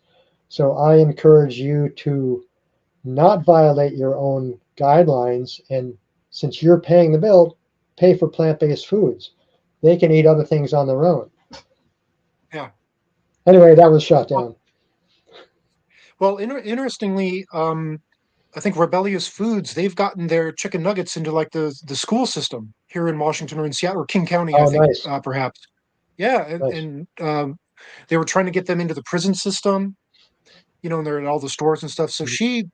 So I encourage you to not violate your own guidelines, and since you're paying the bill, pay for plant-based foods. They can eat other things on their own. Yeah. Anyway, that was shot Well, down. interestingly, I think Rebellious Foods, they've gotten their chicken nuggets into like the school system here in Washington or in Seattle or King County, I Oh, think, nice, perhaps. Yeah, and, nice. and they were trying to get them into the prison system, and they're in all the stores and stuff. So Mhm. she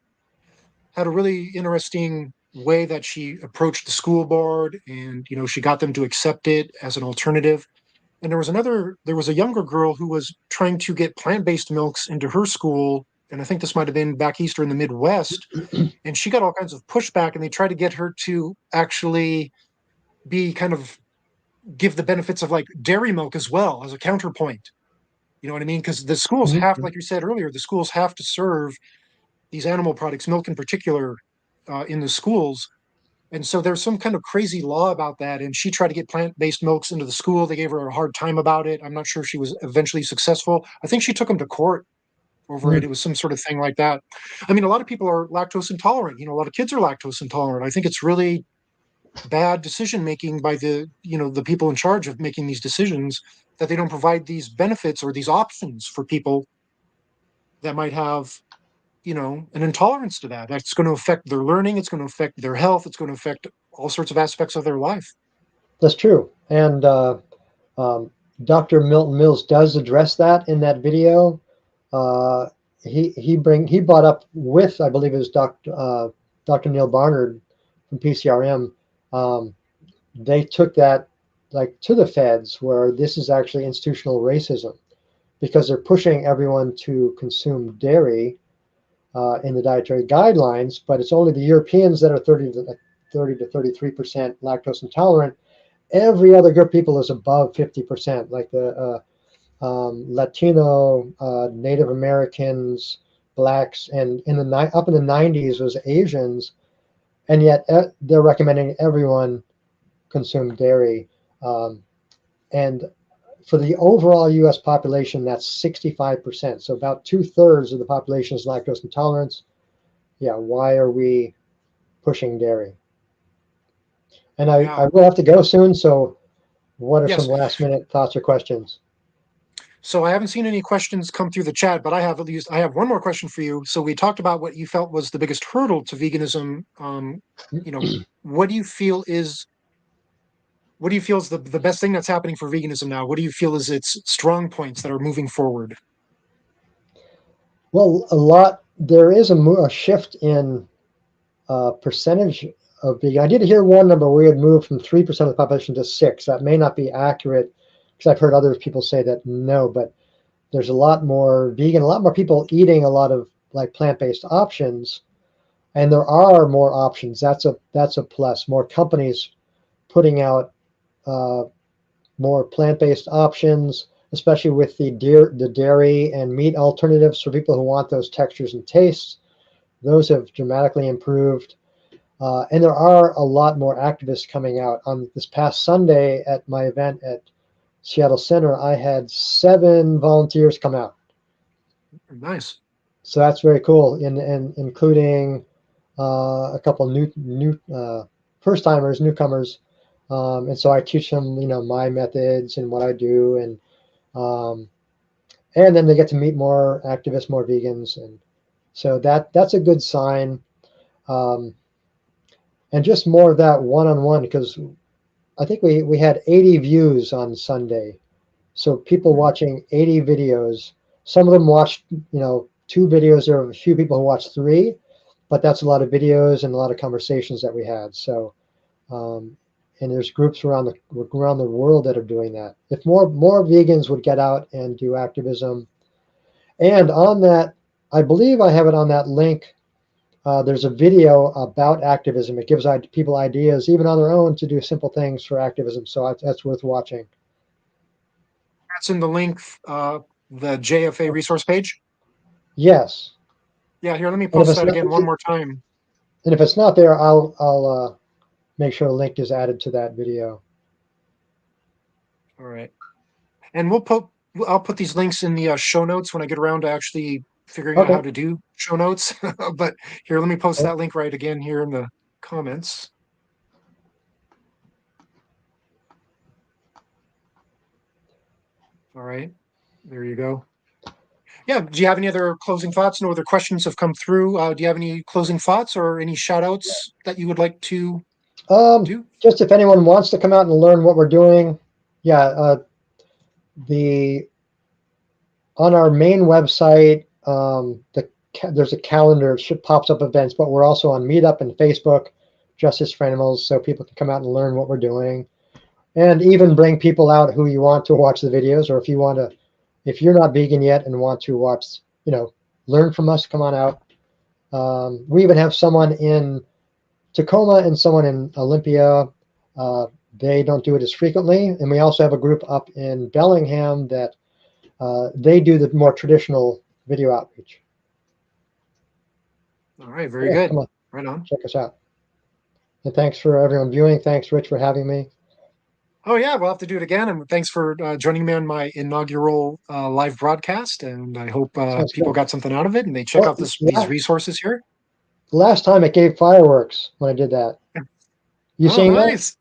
had a really interesting way that she approached the school board, and she got them to accept it as an alternative. And there was a younger girl who was trying to get plant-based milks into her school, and I think this might have been back east or in the Midwest, and she got all kinds of pushback, and they tried to get her to actually be kind of give the benefits of like dairy milk as well as a counterpoint. You know what I mean? Because the schools have, Mhm. like you said earlier, the schools have to serve these animal products, milk in particular, in the schools. And so there's some kind of crazy law about that. And she tried to get plant-based milks into the school. They gave her a hard time about it. I'm not sure if she was eventually successful. I think she took them to court over it. Mm. It was some sort of thing like that. I mean, a lot of people are lactose intolerant. A lot of kids are lactose intolerant. I think it's really bad decision making by the people in charge of making these decisions, that they don't provide these benefits or these options for people that might have an intolerance to that. That's going to affect their learning. It's going to affect their health. It's going to affect all sorts of aspects of their life. That's true. And um, Dr. Milton Mills does address that in that video. Uh, he brought up with, I believe it was Dr. Neil Barnard from PCRM. They took that like to the feds, where this is actually institutional racism because they're pushing everyone to consume dairy in the dietary guidelines, but it's only the Europeans that are 30 to 33% lactose intolerant. Every other group of people is above 50%, like the Latino, Native Americans, blacks, and up in the 90s was Asians, and yet they're recommending everyone consume dairy. Um, and for the overall U.S. population, that's 65%. So about 2/3 of the population is lactose intolerance. Yeah, why are we pushing dairy? And Yeah. I will have to go soon. So, what are some Yes. last minute thoughts or questions? So I haven't seen any questions come through the chat, but I have one more question for you. So we talked about what you felt was the biggest hurdle to veganism. You know, what do you feel is the best thing that's happening for veganism now? What do you feel is its strong points that are moving forward? Well, there is a shift in percentage of vegan. I did hear one number where we had moved from 3% of the population to 6. That may not be accurate because I've heard other people say that no, but there's a lot more vegan, a lot more people eating a lot of like plant-based options, and there are more options. That's a plus. More companies putting out uh, more plant-based options, especially with the dairy and meat alternatives for people who want those textures and tastes. Those have dramatically improved. And there are a lot more activists coming out. On this past Sunday at my event at Seattle Center, I had 7 volunteers come out. Nice. So that's very cool, and including a couple new first timers, newcomers, and so I teach them, my methods and what I do, um, and then they get to meet more activists, more vegans, and so that's a good sign. Um, and just more of that one-on-one, because I think we had 80 views on Sunday. So people watching 80 videos. Some of them watched, 2 videos. There were a few people who watched 3, but that's a lot of videos and a lot of conversations that we had. So, and there's groups around the world that are doing that. If more vegans would get out and do activism, and on that, I believe I have it on that link. There's a video about activism. It gives people ideas, even on their own, to do simple things for activism. So that's worth watching. That's in the link, the JFA resource page. Yes. Yeah, here, let me And if post it's that not, again one more time. and if it's not there, I'll make sure a link is added to that video. All right. And I'll put these links in the show notes when I get around to actually figuring out Okay. how to do show notes. But here, let me post Okay. that link right again here in the comments. All right, there you go. Yeah, do you have any other closing thoughts? No other questions have come through. Do you have any closing thoughts or any shout outs that you would like to do? Just if anyone wants to come out and learn what we're doing, yeah, the on our main website, there's a calendar. It pops up events, but we're also on Meetup and Facebook, Justice for Animals, so people can come out and learn what we're doing, and even bring people out who you want to watch the videos, or if you're not vegan yet and want to watch, learn from us, come on out. We even have someone in Tacoma and someone in Olympia. Uh, they don't do it as frequently, and we also have a group up in Bellingham that they do the more traditional video outreach. All right, very Yeah, good. come on, Right on. check us out. And thanks for everyone viewing. Thanks, Rich, for having me. Oh yeah, we'll have to do it again. And thanks for joining me on my inaugural live broadcast. And I hope Sounds people good. got something out of it and they check Well, out these resources here. last time it gave fireworks when I did that. You Oh, seeing that? nice.